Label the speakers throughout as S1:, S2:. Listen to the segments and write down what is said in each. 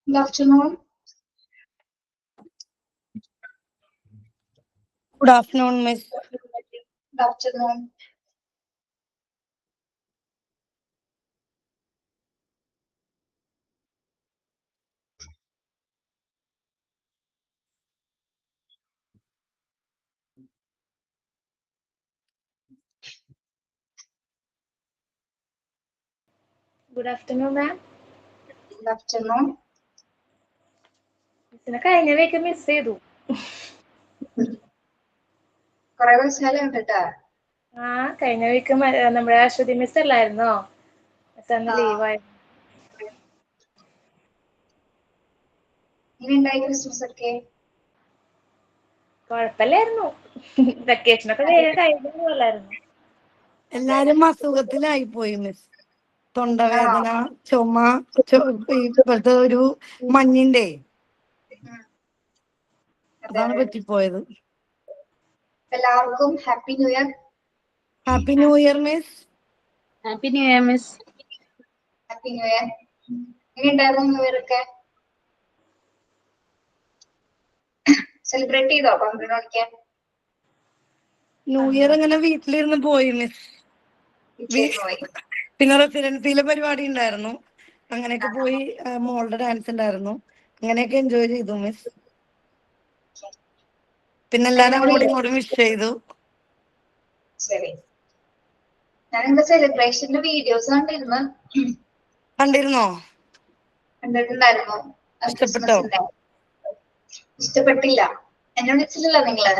S1: Good afternoon.
S2: Good afternoon, Miss.
S1: Good afternoon.
S3: Good afternoon, ma'am.
S1: Good afternoon.
S3: മിസ്സിനെ കഴിഞ്ഞ week miss ചെയ്തു.
S1: കുറെ ദിവസമായാലും കണ്ടിട്ടാ.
S3: കഴിഞ്ഞ വീക്ക് നമ്മുടെ അശ്വതി മിസ് അല്ലായിരുന്നോ? മിസ് അന്ന് ലീവായിരുന്നു.
S1: എങ്ങനെയുണ്ടായി ക്രിസ്മസ് ഒക്കെ?
S3: കുഴപ്പമില്ലായിരുന്നു. വെക്കേഷനൊക്കെ വേഗം കഴിഞ്ഞല്ലായിരുന്നു.
S2: എല്ലാരും അസുഖത്തിലായി പോയി മിസ്. തൊണ്ടവേദന, ചുമ, ഇപ്പോഴത്തെ ഒരു മഞ്ഞിന്റെ അതാണ് പറ്റിപ്പോയത്.
S1: എല്ലാവർക്കും happy new year.
S2: Happy new year miss.
S4: Happy new year miss.
S1: Happy new year. എങ്ങനെയുണ്ടായിരുന്നു ന്യൂ ഇയർ ഒക്കെ? സെലിബ്രേറ്റ് ചെയ്തോ പന്ത്രണ്ടൊക്കെ?
S2: ന്യൂ ഇയർ അങ്ങനെ വീട്ടിലിരുന്ന് പോയി മിസ്. പിന്നെ റെസിഡൻസിയിലെ പരിപാടി ഉണ്ടായിരുന്നു, അങ്ങനെയൊക്കെ പോയി. മോളുടെ ഡാൻസ് ഉണ്ടായിരുന്നു, അങ്ങനെയൊക്കെ എൻജോയ് ചെയ്തു മിസ്. പിന്നെ എല്ലാരും കൂടി ഇങ്ങോട്ട് വിഷ് ചെയ്തു.
S1: ശരി, ഞാൻ എന്റെ സെലിബ്രേഷന്റെ വീഡിയോസ്
S2: കണ്ടിരുന്നോ?
S1: കണ്ടിട്ടുണ്ടായിരുന്നു.
S2: ഇഷ്ടപ്പെട്ടോ?
S1: ഇഷ്ടപ്പെട്ടില്ല. എന്നെ വിളിച്ചില്ലല്ലോ നിങ്ങള്.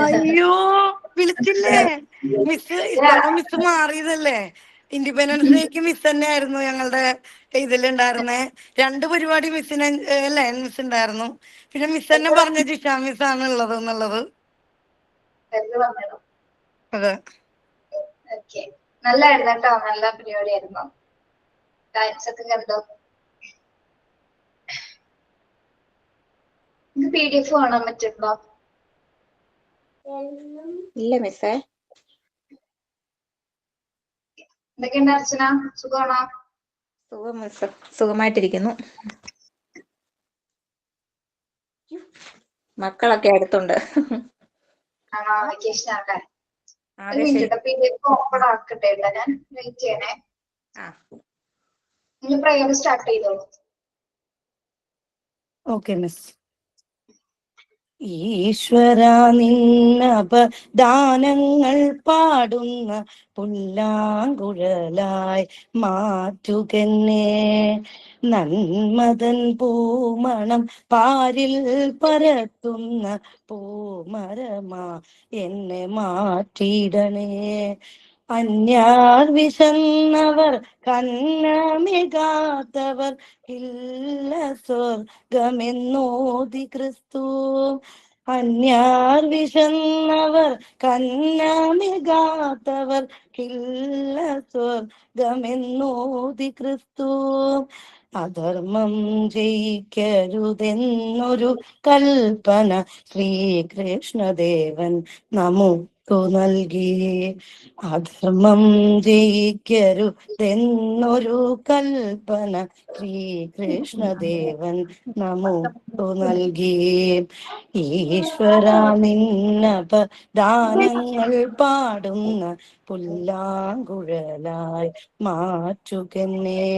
S2: അയ്യോ, വിളിച്ചില്ലേ മിസ്? ഇത്തവണ മിസ് മാറിയതല്ലേ? ഇൻഡിപെൻഡൻസ് ഡേക്ക് മിസ് തന്നെ ആയിരുന്നു ഞങ്ങളുടെ ഇതിലുണ്ടായിരുന്നേ. 2 പരിപാടി മിസ്സിന് അല്ലേ മിസ് ഉണ്ടായിരുന്നു. പിന്നെ മിസ് തന്നെ പറഞ്ഞ ജിഷ മിസ് ആണ് ഉള്ളത് എന്നുള്ളത്. അതെ,
S1: നല്ലായിരുന്നു കേട്ടോ, നല്ല പരിപാടിയായിരുന്നു. ഡാൻസ് ഒക്കെ കണ്ടോ? PDF കാണാൻ പറ്റുണ്ടോ?
S4: ഇല്ല മിസ്സേ.
S1: എന്തൊക്കെയുണ്ട് അർച്ചന, സുഖമാണോ?
S4: സുഖം മിസ്, സുഖമായിട്ടിരിക്കുന്നു. മക്കളൊക്കെ അടുത്തുണ്ട്.
S1: ആണോ? വെക്കേഷൻ ആണല്ലേ? ഒരു മിനിറ്റ്, PDF ഓപ്പൺ ആക്കട്ടെ, ഞാൻ വെയിറ്റ് ചെയ്യണേ. നിങ്ങൾ പ്രയോഗം സ്റ്റാർട്ട് ചെയ്തോളൂ.
S2: Okay miss. ഈശ്വര നിന്നപദാനങ്ങൾ പാടുന്ന പുല്ലാങ്കുഴലായി മാറ്റുകന്നെ. നന്മതൻ പൂമണം പാരിൽ പരത്തുന്ന പൂമരമാ എന്നെ മാറ്റിയിടണേ. അന്യാർ വിശന്നവർ കന്നമികാത്തവർ ഇല്ല സ്വർഗമെന്നോതി ക്രിസ്തു. അന്യാർ വിശന്നവർ കന്നമികാത്തവർ ഇല്ല സ്വർഗമെന്നോതി ക്രിസ്തു. അധർമ്മം ജയിക്കരുതെന്നൊരു കൽപ്പന ശ്രീകൃഷ്ണദേവൻ നമുക്കു നൽകി. അധർമ്മം ജയിക്കരുതെന്നൊരു കൽപ്പന ശ്രീകൃഷ്ണദേവൻ നമുക്കു നൽകി. ഈശ്വര നിന്നപദാനങ്ങൾ പാടുന്ന പുല്ലാങ്കുഴലായി മാറ്റുകന്നെ.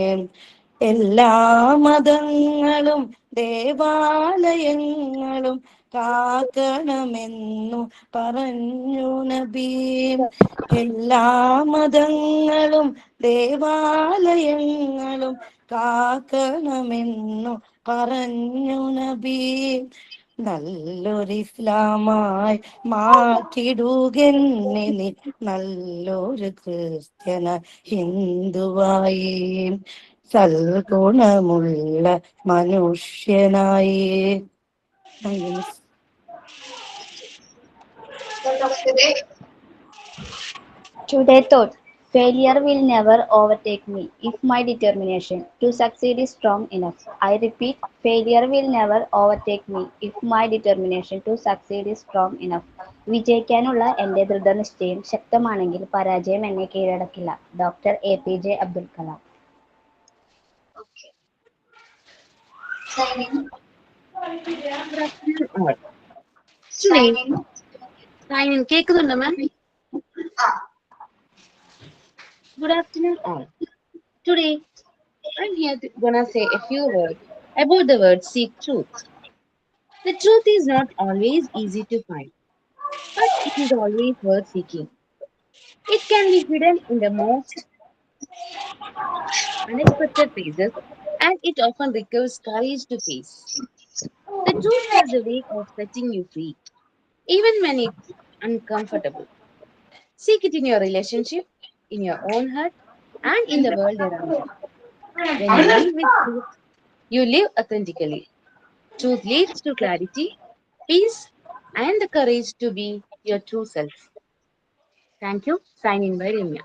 S2: എല്ലാ മതങ്ങളും ദേവാലയങ്ങളും കാക്കണമെന്നു പറഞ്ഞു നബി. എല്ലാ മതങ്ങളും ദേവാലയങ്ങളും കാക്കണമെന്നു പറഞ്ഞു നബി. നല്ലൊരു ഇസ്ലാമായി മാറ്റിടുകെന്നെ നീ, നല്ലൊരു ക്രിസ്ത്യന ഹിന്ദുവായി, സൽഗുണമുള്ള മനുഷ്യനായി.
S5: Today thought, failure will never overtake me if my determination to succeed is strong enough. I repeat, failure will never overtake me if my determination to succeed is strong enough. വിജയിക്കാനുള്ള എൻ്റെ ദൃഢനിശ്ചയം ശക്തമാണെങ്കിൽ പരാജയം എന്നെ കീഴടക്കില്ല. Doctor APJ Abdul Kalam.
S1: Signing.
S6: Good afternoon all. Today,
S1: Signing.
S6: sign in കേൾക്കുന്നുണ്ടോ മാം?
S1: Ah.
S6: Good afternoon all. Today, I'm here gonna say a few words about the word seek truth. The truth is not always easy to find, but it is always worth seeking. It can be hidden in the most unexpected places, and it often requires courage to face. The truth has a way of setting you free, even when it's uncomfortable. Seek it in your relationship, in your own heart, and in the world around you. When you live with truth, you live authentically. Truth leads to clarity, peace, and the courage to be your true self. Thank you. Sign in by Ramya.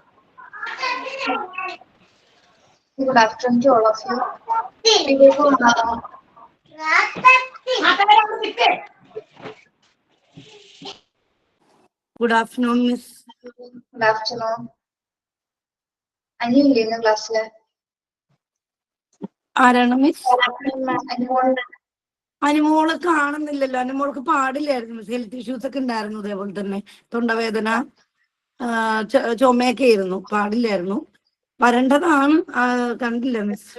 S1: Good afternoon to all of you. People,
S2: Good afternoon, Miss.
S1: good afternoon. അനിയില്ലേ ഇന്ന് ക്ലാസ്സില്?
S2: ആരാണ് miss?
S1: അനുമോളുടെ
S2: അനുമോള് കാണുന്നില്ലല്ലോ. അനുമോൾക്ക് പാടില്ലായിരുന്നു miss. Health issues ഒക്കെ ഉണ്ടായിരുന്നു. അതേപോലെ തന്നെ തൊണ്ടവേദന, ചുമയൊക്കെ ആയിരുന്നു. പാടില്ലായിരുന്നു. വരേണ്ടതാണ്. കണ്ടില്ല മിസ്.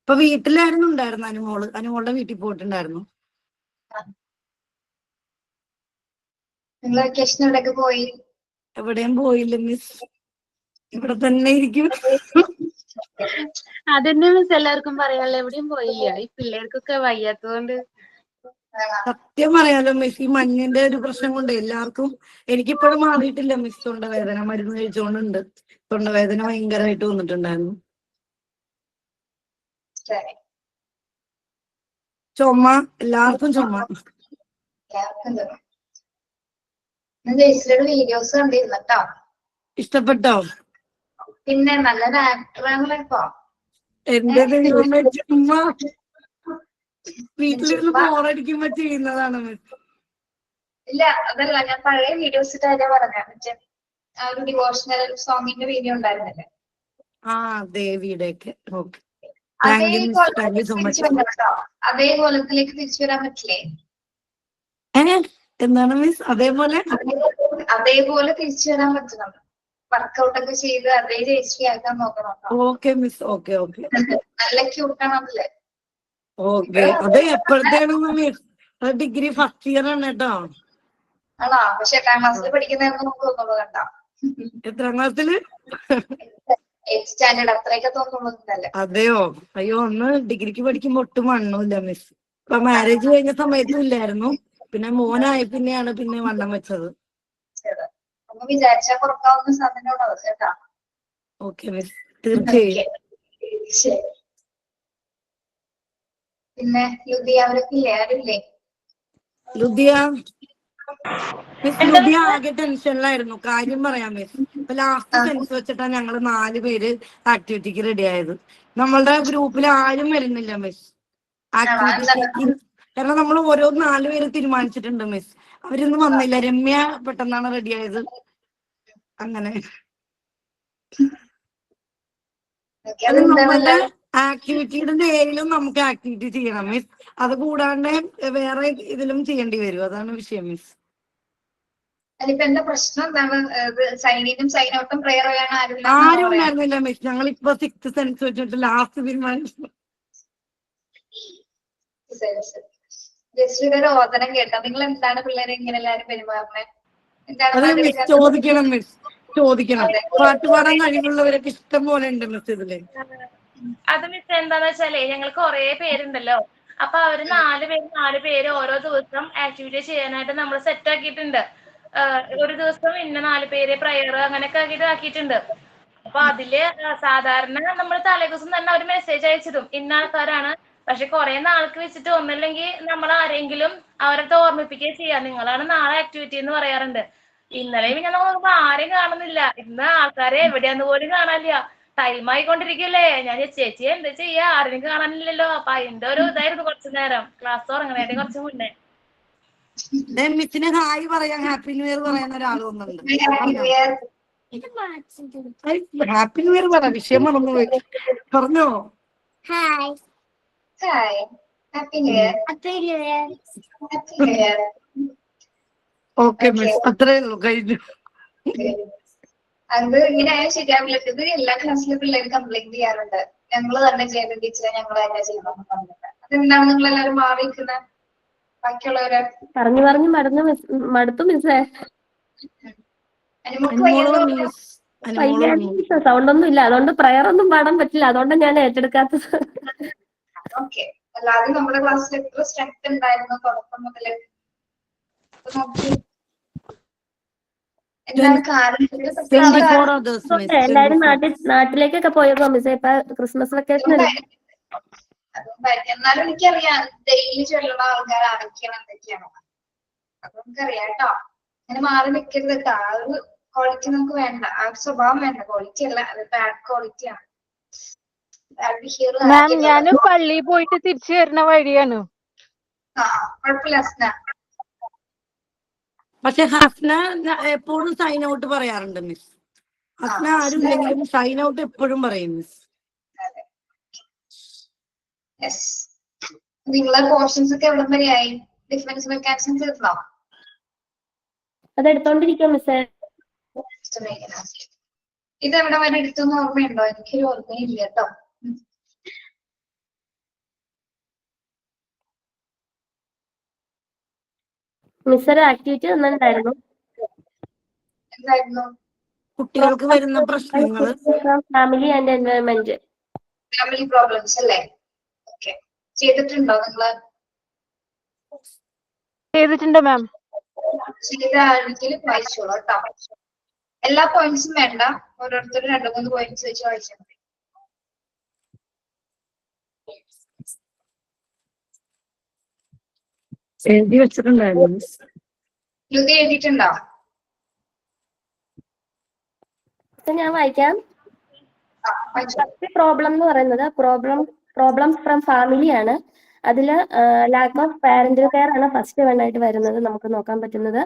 S2: ഇപ്പൊ വീട്ടിലായിരുന്നു ഉണ്ടായിരുന്നു അനുമോള്. അനുമോളുടെ വീട്ടിൽ പോയിട്ടുണ്ടായിരുന്നു.
S1: നിങ്ങൾ വെക്കേഷൻ എവിടെയൊക്കെ പോയി?
S2: എവിടെയും പോയില്ല മിസ്. ഇവിടെ തന്നെ ഇരിക്കും.
S6: അതന്നെ മിസ് എല്ലാവർക്കും പറയാനുള്ള എവിടെയും പോയില്ല. ഈ പിള്ളേർക്കൊക്കെ വയ്യാത്തതുകൊണ്ട്.
S2: സത്യം പറയാലോ മിസ്, ഈ മഞ്ഞിന്റെ ഒരു പ്രശ്നം കൊണ്ട് എല്ലാവർക്കും, എനിക്കിപ്പോഴും മാറിയിട്ടില്ല മിസ് തൊണ്ടവേദന. മരുന്ന് കഴിച്ചുകൊണ്ടുണ്ട്. തൊണ്ടവേദന ഭയങ്കരമായിട്ട് വന്നിട്ടുണ്ടായിരുന്നു. ചുമ, എല്ലാവർക്കും ചുമ.
S1: ജയശ്രീയുടെ വീഡിയോസ് കണ്ടിരുന്നട്ടോ.
S2: ഇഷ്ടപ്പെട്ടോ?
S1: പിന്നെ നല്ലൊരു ആക്ടറാണല്ലോ ഇപ്പൊ.
S2: എന്റെ ദൈവമേ, ചുമ്മാ വീട്ടിലിരുന്ന് ബോറടിക്കുമ്പോ ചെയ്യുന്നതാണ് മിസ്.
S1: ഇല്ല, അതല്ല, ഞാൻ പഴയ വീഡിയോസ് കാര്യം പറഞ്ഞ മറ്റേ ആ ഒരു ഡിവോഷണൽ സോങ്ങിന്റെ വീഡിയോ ഉണ്ടായിരുന്നല്ലേ?
S2: ആ, ദേവിയുടെ ഒക്കെ. ഓക്കെ,
S1: അതേ
S2: thank you miss. Thank you so much.
S1: അതേ കോലത്തിലേക്ക് തിരിച്ചു വരാൻ പറ്റില്ലേ?
S2: എന്താണ് മിസ്? അതേപോലെ
S1: തിരിച്ചു വരാൻ പറ്റണം. വർക്കൗട്ട് ഒക്കെ ചെയ്ത് അതേ ജയശ്രീ ആക്കാൻ നോക്കണം.
S2: Okay miss. Okay okay.
S1: നല്ല ക്യൂട്ടാണല്ലേ?
S2: ഓക്കെ. അത് എപ്പോഴത്തേണെന്ന് മിസ്? ഡിഗ്രി ഫസ്റ്റ് ഇയർ ആണ് കേട്ടോ.
S1: ആണോ? പക്ഷെ 8ാം ക്ലാസ്സിൽ പഠിക്കുന്നതെന്ന് നമുക്ക് തോന്നുള്ളൂ. കണ്ടാ?
S2: എത്രാം ക്ലാസ്സില്?
S1: 8th സ്റ്റാൻഡേർഡ് അത്രയൊക്കെ തോന്നുന്നുണ്ടല്ലേ?
S2: അതെയോ? അയ്യോ, ഒന്ന് ഡിഗ്രിക്ക് പഠിക്കുമ്പോ ഒട്ടും വണ്ണമില്ല മിസ്. ഇപ്പൊ മാരേജ് കഴിഞ്ഞ സമയത്തും ഇല്ലായിരുന്നു. പിന്നെ മോനായ പിന്നെയാണ് പിന്നെ വണ്ണം വെച്ചത്.
S1: ഒന്ന് വിചാരിച്ചാൽ കുറക്കാവുന്ന സാധനമാണ് കേട്ടാ.
S2: ഓക്കെ മിസ്, തീർച്ചയായും.
S1: ശരി. പിന്നെ ലുദിയ അവരൊക്കെ ഇല്ലേ? ആരുമില്ലേ?
S2: ലുദിയ മിസ്, ലുദിയ ആകെ ടെൻഷനിലായിരുന്നു. കാര്യം പറയാം മിസ്. ഇപ്പൊ ലാസ്റ്റ് സെൻസ് വെച്ചിട്ടാ ഞങ്ങള് 4 പേര് ആക്ടിവിറ്റിക്ക് റെഡി ആയത്. നമ്മളുടെ ഗ്രൂപ്പിൽ ആരും വരുന്നില്ല മിസ് ആക്ടിവിറ്റിക്ക്. കാരണം നമ്മൾ ഓരോ 4 പേര് തീരുമാനിച്ചിട്ടുണ്ട് മിസ്. അവരൊന്നും വന്നില്ല. രമ്യ പെട്ടെന്നാണ് റെഡി ആയത്. അങ്ങനെ അത് നമ്മളുടെ ആക്ടിവിറ്റിയുടെ പേരിലും നമുക്ക് ആക്ടിവിറ്റി ചെയ്യണം മിസ്. അത് കൂടാണ്ട് വേറെ ഇതിലും ചെയ്യേണ്ടി വരും. അതാണ് വിഷയം മിസ്.
S1: അതിപ്പോ എന്താ പ്രശ്നം? എന്താണ്? സൈനിനും സൈൻ ഔട്ടും പ്രെയർ ചെയ്യാൻ
S2: ആരും ഉണ്ടായിരുന്നില്ല മിസ്. ഞങ്ങൾ ഇപ്പൊ 6th സെൻസ് വെച്ചിട്ട് ലാസ്റ്റ് തീരുമാനിച്ചു.
S1: ജയശ്രീയുടെ രോദനം കേട്ടോ. നിങ്ങൾ എന്താണ് പിള്ളേരെ ഇങ്ങനെ എല്ലാരും പെരുമാറുന്നത്?
S2: അത് മിസ് ചോദിക്കണം മിസ്, ചോദിക്കണം. പാട്ട് പാടാൻ കഴിവുള്ളവരൊക്കെ ഇഷ്ടം പോലെ ഉണ്ട് മിസ് ഇതില്.
S3: അത് മിസ് എന്താന്ന് വെച്ചാലേ ഞങ്ങൾ കുറെ പേരുണ്ടല്ലോ. അപ്പൊ അവര് 4 പേര് ഓരോ ദിവസം ആക്ടിവിറ്റി ചെയ്യാനായിട്ട് നമ്മൾ സെറ്റ് ആക്കിയിട്ടുണ്ട്. ഒരു ദിവസം ഇന്ന 4 പേര് പ്രയർ അങ്ങനെയൊക്കെ ആക്കിയിട്ടുണ്ട്. അപ്പൊ അതില് സാധാരണ നമ്മൾ തലേ ദിവസം തന്നെ ഒരു മെസ്സേജ് അയച്ചിടും, ഇന്ന ആൾക്കാരാണ്. പക്ഷെ കുറെ നാൾക്ക് വെച്ചിട്ട് ഒന്നില്ലെങ്കിൽ നമ്മൾ ആരെങ്കിലും അവരടുത്ത് ഓർമ്മിപ്പിക്കുകയും ചെയ്യാം, നിങ്ങളാണ് നാളെ ആക്ടിവിറ്റി എന്ന് പറയാറുണ്ട്. ഇന്നലെ പിന്നെ നോക്കുമ്പോ ആരെയും കാണുന്നില്ല. ഇന്ന് ആൾക്കാരെ എവിടെയാന്ന് പോലും കാണാനില്ല. ടൈം ആയിക്കൊണ്ടിരിക്കല്ലേ. ഞാൻ ചേച്ചി എന്താ ചെയ്യാ, ആരെയും കാണാനില്ലല്ലോ. അപ്പൊ അതിന്റെ ഒരു ഇതായിരുന്നു കുറച്ചു നേരം ക്ലാസ് തുടങ്ങണേന്റെ കുറച്ച് മുന്നേ.
S2: മിസ്സിന് ഹായ് പറയാൻ, ഹാപ്പി ന്യൂ ഇയർ പറയുന്ന ഒരാൾ വന്നിട്ടുണ്ട്. ഹാപ്പി ന്യൂ ഇയർ പറ. വിഷയം മറന്നുപോയി. പറഞ്ഞോ?
S1: Hi. Happy new year. Happy new year.
S2: Okay miss, അത്രേ ഉള്ളൂ, കഴിഞ്ഞു.
S1: അത് ഇങ്ങനെ ആയാൽ ശരിയാവില്ല. ഇത് എല്ലാ ക്ലാസ്സിലെ പിള്ളേരും കംപ്ലൈന്റ് ചെയ്യാറുണ്ട്, ഞങ്ങൾ തന്നെ ചെയ്ത ടീച്ചറെ ഞങ്ങൾ തന്നെ ചെയ്യണമെന്ന് പറഞ്ഞിട്ട്. അതെന്താണ് നിങ്ങൾ എല്ലാവരും മാറിയിരിക്കുന്നത്? ബാക്കിയുള്ളവരെ
S7: പറഞ്ഞു മടുത്തു മിസ്സേ. സൗണ്ട് ഒന്നും ഇല്ല, അതുകൊണ്ട് പ്രയർ ഒന്നും പാടാൻ പറ്റില്ല, അതുകൊണ്ട് ഞാൻ ഏറ്റെടുക്കാത്തത്.
S1: ഓക്കെ. അല്ലാതെ നമ്മുടെ ക്ലാസ്സിൽ എത്ര സ്ട്രെങ്ത് ഉണ്ടായിരുന്നു തുടക്കം മുതല് നോക്കി. എന്താണ് കാരണം?
S7: എല്ലാരും നാട്ടിലേക്കൊക്കെ പോയപ്പോ മിസ്സേ, ഇപ്പൊ ക്രിസ്മസ് വെക്കേഷൻ അല്ലേ.
S1: എന്നാലും എനിക്കറിയാം ഡെയിലി ചൊല്ലുന്ന ആൾക്കാർ ആരൊക്കെയാണ് എന്തൊക്കെയാണ്, അപ്പൊ നമുക്കറിയാം കേട്ടോ. അങ്ങനെ മാറി നിൽക്കരുത് കേട്ടോ. ആ ഒരു ക്വാളിറ്റി നമുക്ക് വേണ്ട, ആ ഒരു സ്വഭാവം വേണ്ട. ക്വാളിറ്റി അല്ല, അത് ബാഡ് ക്വാളിറ്റി ആണ്.
S8: ഞാൻ പള്ളിയിൽ പോയിട്ട് തിരിച്ചു വരുന്ന വഴിയാണ്.
S1: കുഴപ്പമില്ല ഹസ്ന.
S2: പക്ഷെ ഹസ്ന എപ്പോഴും സൈൻ ഔട്ട് പറയാറുണ്ട് മിസ്. ഹസ്ന ആരും ഇല്ലെങ്കിലും സൈൻ ഔട്ട് എപ്പോഴും പറയും മിസ്.
S1: നിങ്ങളെ പോർഷൻസ് ഒക്കെ എവിടെ വരെയായി? ഡിഫറൻസ് മെക്കാനിസം തീർന്നോ?
S7: അതെടുത്തോണ്ടിരിക്കും മിസ്സേ.
S1: ഇത് എവിടെ വരെ എടുത്തെന്ന് ഓർമ്മയുണ്ടോ? എനിക്കൊരു ഓർമ്മയില്ല കേട്ടോ.
S7: മിസ്സൊരു ആക്ടിവിറ്റി തന്നിട്ടുണ്ടായിരുന്നു.
S1: എന്തായിരുന്നു?
S2: കുട്ടികൾക്ക് വരുന്ന പ്രശ്നങ്ങൾ,
S7: family and environment.
S1: Family problems അല്ലേ? ഓക്കെ. ചെയ്തിട്ടുണ്ടോ നിങ്ങള്?
S8: ചെയ്തിട്ടുണ്ട് മാം.
S1: ചെയ്താണെങ്കിൽ വായിച്ചോളൂ കേട്ടോ. എല്ലാ പോയിന്റ്സും വേണ്ട, ഓരോരുത്തരും 2-3 പോയിന്റ്സ് വെച്ച് വായിച്ചാൽ മതി.
S2: എഴുതി വെച്ചിട്ടുണ്ടായിരുന്നു.
S1: ലുതി എഴുതിയിട്ടുണ്ടോ?
S7: ഞാൻ വായിക്കാം. പ്രോബ്ലം എന്ന് പറയുന്നത് പ്രോബ്ലംസ് ഫ്രം ഫാമിലിയാണ്. അതില് ലാക്ക് ഓഫ് പാരന്റൽ കെയർ ആണ് ഫസ്റ്റ് വണ്ണായിട്ട് വരുന്നത്. നമുക്ക് നോക്കാൻ പറ്റുന്നത്,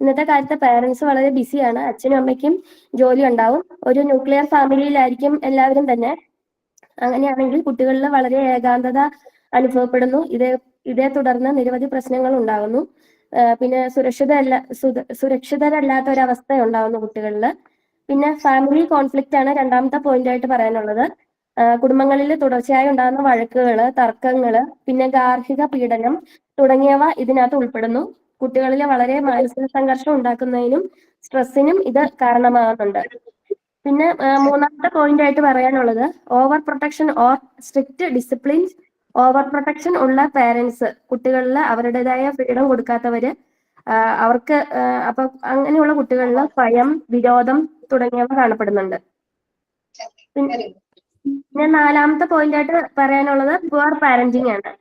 S7: ഇന്നത്തെ കാലത്തെ പാരന്റ്സ് വളരെ ബിസിയാണ്. അച്ഛനും അമ്മയ്ക്കും ജോലി ഉണ്ടാവും. ഒരു ന്യൂക്ലിയർ ഫാമിലിയിലായിരിക്കും എല്ലാവരും തന്നെ. അങ്ങനെയാണെങ്കിൽ കുട്ടികളിൽ വളരെ ഏകാന്തത അനുഭവപ്പെടുന്നു. ഇതേ തുടർന്ന് നിരവധി പ്രശ്നങ്ങൾ ഉണ്ടാകുന്നു. പിന്നെ സുരക്ഷിതരല്ലാത്ത ഒരവസ്ഥ ഉണ്ടാകുന്നു കുട്ടികളിൽ. പിന്നെ ഫാമിലി കോൺഫ്ലിക്റ്റ് ആണ് രണ്ടാമത്തെ പോയിന്റ് ആയിട്ട് പറയാനുള്ളത്. കുടുംബങ്ങളിൽ തുടർച്ചയായി ഉണ്ടാകുന്ന വഴക്കുകള്, തർക്കങ്ങള്, പിന്നെ ഗാർഹിക പീഡനം തുടങ്ങിയവ ഇതിനകത്ത് ഉൾപ്പെടുന്നു. കുട്ടികളിൽ വളരെ മാനസിക സംഘർഷം ഉണ്ടാക്കുന്നതിനും സ്ട്രെസ്സിനും ഇത് കാരണമാകുന്നുണ്ട്. പിന്നെ മൂന്നാമത്തെ പോയിന്റ് ആയിട്ട് പറയാനുള്ളത്, over protection or strict disciplines. Over protection ഉള്ള പേരൻസ്, കുട്ടികളിൽ അവരുടേതായ ഫ്രീഡം കൊടുക്കാത്തവര്, അവർക്ക് അപ്പൊ അങ്ങനെയുള്ള കുട്ടികളിൽ ഭയം, വിരോധം തുടങ്ങിയവ കാണപ്പെടുന്നുണ്ട്. പിന്നെ നാലാമത്തെ പോയിന്റ് ആയിട്ട് പറയാനുള്ളത് പുവർ പാരന്റിങ് ആണ്.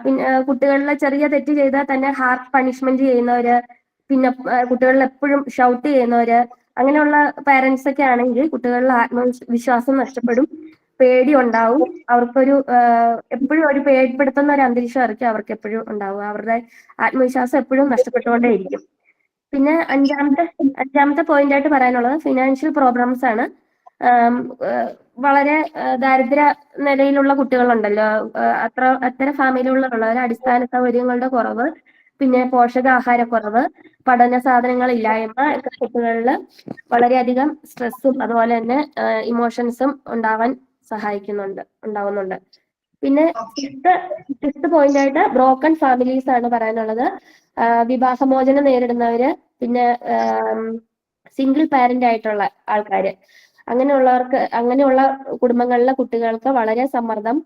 S7: പിന്നെ കുട്ടികളിലെ ചെറിയ തെറ്റ് ചെയ്താൽ തന്നെ ഹാർഷ് പണിഷ്മെന്റ് ചെയ്യുന്നവര്, പിന്നെ കുട്ടികളിൽ എപ്പോഴും ഷൗട്ട് ചെയ്യുന്നവര്, അങ്ങനെയുള്ള പാരന്റ്സ് ഒക്കെ ആണെങ്കിൽ കുട്ടികളിൽ ആത്മവിശ്വാസം നഷ്ടപ്പെടും, പേടി ഉണ്ടാവും. അവർക്കൊരു എപ്പോഴും ഒരു പേടിപ്പെടുത്തുന്ന ഒരു അന്തരീക്ഷമായിരിക്കും അവർക്ക് എപ്പോഴും ഉണ്ടാവുക. അവരുടെ ആത്മവിശ്വാസം എപ്പോഴും നഷ്ടപ്പെട്ടുകൊണ്ടേയിരിക്കും. പിന്നെ അഞ്ചാമത്തെ പോയിന്റ് ആയിട്ട് പറയാനുള്ളത് ഫിനാൻഷ്യൽ പ്രോബ്ലംസ് ആണ്. വളരെ ദാരിദ്ര്യ നിലയിലുള്ള കുട്ടികളുണ്ടല്ലോ, അത്തരം ഫാമിലികളിലുള്ളവർ അടിസ്ഥാന സൗകര്യങ്ങളുടെ കുറവ്, പിന്നെ പോഷകാഹാരക്കുറവ്, പഠന സാധനങ്ങൾ ഇല്ലായ്മ ഒക്കെ കുട്ടികളിൽ വളരെയധികം സ്ട്രെസ്സും അതുപോലെ തന്നെ ഇമോഷൻസും ഉണ്ടാവുന്നുണ്ട്. പിന്നെ ഫിഫ്ത്ത് പോയിന്റ് ആയിട്ട് ബ്രോക്കൺ ഫാമിലീസ് ആണ് പറയാനുള്ളത്. വിവാഹമോചനം നേരിടുന്നവര്, പിന്നെ സിംഗിൾ പാരന്റ് ആയിട്ടുള്ള ആൾക്കാര്, അങ്ങനെയുള്ള കുടുംബങ്ങളിലെ കുട്ടികൾക്ക് വളരെ സമ്മർദ്ദം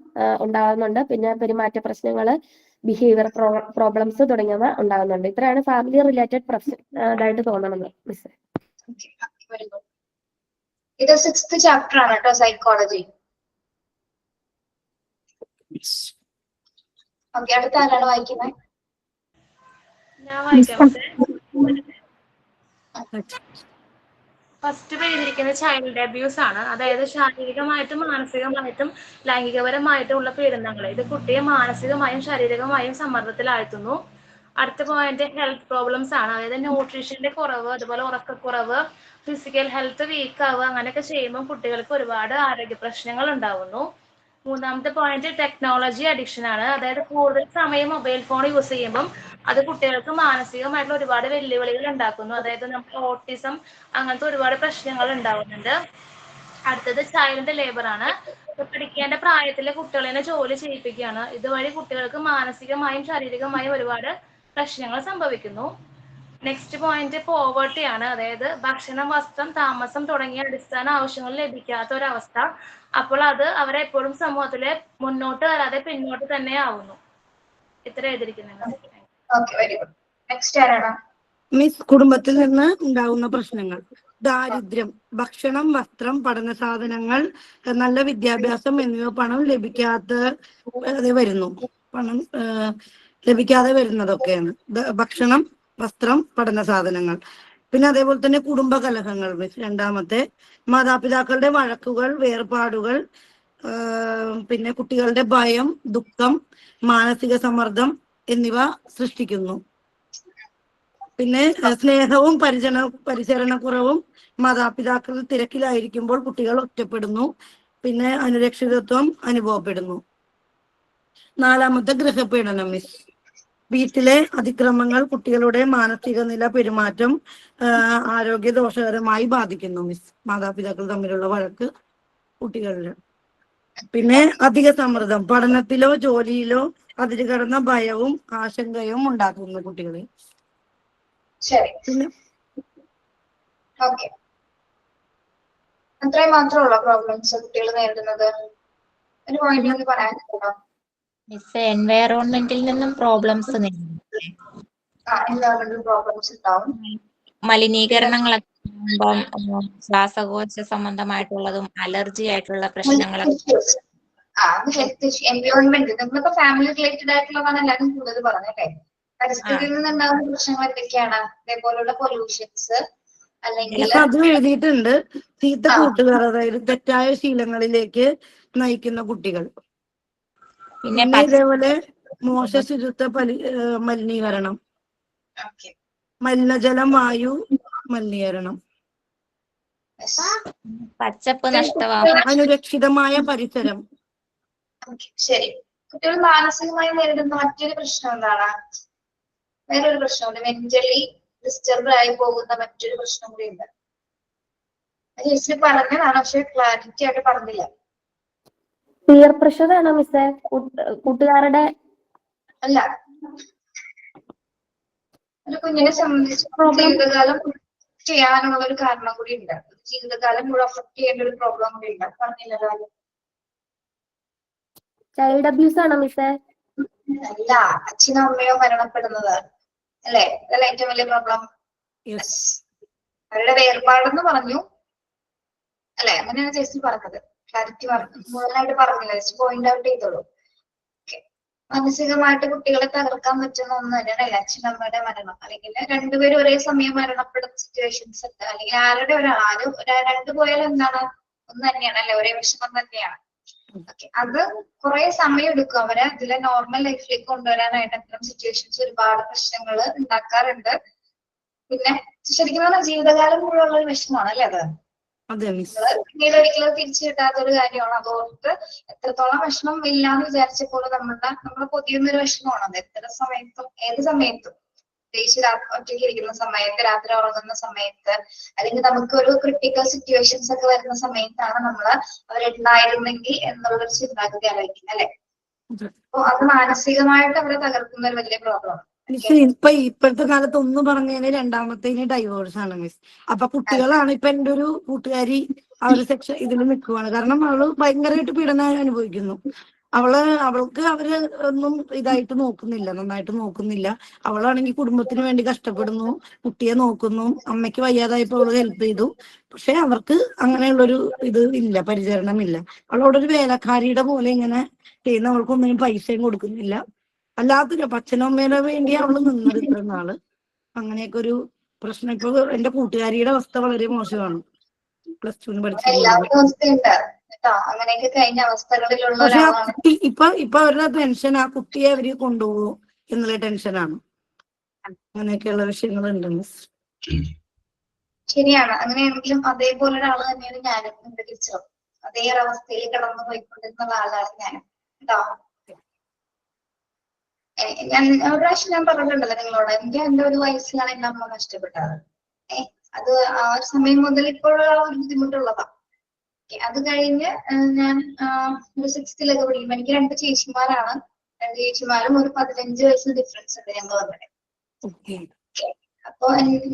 S7: ഉണ്ടാകുന്നുണ്ട്. പിന്നെ പെരുമാറ്റ പ്രശ്നങ്ങള്, ബിഹേവിയർ പ്രോബ്ലംസ് തുടങ്ങിയവ ഉണ്ടാകുന്നുണ്ട്. ഇത്രയാണ് ഫാമിലി റിലേറ്റഡ് ഇതായിട്ട് തോന്നണത് മിസ്.
S1: ഇത് 6th ചാപ്റ്റർ ആണ് കേട്ടോ, സൈക്കോളജി. ഓക്കെ, അടുത്ത ആരാണ് വായിക്കുന്നത്?
S3: ഞാൻ വായിക്കാം. ഫസ്റ്റ് പേരിയിരിക്കുന്ന ചൈൽഡ് അബ്യൂസ് ആണ്. അതായത് ശാരീരികമായിട്ടും മാനസികമായിട്ടും ലൈംഗികപരമായിട്ടുള്ള പീഡനങ്ങൾ. ഇത് കുട്ടിയെ മാനസികമായും ശാരീരികമായും സമ്മർദ്ദത്തിലാഴ്ത്തുന്നു. അടുത്ത പോയിന്റ് ഹെൽത്ത് പ്രോബ്ലംസ് ആണ്. അതായത് ന്യൂട്രീഷന്റെ കുറവ്, അതുപോലെ ഉറക്കക്കുറവ്, ഫിസിക്കൽ ഹെൽത്ത് വീക്ക് ആവുക, അങ്ങനെയൊക്കെ ചെയ്യുമ്പോൾ കുട്ടികൾക്ക് ഒരുപാട് ആരോഗ്യ പ്രശ്നങ്ങൾ ഉണ്ടാവുന്നു. മൂന്നാമത്തെ പോയിന്റ് ടെക്നോളജി അഡിക്ഷൻ ആണ്. അതായത് കൂടുതൽ സമയം മൊബൈൽ ഫോൺ യൂസ് ചെയ്യുമ്പം അത് കുട്ടികൾക്ക് മാനസികമായിട്ടുള്ള ഒരുപാട് വെല്ലുവിളികൾ ഉണ്ടാക്കുന്നു. അതായത് നമുക്ക് ഓട്ടിസം അങ്ങനത്തെ ഒരുപാട് പ്രശ്നങ്ങൾ ഉണ്ടാവുന്നുണ്ട്. അടുത്തത് ചൈൽഡ് ലേബർ ആണ്. പഠിക്കേണ്ട പ്രായത്തിലെ കുട്ടികളെ ജോലി ചെയ്യിപ്പിക്കുകയാണ്. ഇതുവഴി കുട്ടികൾക്ക് മാനസികമായും ശാരീരികമായും ഒരുപാട് പ്രശ്നങ്ങൾ സംഭവിക്കുന്നു. നെക്സ്റ്റ് പോയിന്റ് പോവർട്ടി ആണ്. അതായത് ഭക്ഷണം, വസ്ത്രം, താമസം തുടങ്ങിയ അടിസ്ഥാന ആവശ്യങ്ങൾ ലഭിക്കാത്ത ഒരവസ്ഥ. അപ്പോൾ അത് അവരെ എപ്പോഴും സമൂഹത്തിലെ മുന്നോട്ട് വരാതെ പിന്നോട്ട് തന്നെ ആവുന്നു. ഇത്ര എഴുതിയിരിക്കുന്നത്.
S2: മിസ്, കുടുംബത്തിൽ നിന്ന് ഉണ്ടാകുന്ന പ്രശ്നങ്ങൾ: ദാരിദ്ര്യം, ഭക്ഷണം, വസ്ത്രം, പഠന സാധനങ്ങൾ, നല്ല വിദ്യാഭ്യാസം എന്നിവ പണം ലഭിക്കാതെ വരുന്നു. പണം ലഭിക്കാതെ വരുന്നതൊക്കെയാണ് ഭക്ഷണം, വസ്ത്രം, പഠന സാധനങ്ങൾ. പിന്നെ അതേപോലെ തന്നെ കുടുംബ കലഹങ്ങൾ മിസ്. രണ്ടാമത്തെ മാതാപിതാക്കളുടെ വഴക്കുകൾ, വേർപാടുകൾ, പിന്നെ കുട്ടികളുടെ ഭയം, ദുഃഖം, മാനസിക സമ്മർദ്ദം എന്നിവ സൃഷ്ടിക്കുന്നു. പിന്നെ സ്നേഹവും പരിചരണക്കുറവും, മാതാപിതാക്കൾ തിരക്കിലായിരിക്കുമ്പോൾ കുട്ടികൾ ഒറ്റപ്പെടുന്നു. പിന്നെ അനുരക്ഷിതത്വം അനുഭവപ്പെടുന്നു. നാലാമത്തെ ഗൃഹപീഡനം മിസ്. വീട്ടിലെ അതിക്രമങ്ങൾ കുട്ടികളുടെ മാനസിക നില, പെരുമാറ്റം, ആരോഗ്യ ദോഷകരമായി ബാധിക്കുന്നു മിസ്. മാതാപിതാക്കൾ തമ്മിലുള്ള വഴക്ക് കുട്ടികളിൽ. പിന്നെ അധിക സമ്മർദ്ദം, പഠനത്തിലോ ജോലിയിലോ അതിര് കടന്ന ഭയവും ആശങ്കയും ഉണ്ടാക്കുന്നു കുട്ടികളിൽ.
S1: ശരി, ഓക്കെ. അത്രയും മാത്രമുള്ള പ്രോബ്ലംസ് കുട്ടികൾ നേരിടുന്നത്? ഒരു പോയിന്റ് പറയാനുണ്ടോ
S4: മിസ്? എൻവയറോൺമെന്റിൽ നിന്നും പ്രോബ്ലംസ്
S1: പ്രോബ്ലംസ് ഉണ്ടാവും.
S4: മലിനീകരണങ്ങളൊക്കെ ശ്വാസകോശ സംബന്ധമായിട്ടുള്ളതും അലർജി ആയിട്ടുള്ള പ്രശ്നങ്ങളൊക്കെ.
S1: എൻവയോൺമെന്റ് നമ്മളിപ്പോ ഫാമിലി റിലേറ്റഡ് ആയിട്ടുള്ളതാണ് എല്ലാവരും കൂടുതൽ പറഞ്ഞല്ലേ. പരിസ്ഥിതിയിൽ നിന്നുണ്ടാകുന്ന പ്രശ്നങ്ങൾ എന്തൊക്കെയാണ്? അതേപോലുള്ള പൊല്യൂഷൻസ് അല്ലെങ്കിൽ
S2: അതും എഴുതിയിട്ടുണ്ട്. ചീത്ത കൂട്ടുകാർ, അതായത് തെറ്റായ ശീലങ്ങളിലേക്ക് നയിക്കുന്ന കുട്ടികൾ. പിന്നെ ഇതേപോലെ മോശ ശുചിത്വ മലിനീകരണം, മലിനജലം, വായു മലിനീകരണം,
S4: പച്ചപ്പ് നഷ്ടമാകും,
S2: അനുരക്ഷിതമായ പരിസരം.
S1: ശരി. കുട്ടികൾ മാനസികമായി നേരിടുന്ന മറ്റൊരു പ്രശ്നം എന്താണ്? വേറൊരു പ്രശ്നമുണ്ട്, മെന്റലി ഡിസ്റ്റർബ് ആയി പോകുന്ന മറ്റൊരു പ്രശ്നം കൂടി ഉണ്ട്. ചേച്ചി പറഞ്ഞതാണ്, പക്ഷെ ക്ലാരിറ്റി ആയിട്ട് പറഞ്ഞില്ല.
S7: പിയർ പ്രഷർ ആണോ മിസ്സേ? കൂട്ടുകാരുടെ
S1: അല്ല, ഒരു കുഞ്ഞിനെ സംബന്ധിച്ച് ജീവിതകാലം ചെയ്യാനുള്ള ഒരു കാരണം കൂടി ഉണ്ട്. ജീവിതകാലം മുഴുവൻ അഫക്ട് ചെയ്യേണ്ട ഒരു പ്രോബ്ലം കൂടി ഉണ്ട്. പറഞ്ഞില്ലല്ലോ.
S7: ചൈൽഡ് അബ്യൂസ് ആണോ മിസ്സേ?
S1: അല്ല, അച്ഛനോ അമ്മയോ മരണപ്പെടുന്നത് അല്ലേ? അതല്ല ഏറ്റവും വലിയ പ്രോബ്ലം. അവരുടെ വേർപാടെന്ന് പറഞ്ഞു അല്ലെ? അങ്ങനെയാണ് ചേച്ചി പറഞ്ഞത്. ക്ലാരിറ്റി പറഞ്ഞു, മുഴുവനായിട്ട് പറഞ്ഞില്ല, ചേച്ചി പോയിന്റ് ഔട്ട് ചെയ്തോളൂ. മാനസികമായിട്ട് കുട്ടികളെ തകർക്കാൻ പറ്റുന്ന ഒന്ന് തന്നെയാണ് അച്ഛനമ്മയുടെ മരണം. അല്ലെങ്കിൽ രണ്ടുപേരും ഒരേ സമയം മരണപ്പെടുന്ന സിറ്റുവേഷൻസ് ഉണ്ട്. അല്ലെങ്കിൽ ആരുടെ രണ്ടു പോയാൽ എന്താണ്? ഒന്ന് തന്നെയാണ് അല്ലെ? ഒരേ വിഷമം തന്നെയാണ്. അത് കുറെ സമയം എടുക്കും അവരെ ഇതിലെ നോർമൽ ലൈഫിലേക്ക് കൊണ്ടുവരാനായിട്ട്. അത്തരം സിറ്റുവേഷൻസ് ഒരുപാട് പ്രശ്നങ്ങൾ ഉണ്ടാക്കാറുണ്ട്. പിന്നെ ശരിക്കും പറഞ്ഞാൽ ജീവിതകാലം മുഴുവനുള്ള ഒരു വിഷമമാണ് അല്ലെ അത്? പിന്നീട് ഒരിക്കലും തിരിച്ചു കിട്ടാത്ത ഒരു കാര്യമാണ്. അതോർത്ത് എത്രത്തോളം വിഷമം ഇല്ലാന്ന് വിചാരിച്ചപ്പോൾ നമ്മളെ പൊതിയുന്നൊരു വിഷമമാണ് അത്. എത്ര സമയത്തും ഏത് സമയത്തും, പ്രത്യേകിച്ച് ഒറ്റയ്ക്ക് ഇരിക്കുന്ന സമയത്ത്, രാത്രി ഉറങ്ങുന്ന സമയത്ത്, അല്ലെങ്കിൽ നമുക്ക് ഒരു ക്രിട്ടിക്കൽ സിറ്റുവേഷൻസ് ഒക്കെ വരുന്ന സമയത്താണ് നമ്മള് അവരുണ്ടായിരുന്നെങ്കിൽ എന്നുള്ളൊരു ചിന്താഗതി ആലോചിക്കുന്നത് അല്ലെ? അപ്പൊ അത് മാനസികമായിട്ട് അവരെ തകർക്കുന്ന ഒരു വലിയ പ്രോബ്ലമാണ്.
S2: ഇപ്പോഴത്തെ കാലത്ത് ഒന്ന് പറഞ്ഞതിന് രണ്ടാമത്തേന് ഡൈവോഴ്സ് ആണ് മിസ്. അപ്പൊ കുട്ടികളാണ്. ഇപ്പൊ എന്റെ ഒരു കൂട്ടുകാരി അവര് ഇതിൽ നിൽക്കുവാണ്. കാരണം അവള് ഭയങ്കരമായിട്ട് പീഡനം അനുഭവിക്കുന്നു. അവൾക്ക് അവര് ഒന്നും ഇതായിട്ട് നോക്കുന്നില്ല, നന്നായിട്ട് നോക്കുന്നില്ല. അവളാണെങ്കിൽ കുടുംബത്തിന് വേണ്ടി കഷ്ടപ്പെടുന്നു, കുട്ടിയെ നോക്കുന്നു. അമ്മയ്ക്ക് വയ്യാതായപ്പോ അവള് ഹെൽപ്പ് ചെയ്തു. പക്ഷെ അവർക്ക് അങ്ങനെയുള്ളൊരു ഇത് ഇല്ല, പരിചരണം ഇല്ല. അവളോടൊരു വേലക്കാരിയുടെ പോലെ ഇങ്ങനെ ചെയ്യുന്ന, അവൾക്കൊന്നും പൈസയും കൊടുക്കുന്നില്ല. അല്ലാത്തൊരു അച്ഛനും അമ്മേനെ വേണ്ടി അവള് നിന്നത് ഇത്ര നാള്. അങ്ങനെയൊക്കെ ഒരു പ്രശ്നം. ഇപ്പൊ എന്റെ കൂട്ടുകാരിയുടെ അവസ്ഥ വളരെ മോശമാണ്. +2 പഠിച്ചിട്ടുണ്ട്. പക്ഷെ ആ കുട്ടി ഇപ്പൊ അവരുടെ ടെൻഷൻ ആ കുട്ടിയെ അവര് കൊണ്ടുപോകും എന്നുള്ള ടെൻഷനാണ്. അങ്ങനെയൊക്കെയുള്ള വിഷയങ്ങളുണ്ട് മിസ്.
S1: ശരിയാണ്. അങ്ങനെയാണെങ്കിലും അതേപോലെ ഒരാള് തന്നെയാണ് ഞാനും എന്റെ ടീച്ചറും. അതേ ഒരവസ്ഥയിൽ കടന്നു പോയിക്കൊണ്ടിരുന്ന ആളാണ് ഞാൻ കേട്ടോ. ഞാൻ ഒരു പ്രാവശ്യം ഞാൻ പറഞ്ഞിട്ടുണ്ടല്ലോ നിങ്ങളോട്, എന്റെ ഒരു വയസ്സിലാണ് എന്റെ അമ്മ നഷ്ടപ്പെട്ടത്. അത് ആ ഒരു സമയം മുതൽ ഇപ്പോഴുള്ള ഒരു ബുദ്ധിമുട്ടുള്ളതാ. അത് കഴിഞ്ഞ് ഞാൻ ഒരു 6th പഠിക്കുമ്പോ എനിക്ക് 2 ചേച്ചിമാരാണ്. 2 ചേച്ചിമാരും ഒരു 15 വയസ്സ് ഡിഫറൻസ് ഉണ്ട് ഞങ്ങൾ തമ്മിൽ. അപ്പൊ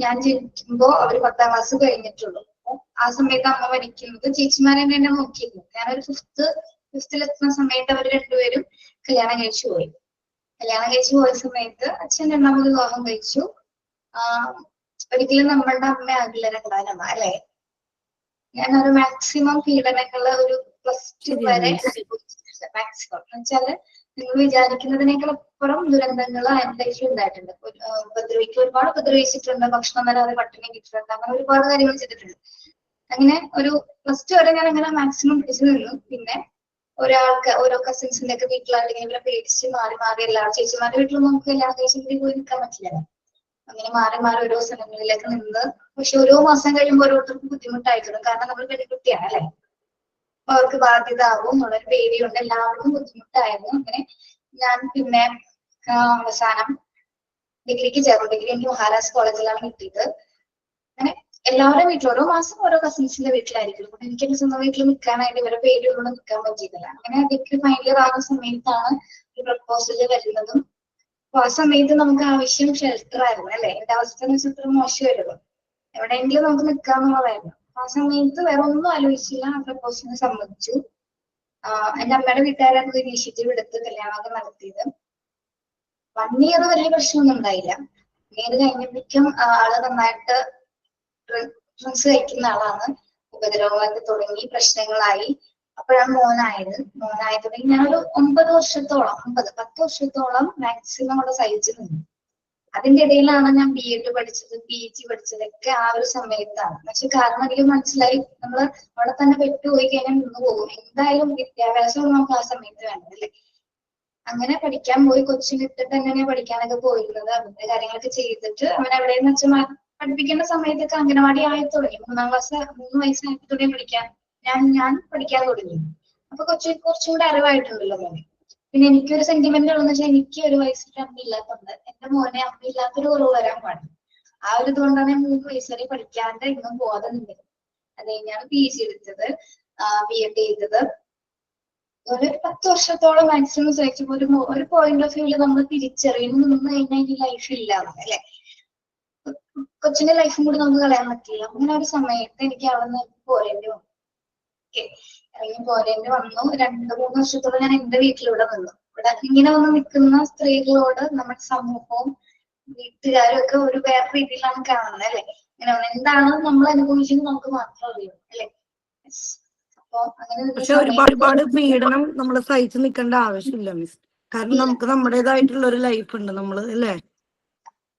S1: ഞാൻ ജനിക്കുമ്പോ അവര് 10ാം ക്ലാസ് കഴിഞ്ഞിട്ടുള്ളൂ. ആ സമയത്ത് അമ്മ മരിക്കുന്നത് ചേച്ചിമാരെന്നെ എന്നെ നോക്കിയിരുന്നു. ഞാനൊരു 5th സമയത്ത് അവർ രണ്ടുപേരും കല്യാണം കഴിച്ചു പോയി. കല്യാണം കഴിച്ചു പോയ സമയത്ത് അച്ഛൻ 2ാമത് വിവാഹം കഴിച്ചു. ഒരിക്കലും നമ്മളുടെ അമ്മ ആകില്ല 2ാം അമ്മ അല്ലെ. ഞാനൊരു മാക്സിമം പീഡനങ്ങള് ഒരു +2 വരെ അനുഭവിച്ചിട്ടുണ്ട്. മാക്സിമം എന്ന് വെച്ചാല് നിങ്ങൾ വിചാരിക്കുന്നതിനേക്കാൾ അപ്പുറം ദുരന്തങ്ങൾ എന്റെ ലൈഫിൽ ഉണ്ടായിട്ടുണ്ട്. ഒരുപാട് ഉപദ്രവിച്ചിട്ടുണ്ട്, ഭക്ഷണം തരാതെ പട്ടിണി കിട്ടിയിട്ടുണ്ട്, അങ്ങനെ ഒരുപാട് കാര്യങ്ങൾ ചെയ്തിട്ടുണ്ട്. അങ്ങനെ ഒരു +2 വരെ ഞാൻ അങ്ങനെ മാക്സിമം പിടിച്ചു നിന്നു. പിന്നെ ഒരാൾക്ക് ഓരോ കസിൻസിന്റെ ഒക്കെ വീട്ടിലാണെങ്കിൽ ഇവരെ പേടിച്ച് മാറി മാറി എല്ലാവരും ചേച്ചിമാരുടെ വീട്ടിൽ നമുക്ക് കല്യാണം കഴിച്ചിട്ട് പോയി നിൽക്കാൻ പറ്റില്ല. അങ്ങനെ മാറി മാറി ഓരോ സ്ഥലങ്ങളിലേക്ക് നിന്ന്. പക്ഷെ ഓരോ മാസം കഴിയുമ്പോൾ ഓരോരുത്തർക്കും ബുദ്ധിമുട്ടായിട്ടുണ്ട്. കാരണം നമ്മൾ പെൺകുട്ടിയാണ് അല്ലെ, അവർക്ക് ബാധ്യത ആവും എന്നുള്ളൊരു പേടിയുണ്ട്. എല്ലാവർക്കും ബുദ്ധിമുട്ടായിരുന്നു. അങ്ങനെ ഞാൻ പിന്നെ അവസാനം ഡിഗ്രിക്ക് ചേർന്നു. ഡിഗ്രി എനിക്ക് മഹാരാജ് കോളേജിലാണ് കിട്ടിയത്. അങ്ങനെ എല്ലാവരുടെ വീട്ടിലും ഓരോ മാസം ഓരോ കസിൻസിന്റെ വീട്ടിലായിരിക്കും. എനിക്ക് എന്റെ സ്വന്തം വീട്ടിൽ നിൽക്കാനായിട്ട് ഇവരെ പേടിയോട് നിൽക്കാൻ പറ്റിയിട്ടില്ല. അങ്ങനെ ഡിഗ്രി ഫൈനൽ ഇയർ ആകുന്ന സമയത്താണ് ഈ പ്രപ്പോസല് വരുന്നതും. അപ്പൊ ആ സമയത്ത് നമുക്ക് ആവശ്യം ഷെൽട്ടർ ആയിരുന്നു അല്ലെ. എന്റെ അവസ്ഥ എന്ന് വെച്ചാൽ ഇത്ര മോശമായിരുന്നു. എവിടെയെങ്കിലും നമുക്ക് നിൽക്കാന്നുള്ളതായിരുന്നു. ആ സമയത്ത് വേറെ ഒന്നും ആലോചിച്ചില്ല, ആ പ്രപ്പോസലിന് സമ്മതിച്ചു. എന്റെ അമ്മയുടെ വീട്ടുകാരത് ഇനീഷ്യേറ്റീവ് എടുത്ത് കല്യാണമൊക്കെ നടത്തിയത്. 1 ഇയർ വലിയ പ്രശ്നമൊന്നും ഉണ്ടായില്ല. 1 ഇയർ കഴിഞ്ഞപ്പോഴേക്കും ആള് നന്നായിട്ട് ഡ്രഗ്സ് കഴിക്കുന്ന ആളാണ്. ഉപദ്രവങ്ങളൊക്കെ തുടങ്ങി, പ്രശ്നങ്ങളായി. അപ്പോഴാണ് മോനായതുണ്ടെങ്കിൽ ഞാനൊരു 10 വർഷത്തോളം മാക്സിമം അവിടെ സഹിച്ചു നിന്നു. അതിന്റെ ഇടയിലാണ് ഞാൻ BEd പഠിച്ചത്, PG പഠിച്ചതൊക്കെ ആ ഒരു സമയത്താണ്. പക്ഷെ കാരണം എനിക്ക് മനസ്സിലായി നമ്മള് അവിടെ തന്നെ പെട്ടുപോയി കഴിഞ്ഞാൽ നിന്ന് പോകും. എന്തായാലും വിദ്യാഭ്യാസം നമുക്ക് ആ സമയത്ത് വേണം അല്ലേ. അങ്ങനെ പഠിക്കാൻ പോയി. കൊച്ചിലിട്ടിട്ട് എങ്ങനെയാ പഠിക്കാനൊക്കെ പോയിരുന്നത്. അതിന്റെ കാര്യങ്ങളൊക്കെ ചെയ്തിട്ട് അവൻ എവിടെയെന്ന് വെച്ചാൽ പഠിപ്പിക്കേണ്ട സമയത്തൊക്കെ അംഗനവാടി ആയി തുടങ്ങി. 3 വയസ്സായപ്പോ തുടങ്ങി പഠിക്കാൻ ഞാൻ പഠിക്കാൻ തുടങ്ങി. അപ്പൊ കുറച്ചും കൂടെ അറിവായിട്ടുണ്ടല്ലോ മോനെ. പിന്നെ എനിക്കൊരു സെന്റിമെന്റ് ഉള്ളതെന്ന് വെച്ചാൽ എനിക്ക് ഒരു വയസ്സിൽ അമ്മയില്ലാത്തതുകൊണ്ട് എന്റെ മോനെ അമ്മയില്ലാത്തൊരു കുറവ് വരാൻ പാടില്ല. ആ ഒരു ഇതുകൊണ്ടാണ് ഞാൻ 3 വയസ്സ് വരെ പഠിക്കാണ്ട് ഇന്നും പോകാതെ നിന്നത്. അത് കഴിഞ്ഞാണ് PG എടുത്തത്, BEd ചെയ്തത്. ഒരു 10 വർഷത്തോളം മാക്സിമം സഹിച്ചപ്പോ ഒരു പോയിന്റ് ഓഫ് വ്യൂല് നമ്മൾ തിരിച്ചറിയുന്നു നിന്ന് കഴിഞ്ഞാൽ ഈ ലൈഫ് ഇല്ല അല്ലെ. കൊച്ചിന്റെ ലൈഫും കൂടി നമുക്ക് കളയാൻ പറ്റില്ല. അങ്ങനെ ഒരു സമയത്ത് എനിക്ക് അവിടെ നിന്ന് പോരേണ്ടി വന്നു. ഇറങ്ങി പോരേണ്ടി വന്നു. 2-3 വർഷത്തോളം ഞാൻ എന്റെ വീട്ടിലൂടെ നിന്നു. ഇവിടെ ഇങ്ങനെ വന്ന് നിൽക്കുന്ന സ്ത്രീകളോട് നമ്മുടെ സമൂഹവും വീട്ടുകാരും ഒക്കെ ഒരു വേറെ രീതിയിലാണ് കാണുന്നത് അല്ലെ. ഇങ്ങനെ എന്താണ് നമ്മൾ അനുഭവിച്ചത് നമുക്ക് മാത്രം അറിയാം അല്ലെ. അപ്പൊ അങ്ങനെ
S2: പക്ഷെ ഒരുപാട് പീഡനം നമ്മൾ സഹിച്ചു നിൽക്കേണ്ട ആവശ്യമില്ല മിസ്. കാരണം നമുക്ക് നമ്മുടേതായിട്ടുള്ള ഒരു ലൈഫ് ഉണ്ട് നമ്മള് അല്ലേ.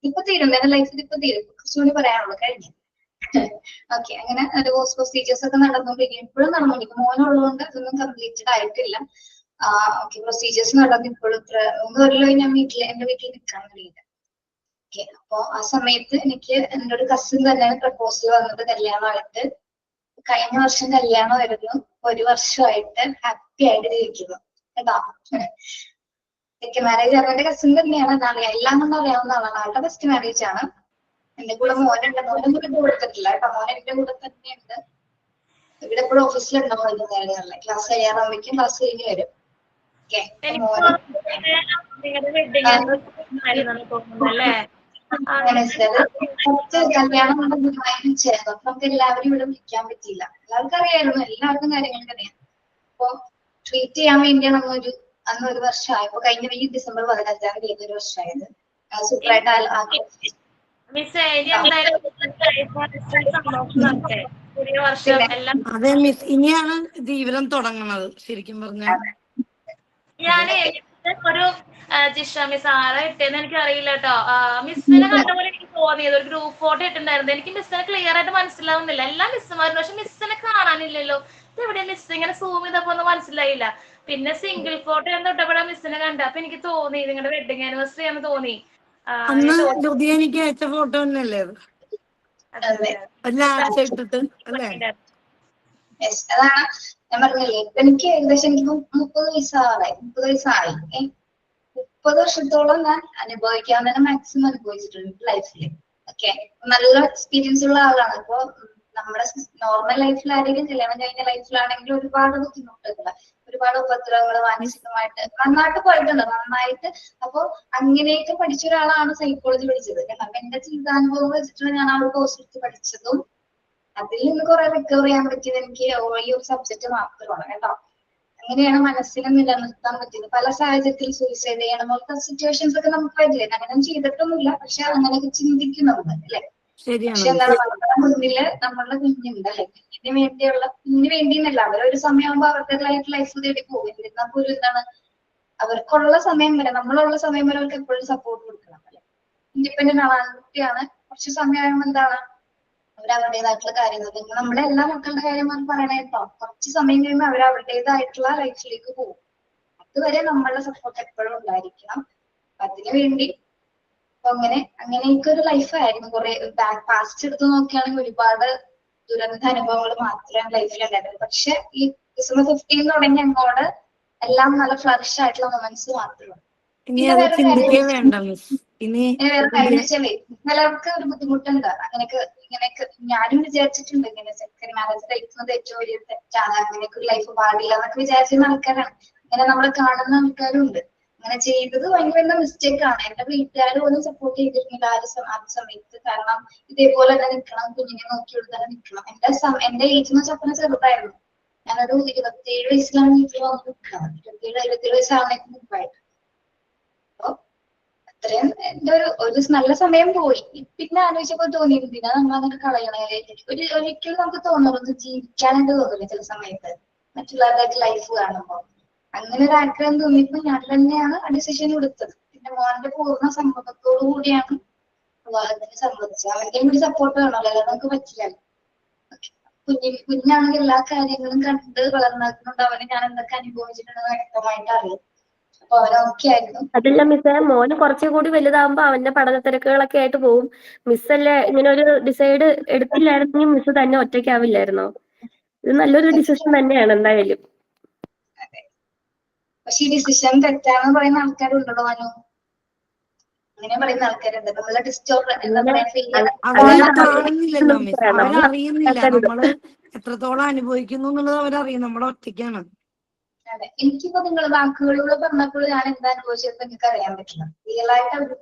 S1: ഇപ്പൊ തീരും എന്റെ ലൈഫിൽ, ഇപ്പൊ തീരും. കുറച്ചുകൂടി പറയാനുള്ളൂ കഴിഞ്ഞു. ഓക്കെ, അങ്ങനെ ഡിവോഴ്സ് പ്രൊസീജിയേഴ്സ് ഒക്കെ നടന്നുകൊണ്ടിരിക്കും. ഇപ്പോഴും നടന്നുകൊണ്ടിരിക്കും. മോനുള്ളതുകൊണ്ട് അതൊന്നും കംപ്ലീറ്റഡ് ആയിട്ടില്ല. ഓക്കെ, പ്രൊസീജിയേഴ്സ് നടന്ന് ഇപ്പോഴും 3 കൊല്ലമായി ഞാൻ എന്റെ വീട്ടിൽ നിൽക്കാൻ കഴിയില്ല. ഓക്കെ, അപ്പൊ ആ സമയത്ത് എനിക്ക് എന്റെ ഒരു കസിൻ തന്നെയാണ് പ്രപ്പോസൽ വന്നത് കല്യാണമായിട്ട്. കഴിഞ്ഞ വർഷം കല്യാണം വരുന്നു. 1 വർഷമായിട്ട് ഹാപ്പി ആയിട്ട് ജീവിക്കുന്നു കേട്ടോ. സെക്കൻഡ് മാരേജ് ആണ്. എന്റെ കസിൻ തന്നെയാണ്. എല്ലാം കൊണ്ട് അറിയാവുന്ന ആളാണ്. ആളുടെ ഫസ്റ്റ് മാരേജ് ആണ്. എന്റെ കൂടെ മോനുണ്ട്. മോനും കൂടെ കൊടുത്തിട്ടില്ല കേട്ടോ. മോൻ എന്റെ കൂടെ തന്നെയുണ്ട്. ഇവിടെ എപ്പോഴും ഓഫീസിലുണ്ടാവും. വൈകുന്നേരങ്ങളിലെ ക്ലാസ് കഴിയാറാകുമ്പോഴേക്കും ക്ലാസ് കഴിഞ്ഞ് വരും. ഓക്കെ, മോന് കല്യാണം കൊണ്ട് തീരുമാനിച്ചായിരുന്നു. അപ്പൊ നമുക്ക് എല്ലാവരും ഇവിടെ വിളിക്കാൻ പറ്റിയില്ല. എല്ലാവർക്കും അറിയായിരുന്നു, എല്ലാവർക്കും കാര്യങ്ങളൊക്കെ അറിയാം. അപ്പൊ ട്രീറ്റ് ചെയ്യാൻ വേണ്ടിയാണ് അന്ന് 1 വർഷമായപ്പോ കഴിഞ്ഞ ഈ December 15-ാം തീയതി 1 വർഷമായത്. സൂപ്പറായിട്ട്
S2: അതെ മിസ്, ഇനിയാണ് ജീവിതം തുടങ്ങുന്നത് ശരിക്കും പറഞ്ഞാൽ.
S3: ഞാനേ ഒരു ജിഷ മിസ് ആരാ ഇട്ടേന്ന് എനിക്ക് അറിയില്ല കേട്ടോ. മിസ്സിനെ കണ്ട പോലെ എനിക്ക് തോന്നിയത് ഒരു ഗ്രൂപ്പ് ഫോട്ടോ ഇട്ടുണ്ടായിരുന്നു. എനിക്ക് മിസ്സിനെ ക്ലിയർ ആയിട്ട് മനസ്സിലാവുന്നില്ല. എല്ലാ മിസ്സുമാരും, പക്ഷെ മിസ്സിനെ കാണാനില്ലല്ലോ. എവിടെയാ മിസ്? ഇങ്ങനെ സൂം ചെയ്തപ്പോ ഒന്നും മനസ്സിലായില്ല. പിന്നെ സിംഗിൾ ഫോട്ടോ ഞാൻ തൊട്ടപ്പോഴാ മിസ്സിനെ കണ്ട. അപ്പൊ എനിക്ക് തോന്നി നിങ്ങളുടെ വെഡിങ് ആനിവേഴ്സറി ആണെന്ന് തോന്നി.
S2: അന്ന് എനിക്ക് അയച്ച ഫോട്ടോ തന്നെയല്ലേ അത്? ഇട്ടിട്ട് അല്ലേ?
S1: യെസ്, അതാണ് ഞാൻ പറഞ്ഞില്ലേ. ഇപ്പൊ എനിക്ക് ഏകദേശം എനിക്ക് 30 വയസ്സായി. 30 വർഷത്തോളം ഞാൻ അനുഭവിക്കാൻ തന്നെ മാക്സിമം അനുഭവിച്ചിട്ടുണ്ട് ലൈഫിൽ. ഓക്കെ, നല്ല എക്സ്പീരിയൻസ് ഉള്ള ആളാണ്. ഇപ്പൊ നമ്മുടെ നോർമൽ ലൈഫിൽ ആരെങ്കിലും കല്യാണം കഴിഞ്ഞ ലൈഫിലാണെങ്കിൽ ഒരുപാട് ബുദ്ധിമുട്ടുകൾ, ഒരുപാട് ഉപദ്രവങ്ങൾ മാനസികമായിട്ട് നന്നായിട്ട് പോയിട്ടുണ്ട്, നന്നായിട്ട്. അപ്പൊ അങ്ങനെയൊക്കെ പഠിച്ച ഒരാളാണ് സൈക്കോളജി പഠിച്ചത്. കാരണം എന്റെ ജീവിതാനുഭവം വെച്ചിട്ടാണ് ഞാൻ ആ ഒരു കോഴ്സ് എടുത്ത് പഠിച്ചതും അതിൽ നിന്ന് കുറെ റിക്കവർ ചെയ്യാൻ പറ്റിയത് എനിക്ക് ഈ ഒരു സബ്ജക്ട് മാത്രമാണ് കേട്ടോ. അങ്ങനെയാണ് മനസ്സിനെ നിലനിർത്താൻ പറ്റിയത്. പല സാഹചര്യത്തിൽ സൂയിസൈഡ് ചെയ്യണം പോലത്തെ സിറ്റുവേഷൻസ് ഒക്കെ നമുക്ക് വരില്ലേ. അങ്ങനെ ചെയ്തിട്ടൊന്നുമില്ല, പക്ഷെ അങ്ങനെയൊക്കെ ചിന്തിക്കുന്നുണ്ട് അല്ലെ. പക്ഷെ എന്താണ് നമ്മുടെ മുന്നില് നമ്മളുടെ കുഞ്ഞുണ്ട് അല്ലെ, കുഞ്ഞിന് വേണ്ടിയെന്നല്ല, അവരൊരു സമയമാകുമ്പോ അവരുടേതായിട്ട് ലൈഫ് തേടി പോകും. എന്നിരുന്നാൽ പോലും എന്താണ് അവർക്കുള്ള സമയം വരെ, നമ്മളുള്ള സമയം വരെ അവർക്ക് എപ്പോഴും സപ്പോർട്ട് കൊടുക്കണം അല്ലെ. ഇൻഡിപെൻഡന്റ് ആണ്, ആൺകുട്ടിയാണ്. കുറച്ച് സമയമാകുമ്പോൾ എന്താണ് അവരവരുടേതായിട്ടുള്ള കാര്യങ്ങൾ, നമ്മുടെ എല്ലാ മക്കളുടെ കാര്യം പറയണേ കേട്ടോ, കുറച്ച് സമയം കഴിയുമ്പോൾ അവർ അവരുടേതായിട്ടുള്ള ലൈഫിലേക്ക് പോകും. അതുവരെ നമ്മളുടെ സപ്പോർട്ട് എപ്പോഴും ഉണ്ടായിരിക്കണം. അതിനു വേണ്ടി അങ്ങനെയൊക്കെ ഒരു ലൈഫായിരുന്നു. കുറെ പാസ്റ്റ് എടുത്ത് നോക്കുകയാണെങ്കിൽ ഒരുപാട് ദുരന്ത അനുഭവങ്ങൾ മാത്രമേ ലൈഫിൽ ഉണ്ടായിരുന്നുള്ളൂ. പക്ഷെ ഈ ഡിസംബർ 15 തുടങ്ങി അങ്ങോട്ട് എല്ലാം നല്ല ഫ്ലറിഷ് ആയിട്ടുള്ള മൊമെന്റ്സ് മാത്രമേ. പിന്നെ വേറെ പലർക്ക് ഒരു ബുദ്ധിമുട്ടുണ്ട്. ഇങ്ങനെയൊക്കെ ഞാനും വിചാരിച്ചിട്ടുണ്ട്, ഇങ്ങനെ സെക്കൻഡ് മാരേജ് കഴിക്കുന്നത് ഏറ്റവും വലിയ തെറ്റാണ്, അങ്ങനെയൊക്കെ ഒരു ലൈഫ് പാടില്ല എന്നൊക്കെ വിചാരിച്ചിരുന്ന ആൾക്കാരാണ്. അങ്ങനെ നമ്മൾ കാണുന്ന ആൾക്കാരും ഉണ്ട്. അങ്ങനെ ചെയ്തത് ഭയങ്കര മിസ്റ്റേക്ക് ആണ്. എന്റെ വീട്ടുകാർ പോലും സപ്പോർട്ട് ചെയ്തിരുന്നില്ല ആ സമയത്ത്. കാരണം ഇതേപോലെ തന്നെ നിൽക്കണം, കുഞ്ഞിനെ നോക്കിയോട് തന്നെ നിൽക്കണം. എന്റെ ഏജ് എന്ന് വെച്ചാൽ ചെറുതായിരുന്നു. ഞാനൊരു 27 വയസ്സിലാണ് വീട്ടിൽ വന്ന് നിൽക്കുന്നത്. 27 വയസ്സാവുന്നതിന് മുമ്പായിട്ട്. അപ്പൊ അത്രയും എന്റെ ഒരു നല്ല സമയം പോയി. പിന്നെ ആലോചിച്ചപ്പോ തോന്നി, എന്തിനാ നമ്മളതൊക്കെ കളയണേ. ഒരിക്കലും നമുക്ക് തോന്നുന്നത് ജീവിക്കാനായിട്ട് തോന്നില്ല ചില സമയത്ത്, മറ്റുള്ളവരുടെ ലൈഫ് കാണുമ്പോ. അങ്ങനെ ഒരു ആഗ്രഹം തോന്നിയപ്പോ ഞാൻ തന്നെയാണ് ആ ഡിസിഷൻ എടുത്തത്. പിന്നെ മോന്റെ പൂർണ്ണ സമ്മതത്തോടു കൂടിയാണ് വിവാഹത്തിന് സമ്മതിച്ചത്. അവന്റെയും കൂടി സപ്പോർട്ട് വേണമല്ലോ, അല്ലാതെ നമുക്ക് പറ്റില്ലല്ലോ. കുഞ്ഞാണെങ്കിൽ എല്ലാ കാര്യങ്ങളും കണ്ട് വളർന്നിട്ടുണ്ട്. അവന് ഞാൻ എന്തൊക്കെ അനുഭവിച്ചിട്ടുണ്ടെന്ന് വ്യക്തമായിട്ട് അറിയാം. അപ്പൊ അവനൊക്കെ ആയിരുന്നു.
S7: അതല്ല മിസ്സേ, മോന് കുറച്ചുകൂടി വലുതാകുമ്പോ അവന്റെ പഠന തിരക്കുകളൊക്കെ ആയിട്ട് പോകും. മിസ്സല്ലേ ഇങ്ങനെ ഒരു ഡിസൈഡ് എടുത്തില്ലായിരുന്നെങ്കിൽ മിസ് തന്നെ ഒറ്റയ്ക്കാവില്ലായിരുന്നോ? ഇത് നല്ലൊരു ഡിസിഷൻ തന്നെയാണ് എന്തായാലും.
S1: പക്ഷെ ഈ ഡിസിഷൻ തെറ്റാന്ന് പറയുന്ന ആൾക്കാരുണ്ടോ അനു? അങ്ങനെ പറയുന്ന ആൾക്കാരുണ്ട്. നമ്മളെ ഡിസ്റ്റോർബ് എന്താ പറയാ,
S2: കാണുന്നില്ലല്ലോ മിസ്, അവരറിയുന്നില്ല നമ്മള് എത്രത്തോളം അനുഭവിക്കുന്നു എന്നുള്ളത് അവരറിയും. നമ്മളെ ഒറ്റയ്ക്കാണ്.
S1: അതെ, എനിക്കിപ്പോ നിങ്ങൾ വാക്കുകളിലൂടെ പറഞ്ഞപ്പോൾ ഞാൻ എന്താ അനുഭവിച്ചത് നിങ്ങൾക്ക് അറിയാൻ പറ്റില്ല. റിയൽ ആയിട്ട്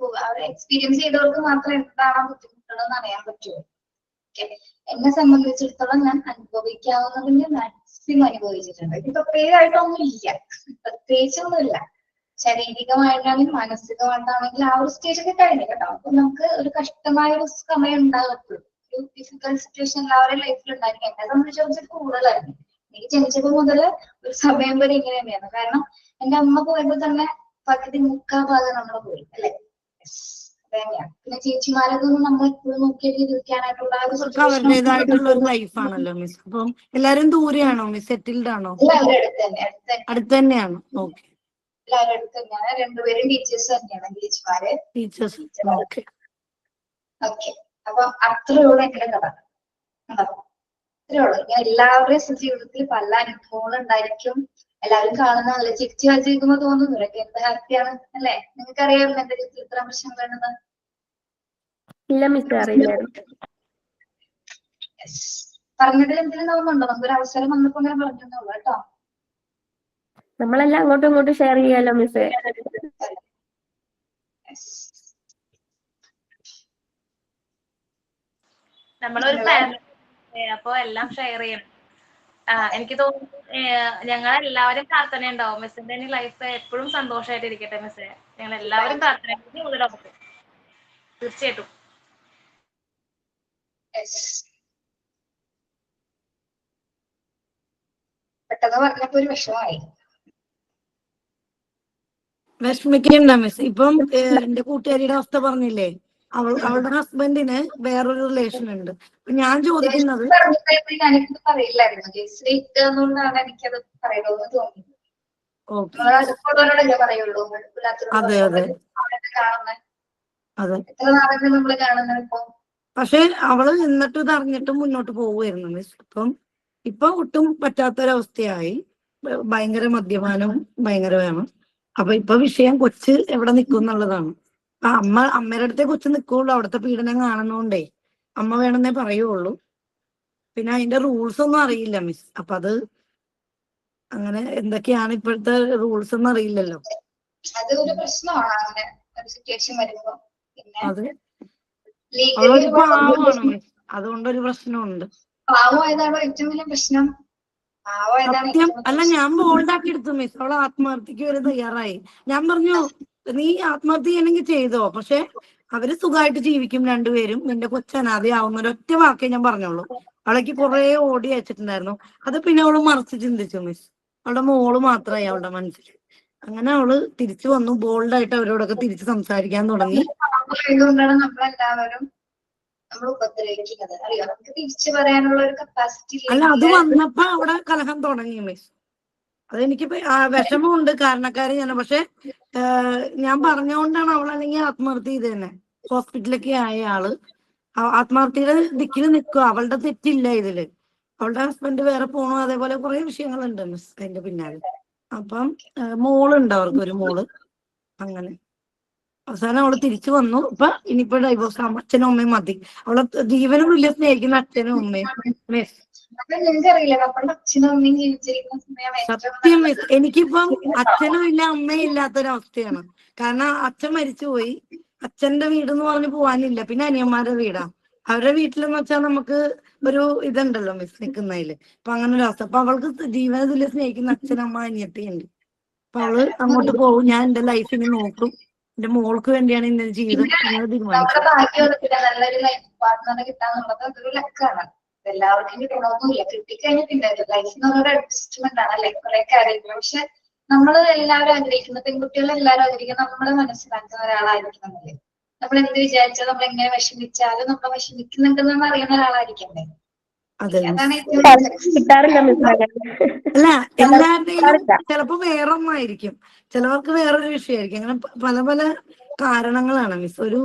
S1: അവർ എക്സ്പീരിയൻസ് ചെയ്തവർക്ക് മാത്രം എന്താണ് ബുദ്ധിമുട്ടുള്ളതെന്ന് അറിയാൻ പറ്റുമോ. എന്നെ സംബന്ധിച്ചിടത്തോളം ഞാൻ അനുഭവിക്കാവുന്നതിന്റെ മാക്സിമം അനുഭവിച്ചിട്ടുണ്ട്. ഇത് പ്രത്യേകമായിട്ടൊന്നും ഇല്ല, പ്രത്യേകിച്ചൊന്നുമില്ല. ശാരീരികമായിട്ടാണെങ്കിൽ മാനസികമായിട്ടാണെങ്കിൽ ആ ഒരു സ്റ്റേജ് ഒക്കെ കഴിഞ്ഞു കേട്ടോ. അപ്പൊ നമുക്ക് ഒരു കഷ്ടമായ ഒരു സമയം ഉണ്ടാകത്തുള്ളൂ. ഒരു ഡിഫിക്കൽട്ട് സിറ്റുവേഷൻ എല്ലാവരുടെ ലൈഫിൽ ഉണ്ടായിരിക്കും. എന്നെ സംബന്ധിച്ച് കൂടുതലായിരുന്നു. എനിക്ക് ജനിച്ചപ്പോ മുതല് ഒരു സമയം വരെ ഇങ്ങനെ തന്നെയാണ്. കാരണം എന്റെ അമ്മ പോയപ്പോ തന്നെ പകുതി മുക്കാ ഭാഗം നമ്മള് പോയി അല്ലെ. അതന്നെയാണ്. പിന്നെ ചേച്ചിമാരൊക്കെ നമ്മൾ എപ്പോഴും നോക്കിയിരിക്കാനായിട്ടുള്ള
S2: അവരുടേതായിട്ടുള്ള ഒരു ലൈഫാണല്ലോ മിസ്. അപ്പം എല്ലാരും ദൂരെയാണോ മിസ്? സെറ്റിൽഡ് ആണോ? അടുത്ത് തന്നെയാണ്. ഓക്കെ,
S1: എല്ലാവരും അടുത്ത് തന്നെയാണ്. രണ്ടുപേരും ടീച്ചേഴ്സ് തന്നെയാണ്, ചേച്ചിമാര്
S2: ടീച്ചേഴ്സ്. ഓക്കെ,
S1: അപ്പൊ അത്രയുള്ള എന്റെ കഥ. അത്രയുള്ളൂ. എല്ലാവരുടെയും ജീവിതത്തിൽ പല അനുഭവങ്ങളും ഉണ്ടായിരിക്കും. എല്ലാവരും കാണുന്നതല്ലേ, ചിരിച്ചു വായിച്ചിരിക്കുമ്പോ തോന്നുന്നു ഇവരൊക്കെ എന്ത് ഹാപ്പിയാണ് അല്ലെ. നിങ്ങൾക്ക് അറിയാമല്ലോ എന്റെ ജീവിതത്തിൽ ഇത്ര പ്രശ്നങ്ങളുണ്ടെന്ന്?
S7: ഇല്ല മിസ്, അറിയില്ലായിരുന്നു.
S1: പറഞ്ഞതിൽ എന്തെങ്കിലും തോന്നുന്നുണ്ടോ? നമുക്കൊരു അവസരം വന്നപ്പോ അങ്ങനെ പറഞ്ഞുള്ളൂ കേട്ടോ.
S7: നമ്മളെല്ലാം അങ്ങോട്ടും ഇങ്ങോട്ടും ഷെയർ ചെയ്യാലോ മിസ്സേ.
S3: നമ്മളൊരു ഫാമിലി, അപ്പൊ എല്ലാം ഷെയർ ചെയ്യണം. എനിക്ക് തോന്നുന്നു ഞങ്ങളെല്ലാവരും പ്രാർത്ഥന ഉണ്ടാവും മിസ്സിന്റെ ലൈഫ് എപ്പോഴും സന്തോഷമായിട്ട് ഇരിക്കട്ടെ മിസ്സേ. ഞങ്ങൾ എല്ലാവരും പ്രാർത്ഥന തീർച്ചയായിട്ടും.
S1: പെട്ടെന്ന് പറഞ്ഞപ്പോ ഒരു വിഷമമായി.
S2: വിഷമിക്കണ്ട മിസ്. ഇപ്പം എന്റെ കൂട്ടുകാരിയുടെ അവസ്ഥ പറഞ്ഞില്ലേ, അവളുടെ ഹസ്ബൻഡിന് വേറൊരു റിലേഷൻ ഉണ്ട്. ഞാൻ ചോദിക്കുന്നത്
S1: ഞാനിത് പറയില്ലായിരുന്നു. ജസ്റ്റ് ഇട്ടുകൊണ്ടാണ് എനിക്കത് പറയണമെന്ന് തോന്നിയത്. അടുത്തുള്ളവരോടല്ലേ പറയുള്ളൂ.
S2: അതെ അതെ അതെ.
S1: എത്ര നാളെ നമ്മള് കാണുന്നത് ഇപ്പൊ.
S2: പക്ഷെ അവള് എന്നിട്ടും ഇത് അറിഞ്ഞിട്ടും മുന്നോട്ട് പോവുമായിരുന്നു മിസ്. അപ്പം ഇപ്പൊ ഒട്ടും പറ്റാത്തൊരവസ്ഥയായി. ഭയങ്കര മദ്യപാനവും ഭയങ്കരമാണ്. അപ്പൊ ഇപ്പൊ വിഷയം കൊച്ച് എവിടെ നിൽക്കും എന്നുള്ളതാണ്. അമ്മയുടെ അടുത്തേ കൊച്ചു നിൽക്കുള്ളൂ. അവിടുത്തെ പീഡനം കാണുന്നോണ്ടേ അമ്മ വേണമെന്നേ പറയുള്ളൂ. പിന്നെ അതിന്റെ റൂൾസ് ഒന്നും അറിയില്ല മിസ്. അപ്പൊ അത് അങ്ങനെ എന്തൊക്കെയാണ് ഇപ്പോഴത്തെ റൂൾസ് ഒന്നും അറിയില്ലല്ലോ.
S1: അത് ഒരു പ്രശ്നമാണ് അങ്ങനെ ഒരു സിറ്റുവേഷൻ വരുമ്പോ. പിന്നെ
S2: അത്
S1: ലീഗലി
S2: അവളൊരു
S1: ഒരുപാട്
S2: പാവമാണ് മിസ്. അതുകൊണ്ടൊരു പ്രശ്നമുണ്ട്.
S1: പാവമായതാണോ ഏറ്റവും വലിയ പ്രശ്നം? പാവമായതാണ്
S2: സത്യം.
S1: ഏറ്റവും
S2: അല്ല,
S1: വലിയ
S2: ഞാൻ ബോൾഡാക്കി എടുത്തു മിസ്. അവള് ആത്മഹത്യക്ക് വരെ തയ്യാറായി. ഞാൻ പറഞ്ഞു, നീ ആത്മഹത്യ ചെയ്യണമെങ്കിൽ ചെയ്തോ, പക്ഷെ അവര് സുഖമായിട്ട് ജീവിക്കും രണ്ടുപേരും, നിന്റെ കൊച്ചനാഥയാവുന്ന ഒരൊറ്റ വാക്കേ ഞാൻ പറഞ്ഞോളൂ. അവളേക്ക് കുറെ ഓടി അയച്ചിട്ടുണ്ടായിരുന്നു. അത് പിന്നെ അവള് മറിച്ച് ചിന്തിച്ചു മിസ്. അവളുടെ മോള് മാത്രമായി അവളുടെ മനസ്സിൽ. അങ്ങനെ അവള് തിരിച്ചു വന്നു. ബോൾഡായിട്ട് അവരോടൊക്കെ തിരിച്ച് സംസാരിക്കാൻ തുടങ്ങി.
S1: ആയതുകൊണ്ടാണ് നമ്മളെല്ലാവരും നമ്മൾ ഉപദ്രവിക്കുന്നത്. അറിയോ, നമുക്ക് തിരിച്ചു പറയാനുള്ള ഒരു കപ്പാസിറ്റി
S2: അല്ല, അത്
S1: ഇല്ലെങ്കിൽ
S2: വന്നപ്പോ അവിടെ കലഹം തുടങ്ങി മിസ്. അതെനിക്ക് വിഷമമുണ്ട്, കാരണക്കാര് ഞാൻ. പക്ഷെ ഞാൻ പറഞ്ഞുകൊണ്ടാണ് അവൾ അല്ലെങ്കിൽ ആത്മഹത്യ ചെയ്ത് തന്നെ. ഹോസ്പിറ്റലിലൊക്കെ ആയ ആള് ആത്മഹത്യയുടെ ദിക്കിൽ നിൽക്കുക. അവളുടെ തെറ്റില്ല ഇതില്. അവളുടെ ഹസ്ബൻഡ് വേറെ പോണു. അതേപോലെ കുറെ വിഷയങ്ങളുണ്ട് മിസ് അതിന്റെ പിന്നാലെ. അപ്പം മോളുണ്ട്, അവർക്ക് ഒരു മോള്. അങ്ങനെ അവസാനം അവള് തിരിച്ചു വന്നു. ഇപ്പൊ ഇനിയിപ്പോ ഡൈവോഴ്സ്. അച്ഛനും അമ്മയും മതി. അവളെ ജീവനും വലിയ സ്നേഹിക്കുന്ന അച്ഛനും അമ്മയും മിസ്.
S1: അപ്പൊ നിങ്ങൾക്കറിയില്ല, നമ്മുടെ അച്ഛനും അമ്മയും ജീവിച്ചിരിക്കുന്ന സമയം ഏറ്റവും
S2: സത്യം
S1: നല്ലത്.
S2: മിസ്. എനിക്കിപ്പം അച്ഛനും ഇല്ല അമ്മയും ഇല്ലാത്തൊരവസ്ഥയാണ്. കാരണം അച്ഛൻ മരിച്ചുപോയി. അച്ഛന്റെ വീട് എന്ന് പറഞ്ഞ് പോവാനില്ല. പിന്നെ അനിയന്മാരുടെ വീടാ. അവരുടെ വീട്ടിലെന്ന് വെച്ചാൽ നമുക്ക് ഒരു ഇതുണ്ടല്ലോ മിസ് നിൽക്കുന്നതില്. അപ്പൊ അങ്ങനെ ഒരു അവസ്ഥ. അപ്പൊ അവൾക്ക് ജീവന തുല്യം സ്നേഹിക്കുന്ന അച്ഛനമ്മ അനിയത്തിയുണ്ട്. അപ്പൊ അവള് അങ്ങോട്ട് പോകും. ഞാൻ എന്റെ ലൈഫിന് നോക്കും. എന്റെ മോൾക്ക് വേണ്ടിയാണ് ഇന്ന ജീവിതം. അങ്ങനെ തീരുമാനിച്ചു.
S1: നമ്മുടെ ഭാഗ്യം പിന്നെ നല്ലൊരു ലൈഫ് പാർട്ട്ണറെ കിട്ടാന്നുള്ളത് അതൊരു ലക്കാണ്. എല്ലാവർക്കും കിട്ടണമെന്നില്ല. കിട്ടിക്കഴിഞ്ഞിട്ടില്ല. ലൈഫ് എന്ന് പറഞ്ഞൊരു അഡ്ജസ്റ്റ്മെന്റ് ആണ് അല്ലെ, കുറെ കാര്യങ്ങൾ. പക്ഷെ നമ്മൾ എല്ലാവരും ആഗ്രഹിക്കുന്ന, പെൺകുട്ടികൾ എല്ലാവരും ആഗ്രഹിക്കുന്ന നമ്മളെ മനസ്സിലാക്കുന്ന ഒരാളായിരിക്കണമെന്നില്ലേ. നമ്മൾ എന്ത് വിചാരിച്ചാൽ, നമ്മൾ എങ്ങനെ വിഷമിച്ചാലും നമ്മൾ വിഷമിക്കുന്നുണ്ടെന്ന് അറിയുന്ന ഒരാളായിരിക്കണ്ടേ.
S2: അതെ
S1: അതാണ്
S2: മിസ്.
S1: ഏറ്റവും
S7: കിട്ടാറില്ല മിസ്.
S2: അല്ല, എല്ലാവരുടെയും ചിലപ്പോ വേറൊന്നായിരിക്കും, ചിലവർക്ക് വേറൊരു വിഷയമായിരിക്കും. അങ്ങനെ പല പല കാരണങ്ങളാണ് മിസ്. ഒരു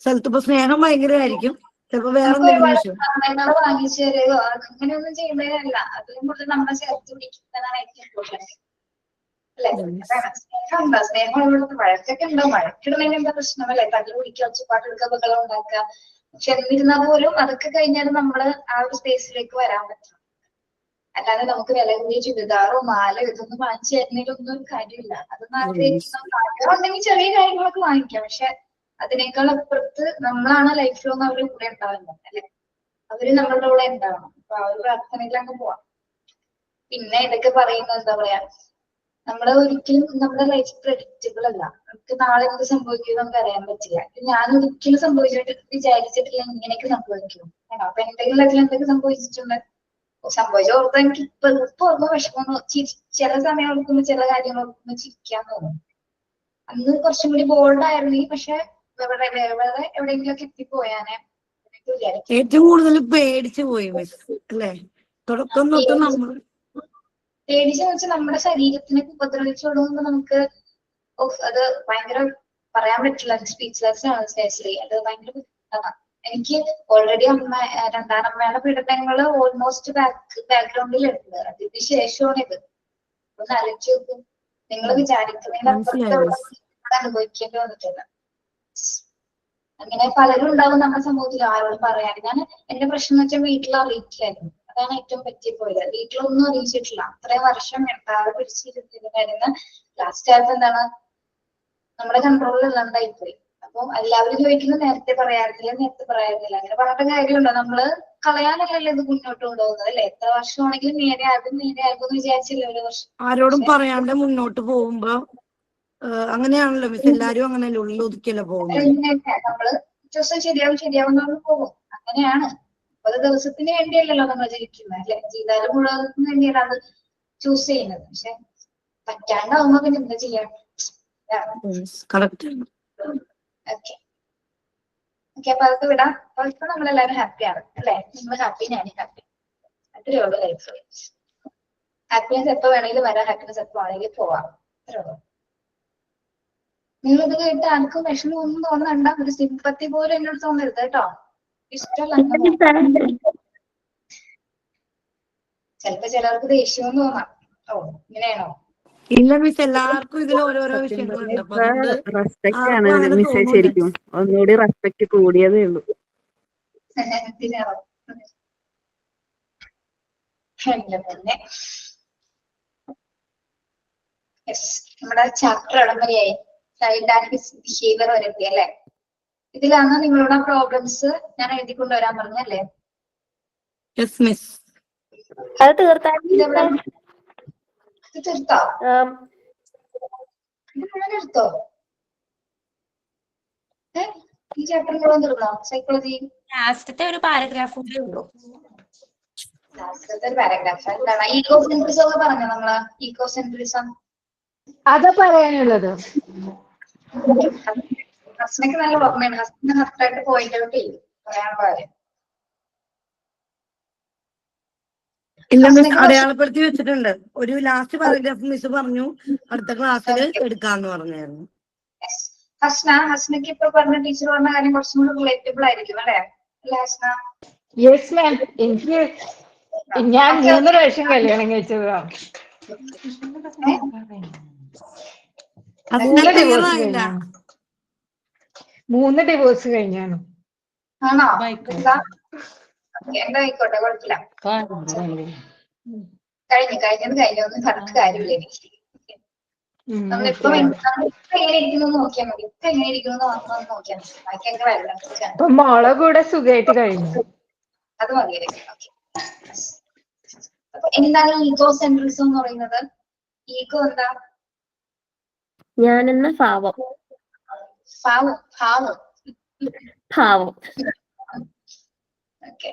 S2: സ്ഥലത്ത് ഇപ്പൊ സ്നേഹം ഭയങ്കരമായിരിക്കും, ചിലപ്പോ വേറെ
S1: നമുക്ക്
S2: എന്തെങ്കിലും
S1: ഒരുപാട്
S2: വിഷയം.
S1: സാധനങ്ങൾ വാങ്ങിച്ചു തരുകയോ അങ്ങനെയൊന്നും ചെയ്യുന്നതിനല്ല, അതിലും കൂടുതൽ നമ്മളെ ചേർത്ത് പിടിക്കുന്നതാണ് ഏറ്റവും ഇമ്പോർട്ടന്റ് അല്ലെ. അതാണ് സ്നേഹം. ഉണ്ടോ സ്നേഹം ഉള്ളിടത്ത് വഴക്കൊക്കെ ഉണ്ടോ? വഴക്കിടുന്നതിന് എന്താ പ്രശ്നമല്ലേ? തല്ല് പിടിക്കുക, ഒച്ചപ്പാട്ടെടുക്കുക, ബഹളം ഉണ്ടാക്കുക. പക്ഷെ എന്നിരുന്നാൽ പോലും അതൊക്കെ കഴിഞ്ഞാൽ നമ്മള് ആ ഒരു സ്പേസിലേക്ക് വരാൻ പറ്റും. അല്ലാതെ നമുക്ക് വില കൂടിയ ചുരിദാറോ മാലോ ഇതൊന്നും വാങ്ങിച്ചു തരുന്നതിലൊന്നും ഒരു കാര്യമില്ല. അതൊന്നും ആഗ്രഹിക്കുന്ന ആഗ്രഹമുണ്ടെങ്കിൽ ചെറിയ കാര്യങ്ങളൊക്കെ വാങ്ങിക്കാം. പക്ഷെ അതിനേക്കാൾ അപ്പുറത്ത് നമ്മളാണ് ലൈഫ് ലോങ് അവരുടെ കൂടെ ഉണ്ടാവുന്നത് അല്ലെ. അവര് നമ്മളുടെ കൂടെ ഉണ്ടാവണം. അപ്പൊ ആ ഒരു പ്രാർത്ഥനയിൽ അങ്ങ് പോവാം. പിന്നെ ഇതൊക്കെ പറയുന്നത് എന്താ പറയാ, നമ്മള് ഒരിക്കലും നമ്മുടെ ലൈഫ് പ്രെഡിക്റ്റബിൾ അല്ല. നമുക്ക് നാളെ എന്ത് സംഭവിക്കും നമുക്ക് അറിയാൻ പറ്റില്ല. ഞാൻ ഒരിക്കലും വിചാരിച്ചിട്ടില്ല ഇങ്ങനെയൊക്കെ സംഭവിക്കും. അപ്പൊ എന്തെങ്കിലും എന്തൊക്കെ സംഭവിച്ചിട്ടുണ്ട്. സംഭവിച്ച ഓർത്ത് എനിക്ക് ഇപ്പൊ ഓർമ്മ വിഷമം. ചില സമയം ഓർക്കുമ്പോ ചില കാര്യങ്ങൾ ഓർക്കുമ്പോ ചിരിക്കാൻ തോന്നും. അന്ന് കുറച്ചും കൂടി ബോൾഡ് ആയിരുന്നെങ്കിൽ പക്ഷെ വേറെ എവിടെയെങ്കിലുമൊക്കെ എത്തിപ്പോയാനെ വിചാരിക്കും.
S2: ഏറ്റവും കൂടുതൽ പേടിച്ചു പോയി മിസ് അല്ലേ, തുടക്കം തൊട്ട് നമ്മൾ.
S1: പേടിച്ചെന്ന് വെച്ചാൽ നമ്മുടെ ശരീരത്തിനൊക്കെ ഉപദ്രവിച്ചു തുടങ്ങുമ്പോ നമുക്ക് അത് ഭയങ്കര പറയാൻ പറ്റില്ല. സ്പീച്ച്ലെസ് ആണ് സ്പെഷ്യലി. അത് ഭയങ്കര ബുദ്ധിമുട്ടാണ്. എനിക്ക് ഓൾറെഡി രണ്ടാനമ്മയുടെ പീഡനങ്ങൾ ഓൾമോസ്റ്റ് ബാക്ക്ഗ്രൗണ്ടിലുണ്ട്. അതിന് ശേഷമാണ് ഇത്. ഒന്ന് ആലോചിച്ച് നോക്കും. നിങ്ങൾ വിചാരിക്കുന്നതിനപ്പുറത്ത് അനുഭവിക്കേണ്ടി വന്നിട്ടില്ല. അങ്ങനെ പലരും ഉണ്ടാവും നമ്മുടെ സമൂഹത്തിൽ, ആരോടും പറയാൻ. ഞാൻ എന്റെ പ്രശ്നം എന്ന് വെച്ചാൽ വീട്ടിൽ അറിയിച്ചില്ലായിരുന്നു. അതാണ് ഏറ്റവും പറ്റിപ്പോയത്. വീട്ടിലൊന്നും അറിയിച്ചിട്ടില്ല. അത്രയും വർഷം താഴെ പിടിച്ചിരുന്ന ലാസ്റ്റ് ആയപ്പോ എന്താണ്, നമ്മുടെ കൺട്രോളിൽ ഇല്ലാണ്ടായിപ്പോയി. അപ്പൊ എല്ലാവരും ചോദിക്കുന്നത് നേരത്തെ പറയാറില്ല. അങ്ങനെ പറഞ്ഞിട്ട് കാര്യമുണ്ടോ? നമ്മള് കളയാനല്ലല്ലോ ഇത് മുന്നോട്ട് കൊണ്ടുപോകുന്നത് അല്ലെ. എത്ര വർഷമാണെങ്കിലും നേരെ ആകും എന്ന് വിചാരിച്ചില്ല ഒരു വർഷം.
S2: ആരോടും പറയാണ്ട് മുന്നോട്ട് പോകുമ്പോ അങ്ങനെയാണല്ലോ മിസ്. എല്ലാരും അങ്ങനെയല്ലേ, ഉള്ളൊതുക്കിയല്ലേ പോകുന്നത്.
S1: നമ്മള് ദിവസം ശരിയാവും നമ്മൾ പോകും. അങ്ങനെയാണ്. 30 ദിവസത്തിന് വേണ്ടിയല്ലല്ലോ നമ്മൾ ജീവിക്കുന്നത് അല്ലെ. ജീവിതകാലം മുഴുവൻ വേണ്ടിയാണ് അത് ചൂസ് ചെയ്യുന്നത്. പക്ഷെ പറ്റാണ്ടാവുമ്പോ പിന്നെ എന്താ ചെയ്യാൻ.
S2: കറക്റ്റ്.
S1: ഓക്കെ അപ്പൊ അതൊക്കെ വിടാം. അപ്പൊ ഇപ്പൊ നമ്മളെല്ലാവരും ഹാപ്പിയാണ് അല്ലെ. നമ്മൾ ഹാപ്പി, ഞാനും ഹാപ്പി. അത്രേ ഉള്ളൂ ലൈഫ്. ഹാപ്പിനെസ് എപ്പോ വേണമെങ്കിലും വരാം, ഹാപ്പിനെസ് എപ്പോ ആണെങ്കിലും പോവാം. അത്രേ ഉള്ളൂ. നിങ്ങളിത് കേട്ട് ആർക്കും വിഷമം ഒന്നും തോന്നണ്ട. ഒരു സിമ്പത്തി പോലും എന്നോട് തോന്നരുത് കേട്ടോ. ഇഷ്ടമല്ല. ചിലപ്പോ ചിലർക്ക് ദേഷ്യം തോന്നാം. ഓ ഇങ്ങനെയാണോ?
S2: ഇല്ല മിസ്, എല്ലാവർക്കും ഇതിൽ ഓരോരോ
S6: സത്യം
S2: വിഷയങ്ങളുണ്ട്. അപ്പൊ
S6: പറഞ്ഞ
S2: അതുകൊണ്ട്
S6: റെസ്പെക്ട് ആണ്
S2: ആർക്കും അങ്ങനെ
S6: മിസ്സേ.
S2: തോന്നൂല.
S6: ശരിക്കും ഒന്നുകൂടി റെസ്പെക്ട് കൂടിയതേ ഉള്ളൂ.
S1: എന്തിനാണോ പിന്നെ നമ്മുടെ ചാപ്റ്റർ ഇടംവരെയായി. ചൈൽഡ് ആൻഡ് ഹിസ് ബിഹേവിയർ വരെ എത്തി അല്ലെ? ഇതിലാണ് നിങ്ങളുടെ പ്രോബ്ലംസ് ഞാൻ എഴുതി കൊണ്ടുവരാൻ പറഞ്ഞല്ലേ?
S2: Yes miss.
S7: അത് തീർത്തായിരുന്നു.
S1: ഇത് തീർത്തോ? ഇത് മുഴുവൻ എടുത്തോ? ഈ ചാപ്റ്റർ മുഴുവൻ തീർന്നോ? സൈക്കോളജി
S4: ലാസ്റ്റത്തെ ഒരു പാരഗ്രാഫ് കൂടെ ഉള്ളൂ.
S1: ലാസ്റ്റത്തെ ഒരു പാരഗ്രാഫ് എന്താണ്? ഈഗോസെൻട്രിസം ഒക്കെ പറഞ്ഞോ നമ്മള്? ഈഗോസെൻട്രിസം
S8: അതാ പറയാനുള്ളത്.
S1: ഹസ്നക്ക് നല്ല ഓർമ്മയാണ്. ഹസ്ന കറക്റ്റായിട്ട് പോയിന്റ് ഔട്ട് ചെയ്യും പറയാനുള്ള കാര്യം.
S2: ഇല്ല മിസ്, അടയാളപ്പെടുത്തി വെച്ചിട്ടുണ്ട്. ഒരു ലാസ്റ്റ് പാരഗ്രാഫ് മിസ് പറഞ്ഞു അടുത്ത ക്ലാസ്സിൽ എടുക്കാന്ന് പറഞ്ഞായിരുന്നു.
S1: ഹസ്നക്ക് ഇപ്പൊ പറഞ്ഞ ടീച്ചർ പറഞ്ഞ കാര്യം കുറച്ചും കൂടി റിലേറ്റബിൾ ആയിരിക്കും അല്ലെ? അല്ലെ ഹസ്ന?
S8: Yes ma'am. എനിക്ക് ഞാൻ 3 പ്രാവശ്യം കല്യാണം കഴിച്ചതാണ്. 3 ഡിവോഴ്സ് കഴിഞ്ഞാണ്. 3 ഡിവോഴ്സ് കഴിഞ്ഞാണ്.
S1: ആണോ? എന്താ ആയിക്കോട്ടെ, കുഴപ്പമില്ല. കഴിഞ്ഞൊന്നും പറഞ്ഞിട്ട് കാര്യമില്ല. എനിക്ക് നമ്മളിപ്പോ എങ്ങനെ ഇരിക്കുന്നു നോക്കിയാൽ മതി. ഇപ്പൊ എങ്ങനെ ഇരിക്കുന്നു മാത്രം നോക്കിയാൽ മതി. ബാക്കി എങ്ങനെ വരണം
S8: മോളെ കൂടെ സുഖമായിട്ട് കഴിഞ്ഞു.
S1: അത് മതിയായിരിക്കും. അപ്പൊ എന്താണ് ഈഗോസെൻട്രിസം എന്ന് പറയുന്നത്? ഈഗോ എന്താ?
S7: ഞാനെന്ന ഭാവം.
S1: ഓക്കെ,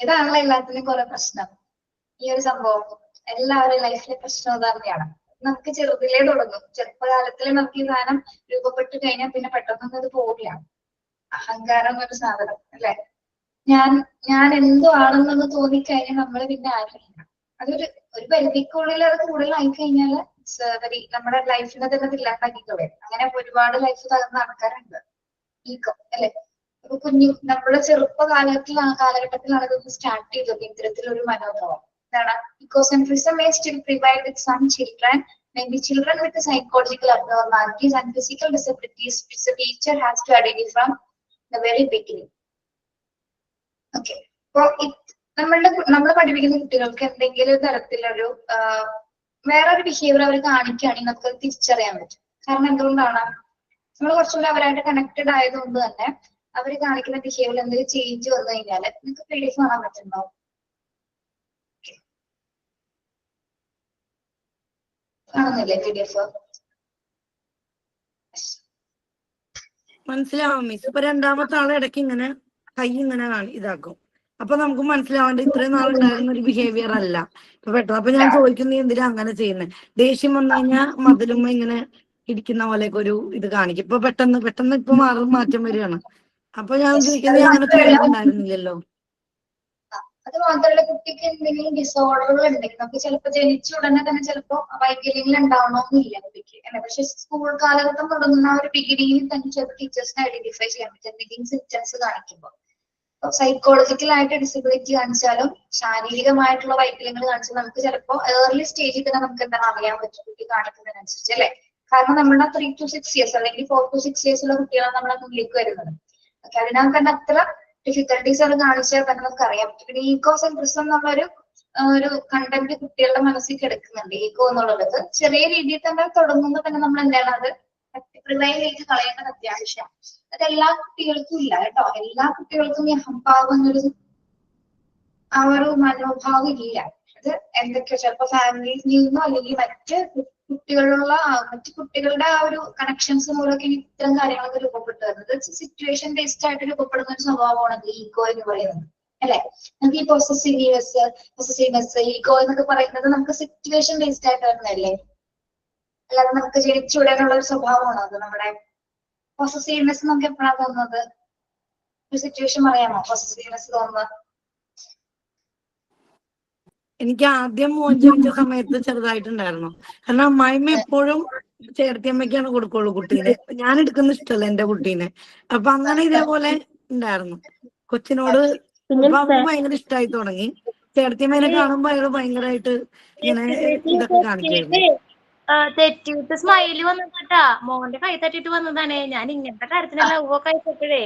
S1: ഇതാണല്ലോ എല്ലാത്തിനും കുറെ പ്രശ്നം. ഈ ഒരു സംഭവം എല്ലാവരുടെ ലൈഫിലെ പ്രശ്നം തന്നെയാണ്. നമുക്ക് ചെറുതിലേ തുടങ്ങും. ചെറുപ്പകാലത്തിൽ നമുക്ക് ഈ സാധനം രൂപപ്പെട്ട് കഴിഞ്ഞാൽ പിന്നെ പെട്ടെന്നൊന്നും അത് പോവില്ല. അഹങ്കാരം എന്നൊരു സാധനം അല്ലെ? ഞാൻ എന്തോ ആണെന്നൊന്ന് തോന്നിക്കഴിഞ്ഞാൽ നമ്മൾ പിന്നെ ആരുമില്ല. അതൊരു പരിധിക്കുള്ളിൽ അത് കൂടുതലായി കഴിഞ്ഞാൽ നമ്മുടെ ലൈഫിനെ തന്നെ ഇല്ലാണ്ടാക്കിക്കളെ. അങ്ങനെ ഒരുപാട് ലൈഫ് തകർന്ന ആൾക്കാരുണ്ട്. ഈഗോ അല്ലെ? അപ്പൊ നമ്മുടെ കാലഘട്ടത്തിലാണ് ഇതൊന്ന് സ്റ്റാർട്ട് ചെയ്തത്. ഇത്തരത്തിലൊരു മനോഭാവം എന്താണ്? Ecocentrism may still prevail with some children, maybe children with psychological abnormalities and physical disabilities which the teacher has to identify from the very beginning. Okay, അപ്പൊ നമ്മൾ പഠിപ്പിക്കുന്ന കുട്ടികൾക്ക് എന്തെങ്കിലും തരത്തിലൊരു വേറൊരു ബിഹേവിയർ അവർ കാണിക്കുകയാണെങ്കിൽ നമുക്ക് തിരിച്ചറിയാൻ പറ്റും. കാരണം എന്തുകൊണ്ടാണ്? നമ്മൾ കുറച്ചുകൂടി അവരായിട്ട് കണക്റ്റഡ് ആയതുകൊണ്ട് തന്നെ അവർ കാണിക്കുന്ന ബിഹേവിയർ എന്തെങ്കിലും ചേഞ്ച് വന്നു കഴിഞ്ഞാൽ നിങ്ങൾക്ക് പേടിച്ച് കാണാൻ പറ്റുന്നുണ്ടോ? കാണുന്നില്ലേ PDF?
S2: മനസ്സിലാവും മിസ്. ഇപ്പൊ രണ്ടാമത്തെ ആളെ ഇടയ്ക്ക് ഇങ്ങനെ കൈ ഇങ്ങനെ ഇതാക്കും. അപ്പൊ നമുക്ക് മനസ്സിലാവേണ്ട ഇത്രയും നാളുണ്ടായിരുന്ന ഒരു ബിഹേവിയർ അല്ല ഇപ്പൊ പെട്ടെന്ന്. അപ്പൊ ഞാൻ ചോദിക്കുന്നത് എന്തിനാ അങ്ങനെ ചെയ്യുന്നത്? ദേഷ്യം വന്നു കഴിഞ്ഞാൽ മതിലുമ്മ ഇങ്ങനെ ഇരിക്കുന്ന പോലെയൊക്കെ ഒരു ഇത് കാണിക്കും. ഇപ്പൊ പെട്ടെന്ന് ഇപ്പൊ മാറ്റം വരികയാണ്. അപ്പൊ ഞാൻ ചോദിക്കുന്നത് അങ്ങനെ ചെയ്തിട്ടുണ്ടായിരുന്നില്ലല്ലോ.
S1: അത് മാത്രമല്ല, കുട്ടിക്ക് എന്തെങ്കിലും ഡിസോർഡറുകൾ ഉണ്ടെങ്കിൽ നമുക്ക് ചിലപ്പോൾ ജനിച്ച ഉടനെ തന്നെ ചിലപ്പോൾ വൈകല്യങ്ങൾ ഉണ്ടാവണമെന്നില്ല കുട്ടിക്ക് അല്ലെ? പക്ഷെ സ്കൂൾ കാലഘട്ടം തുടങ്ങുന്ന ഒരു ബിഗിനിങ്ങിൽ തന്നെ ചിലപ്പോൾ ടീച്ചേഴ്സിനെ ഐഡന്റിഫൈ ചെയ്യാൻ പറ്റും എന്തെങ്കിലും സിംറ്റംസ് കാണിക്കുമ്പോൾ. സൈക്കോളജിക്കലായിട്ട് ഡിസബിലിറ്റി കാണിച്ചാലും ശാരീരികമായിട്ടുള്ള വൈകല്യങ്ങൾ കാണിച്ചാലും നമുക്ക് ചിലപ്പോൾ ഏർലി സ്റ്റേജിൽ തന്നെ നമുക്ക് എന്താണ് അറിയാൻ പറ്റും കുട്ടി കാണിക്കുന്നതിനനുസരിച്ച് അല്ലെ? കാരണം നമ്മുടെ 3 to 6 years അല്ലെങ്കിൽ 4 to 6 years ഉള്ള കുട്ടികളാണ് നമ്മുടെ മുന്നിലേക്ക് വരുന്നത്. ഓക്കെ, അതിനകത്ത് തന്നെ അത്ര ഡിഫിക്കൽട്ടീസ് അത് കാണിച്ചാൽ തന്നെ നമുക്ക് അറിയാൻ പറ്റും. പിന്നെ ഈഗോസെൻട്രിസം എന്നുള്ളൊരു കണ്ടന്റ് കുട്ടികളുടെ മനസ്സിൽ കിടക്കുന്നുണ്ട്. ഈഗോ എന്നുള്ളത് ചെറിയ രീതിയിൽ തന്നെ തുടങ്ങുമ്പോൾ തന്നെ നമ്മൾ എന്താണ് അത് പ്രിവൈൽ ചെയ്ത് കളയേണ്ടത് അത്യാവശ്യമാണ്. അത് എല്ലാ കുട്ടികൾക്കും ഇല്ല കേട്ടോ. എല്ലാ കുട്ടികൾക്കും ഈ അഹംഭാവം എന്നൊരു ആ ഒരു മനോഭാവം ഇല്ല. അത് എന്തൊക്കെയോ ചിലപ്പോ ഫാമിലിയിൽ നിന്നോ അല്ലെങ്കിൽ മറ്റ് കുട്ടികളുടെ ആ ഒരു കണക്ഷൻസ് മൂലമൊക്കെ ഇത്തരം കാര്യങ്ങളൊക്കെ രൂപപ്പെട്ടു വരുന്നത്. സിറ്റുവേഷൻ ബേസ്ഡ് ആയിട്ട് രൂപപ്പെടുന്ന ഒരു സ്വഭാവമാണ് ഈഗോ എന്ന് പറയുന്നത് അല്ലെ? നമുക്ക് ഈ പൊസസീവ്നെസ് ഈഗോ എന്നൊക്കെ പറയുന്നത് നമുക്ക് സിറ്റുവേഷൻ ബേസ്ഡ് ആയിട്ട് വരുന്നതല്ലേ? അല്ലാതെ നമുക്ക് ജനിച്ചുവിടാനുള്ള ഒരു സ്വഭാവമാണോ അത്? നമ്മുടെ പൊസസീവ്നെസ് നമുക്ക് എപ്പോഴാണ് തോന്നുന്നത്? ഒരു സിറ്റുവേഷൻ പറയാമോ പൊസസീവ്നെസ് തോന്നുന്നത്?
S2: എനിക്ക് ആദ്യം മോൻ ജനിച്ച സമയത്ത് ചെറുതായിട്ടുണ്ടായിരുന്നു. കാരണം അമ്മായിമ്മ എപ്പോഴും ചേർത്തിയമ്മയ്ക്കാണ് കൊടുക്കുള്ളൂ കുട്ടീനെ. ഞാൻ എടുക്കുന്ന ഇഷ്ടമല്ല എന്റെ കുട്ടീനെ. അപ്പൊ അങ്ങനെ ഇതേപോലെ ഉണ്ടായിരുന്നു കൊച്ചിനോട്. അപ്പൊ അവർക്ക് ഭയങ്കര ഇഷ്ടമായി തുടങ്ങി. ചേട്ടത്തിയമ്മേനെ കാണുമ്പോ അയാള് ഭയങ്കരമായിട്ട് ഇങ്ങനെ ഇതൊക്കെ കാണിക്കായിരുന്നു.
S3: തെറ്റിയിട്ട് സ്മൈല് വന്നതാ, മോന്റെ കൈ തട്ടിട്ട് വന്നതാണ്. ഞാൻ ഇങ്ങനത്തെ കാര്യത്തിന് ലവൊക്കെ അയച്ചപ്പോഴേ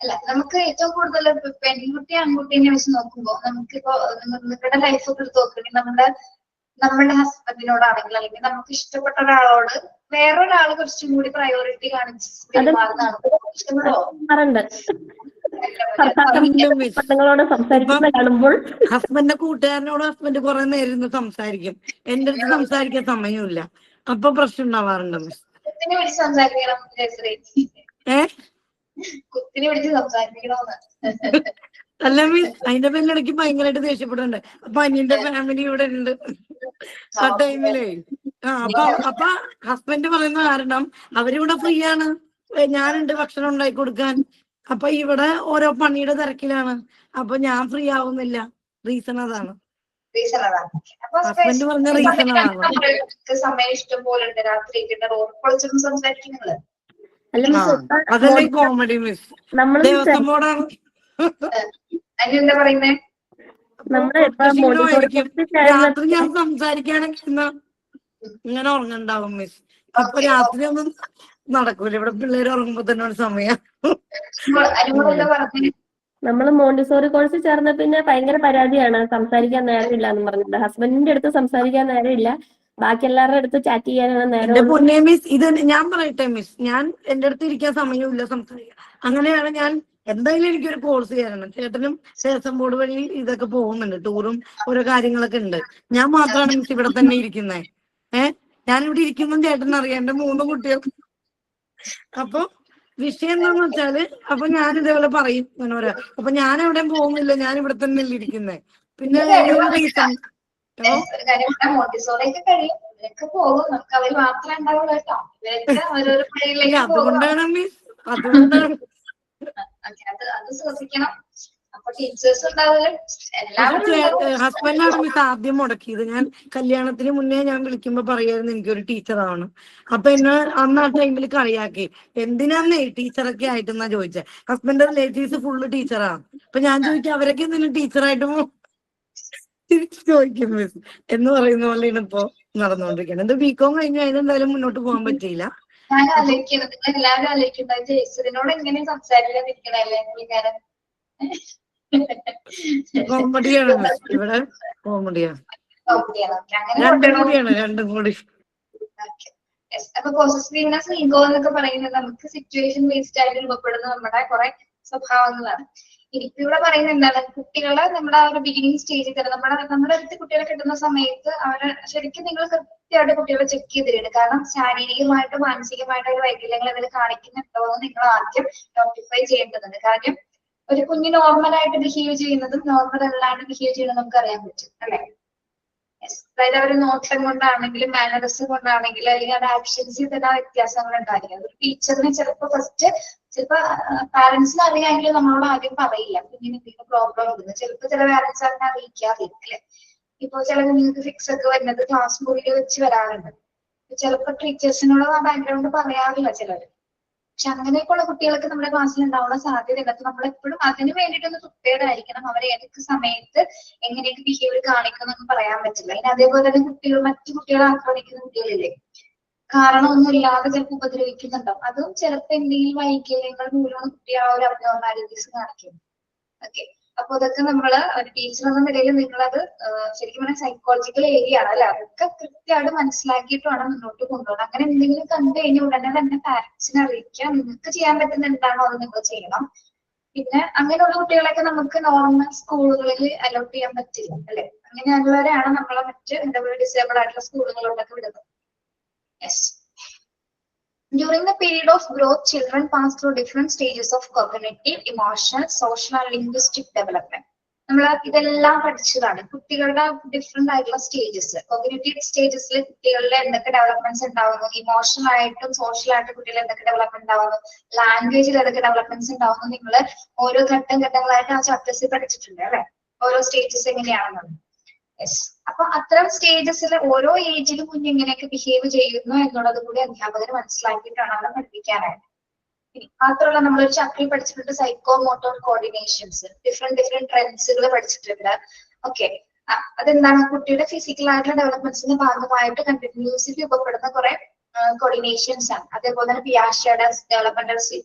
S1: അല്ല, നമുക്ക് ഏറ്റവും കൂടുതൽ പെൺകുട്ടി ആൺകുട്ടീനെ വെച്ച് നോക്കുമ്പോ നമുക്കിപ്പോ നിങ്ങളുടെ ലൈഫൊക്കെ എടുത്ത് നോക്കുകയാണെങ്കിൽ നമ്മുടെ ഹസ്ബൻഡിനോടാണെങ്കിൽ അല്ലെങ്കിൽ നമുക്ക് ഇഷ്ടപ്പെട്ട ഒരാളോട് വേറൊരാള് കുറച്ചും കൂടി പ്രയോറിറ്റി കാണിച്ച് പെരുമാറുന്നതാണ് ഇഷ്ടപ്പെടോ?
S7: പെണ്ണുങ്ങളോട് സംസാരിക്കുന്ന കാണുമ്പോൾ
S2: ഹസ്ബൻഡിന്റെ കൂട്ടുകാരനോട് ഹസ്ബൻഡ് കുറെ നേരം ഇരുന്ന് സംസാരിക്കും. എന്റെ അടുത്ത് സംസാരിക്കാൻ സമയമില്ല. അപ്പൊ പ്രശ്നം ഉണ്ടാവാറുണ്ട് മിസ്.
S1: കുത്തിനെ വിളിച്ച് സംസാരിക്കണം, കുത്തിനെ വിളിച്ച് സംസാരിക്കണോന്ന്.
S2: അല്ല മിസ്, അതിന്റെ പേരിലിടയ്ക്ക് ഭയങ്കരമായിട്ട് ദേഷ്യപ്പെടുന്നുണ്ട്. അപ്പൊ അനിയന്റെ ഫാമിലി ഇവിടെ ഉണ്ട് ആ ടൈമിലേ. അപ്പൊ ഹസ്ബൻഡ് പറയുന്ന കാരണം അവരിവിടെ ഫ്രീ ആണ്, ഞാനുണ്ട് ഭക്ഷണം ഉണ്ടാക്കി കൊടുക്കാൻ. അപ്പൊ ഇവിടെ ഓരോ പണിയുടെ തിരക്കിലാണ്, അപ്പൊ ഞാൻ ഫ്രീ ആവുന്നില്ല. റീസൺ അതാണ്. ഹസ്ബൻഡ് പറഞ്ഞ റീസൺ അതാണ്.
S1: സമയം ഇഷ്ടം പോലെ ഉണ്ട്, രാത്രി പൊളിച്ചൊന്നും സംസാരിക്കുന്നത്.
S2: അതല്ലേ കോമഡി മിസ്. ദേവസ്വം ബോർഡാണ്.
S1: അതിനെന്താ പറയുന്നേ?
S2: രാത്രി ഞാൻ സംസാരിക്കുകയാണെങ്കിൽ ഇങ്ങനെ ഉറങ്ങണ്ടാവും മിസ്. അപ്പൊ രാത്രി ഒന്നും നടക്കൂല. ഇവിടെ പിള്ളേര് ഉറങ്ങുമ്പോ തന്നെ ഒരു സമയം.
S7: നമ്മള് മോണ്ടിസോറി കോഴ്സ് ചേർന്ന പിന്നെ ഭയങ്കര പരാതിയാണ്, സംസാരിക്കാൻ നേരമില്ല എന്ന് പറഞ്ഞിട്ട്. ഹസ്ബൻഡിന്റെ അടുത്ത് സംസാരിക്കാൻ നേരമില്ല, ബാക്കി എല്ലാവരുടെ അടുത്ത് ചാറ്റ് ചെയ്യാനാണ് നേരം.
S2: എന്റെ പൊന്നേ മിസ്, ഇത് ഞാൻ പറയട്ടെ മിസ്, ഞാൻ എന്റെ അടുത്ത് ഇരിക്കാൻ സമയമില്ല സംസാരിക്കാൻ. അങ്ങനെയാണ് ഞാൻ എന്തായാലും എനിക്കൊരു കോഴ്സ് ചെയ്യണം. ചേട്ടനും ദേവസ്വം ബോർഡ് വഴി ഇതൊക്കെ പോകുന്നുണ്ട്, ടൂറും ഓരോ കാര്യങ്ങളൊക്കെ ഉണ്ട്. ഞാൻ മാത്രമാണ് മിസ് ഇവിടെ തന്നെ ഇരിക്കുന്നത്. ഞാനിവിടെ ഇരിക്കുമ്പോൾ ചേട്ടൻ അറിയാം, എന്റെ 3 കുട്ടികൾ. അപ്പൊ വിഷയം എന്താന്ന് വെച്ചാല്, അപ്പൊ ഞാൻ ഇതേപോലെ പറയും മനോര, അപ്പൊ ഞാൻ എവിടെയും പോകുന്നില്ല, ഞാൻ ഇവിടെ തന്നെ ഇരിക്കുന്നേ. പിന്നെ റീസൺ അതുകൊണ്ടാണ് മിസ്, അതുകൊണ്ടാണ്.
S1: അത് ശ്രദ്ധിക്കണം. അപ്പൊ ടീച്ചേഴ്സ് ഉണ്ടാവില്ല.
S2: ഹസ്ബൻഡാണ് മിസ് ആദ്യം മുടക്കിയത്. ഞാൻ കല്യാണത്തിന് മുന്നേ ഞാൻ വിളിക്കുമ്പോ പറയായിരുന്നു എനിക്കൊരു ടീച്ചറാണ്. അപ്പൊ എന്നെ അന്ന് ആ ടൈമിൽ കളിയാക്കി, എന്തിനാന്നേ ടീച്ചറൊക്കെ ആയിട്ടെന്നാ ചോദിച്ചത്. ഹസ്ബൻഡ് റിലേറ്റീവ്സ് ഫുള്ള് ടീച്ചറാണ്. അപ്പൊ ഞാൻ ചോദിക്കും അവരൊക്കെ എന്തിനും ടീച്ചറായിട്ട് തിരിച്ചു ചോദിക്കും മിസ് എന്ന് പറയുന്ന പോലെയാണ് ഇപ്പൊ നടന്നുകൊണ്ടിരിക്കുന്നത്. എന്ത് ബികോം കഴിഞ്ഞു, അതിനെന്തായാലും മുന്നോട്ട് പോകാൻ പറ്റിയില്ല.
S1: ഞാൻ ആലോചിക്കുന്നത്, എല്ലാവരും ആലോചിക്കുന്നത് ജയശ്രീനോട് എങ്ങനെ സംസാരിക്കാതിരിക്കണല്ലേ പുള്ളിക്കാരൻ.
S2: കോമഡിയാണ് മിസ്, ഇവിടെ കോമഡിയാണ്. രണ്ടും കൂടി.
S1: അപ്പൊ പോസസീവ്നെസ്, ഈഗോ എന്നൊക്കെ പറയുന്നത് നമുക്ക് സിറ്റുവേഷൻ ബേസ്ഡ് ആയിട്ട് രൂപപ്പെടുന്ന നമ്മുടെ കുറെ സ്വഭാവങ്ങളാണ്. എനിക്ക് ഇവിടെ പറയുന്നത് എന്താണ്, കുട്ടികളെ നമ്മുടെ ആ ഒരു ബിഗിനിങ് സ്റ്റേജിൽ തന്നെ നമ്മുടെ അടുത്ത് കുട്ടികളെ കിട്ടുന്ന സമയത്ത് അവരെ ശരിക്കും നിങ്ങൾ കൃത്യമായിട്ട് കുട്ടികളെ ചെക്ക് ചെയ്തിട്ടുണ്ട്. കാരണം ശാരീരികമായിട്ടും മാനസികമായിട്ടും ഒരു വൈകല്യങ്ങൾ അതിൽ കാണിക്കുന്നുണ്ടോ എന്ന് നിങ്ങൾ ആദ്യം നോട്ടിഫൈ ചെയ്യേണ്ടതുണ്ട്. കാര്യം ഒരു കുഞ്ഞ് നോർമലായിട്ട് ബിഹേവ് ചെയ്യുന്നതും നോർമൽ അല്ലാണ്ട് ബിഹേവ് ചെയ്യുന്നതും നമുക്ക് അറിയാൻ പറ്റും, അല്ലെ? അതായത് അവർ നോട്ടം കൊണ്ടാണെങ്കിലും മാനറിസം കൊണ്ടാണെങ്കിലും അല്ലെങ്കിൽ അത് ആക്ഷൻസിൽ തന്നെ വ്യത്യാസങ്ങൾ ഉണ്ടായിരിക്കും. ഒരു ടീച്ചറിന് ചിലപ്പോൾ പാരന്റ്സിന് അറിയാമെങ്കിലും നമ്മളോട് ആദ്യം പറയില്ല കുഞ്ഞിന് എന്തെങ്കിലും പ്രോബ്ലം ഉണ്ടെന്ന്. ചിലപ്പോൾ ചില പാരന്റ്സ് അതിനെ അറിയിക്കാറില്ല, അല്ലെ? ഇപ്പൊ ചില കുഞ്ഞുങ്ങൾക്ക് ഫിക്സ് ഒക്കെ വരുന്നത് ക്ലാസ് മുറിയിൽ വെച്ച് വരാറുണ്ട്. ചിലപ്പോൾ ടീച്ചേഴ്സിനോട് ആ ബാക്ക്ഗ്രൗണ്ട് പറയാറില്ല ചിലർ. പക്ഷെ അങ്ങനെയൊക്കെയുള്ള കുട്ടികൾക്ക് നമ്മുടെ ക്ലാസ്സിൽ ഉണ്ടാവാനുള്ള സാധ്യതയുണ്ട്. അപ്പൊ നമ്മളെപ്പോഴും അതിന് വേണ്ടിയിട്ടൊന്ന് പ്രിപ്പയർഡ് ആയിരിക്കണം. അവർ ഏതൊക്കെ സമയത്ത് എങ്ങനെയൊക്കെ ബിഹേവിയർ കാണിക്കുമെന്നൊന്നും പറയാൻ പറ്റില്ല. ഇനി അതേപോലെ തന്നെ മറ്റു കുട്ടികളെ ആക്രമിക്കുന്ന കുട്ടികളില്ലേ, കാരണമൊന്നും ഇല്ലാതെ ചിലപ്പോൾ ഉപദ്രവിക്കുന്നുണ്ടാവും. അതും ചിലപ്പോൾ എന്തെങ്കിലും വൈകല്യങ്ങൾ മൂലമാണ് കുട്ടി ആ ഒരു അബ്നോർമാലിറ്റീസ് കാണിക്കുന്നത്. ഓക്കെ, അപ്പൊ അതൊക്കെ നമ്മള് ഒരു ടീച്ചർ എന്ന നിലയിൽ നിങ്ങളത് ശരിക്കും പറഞ്ഞാൽ സൈക്കോളജിക്കൽ ഏരിയ ആണ്, അല്ലെ? അതൊക്കെ കൃത്യമായിട്ട് മനസ്സിലാക്കിയിട്ട് വേണം മുന്നോട്ട് കൊണ്ടുപോകണം. അങ്ങനെ എന്തെങ്കിലും കണ്ടു കഴിഞ്ഞ ഉടനെ തന്നെ പാരന്റ്സിനെ അറിയിക്കാം. നിങ്ങൾക്ക് ചെയ്യാൻ പറ്റുന്ന എന്താണോ അത് നിങ്ങൾ ചെയ്യണം. പിന്നെ അങ്ങനെയുള്ള കുട്ടികളെയൊക്കെ നമുക്ക് നോർമൽ സ്കൂളുകളിൽ അലോട്ട് ചെയ്യാൻ പറ്റില്ല, അല്ലെ? അങ്ങനെയുള്ളവരെയാണ് നമ്മളെ മറ്റ് എന്താ പറയുക ഡിസേബിൾ ആയിട്ടുള്ള സ്കൂളുകളിലോട്ടൊക്കെ വിടുന്നത്. Yes. During the period of growth, children pass through different stages of cognitive, emotional, social and linguistic development. നമ്മൾ ഇതെല്ലാം പഠിച്ചതാണ്. കുട്ടികളുടെ ഡിഫറെന്റ് ആയിട്ടുള്ള സ്റ്റേജസ്, കോഗ്നിറ്റീവ് സ്റ്റേജസിൽ കുട്ടികളുടെ എന്തൊക്കെ ഡെവലപ്മെന്റ്സ് ഉണ്ടാവുന്നു, ഇമോഷണൽ ആയിട്ടും സോഷ്യൽ ആയിട്ടും കുട്ടികൾ എന്തൊക്കെ ഡെവലപ്മെന്റ് ഉണ്ടാവുന്നു, ലാംഗ്വേജിൽ ഏതൊക്കെ ഡെവലപ്മെന്റ്സ് ഉണ്ടാവുന്നു, നിങ്ങൾ ഓരോ ഘട്ടങ്ങളായിട്ട് ആ ചാപ്റ്റേഴ്സിൽ പഠിച്ചിട്ടുണ്ട്, അല്ലെ? ഓരോ സ്റ്റേജസ് എങ്ങനെയാണെന്നുള്ളത്. യെസ്. അപ്പൊ അത്തരം സ്റ്റേജസിൽ ഓരോ ഏജിലും കുഞ്ഞ് എങ്ങനെയൊക്കെ ബിഹേവ് ചെയ്യുന്നു എന്നുള്ളത് കൂടി അധ്യാപകർ മനസ്സിലാക്കിയിട്ടാണ് അവിടെ പഠിപ്പിക്കാനായിട്ട്. മാത്രമല്ല നമ്മളൊരു ചാപ്റ്ററിൽ പഠിച്ചിട്ടുണ്ട് സൈക്കോ മോട്ടോർ കോർഡിനേഷൻസ്, ഡിഫറെന്റ് ട്രെൻഡ്സുകൾ പഠിച്ചിട്ടുണ്ട്. ഓക്കെ, അതെന്താണ് കുട്ടിയുടെ ഫിസിക്കൽ ആയിട്ടുള്ള ഡെവലപ്മെന്റ്സിന്റെ ഭാഗമായിട്ട് കണ്ടിന്യൂസ്ലി രൂപപ്പെടുന്ന കുറെ കോർഡിനേഷൻസ് ആണ്. അതേപോലെ തന്നെ പിയാഷയുടെ ഡെവലപ്മെന്റൽ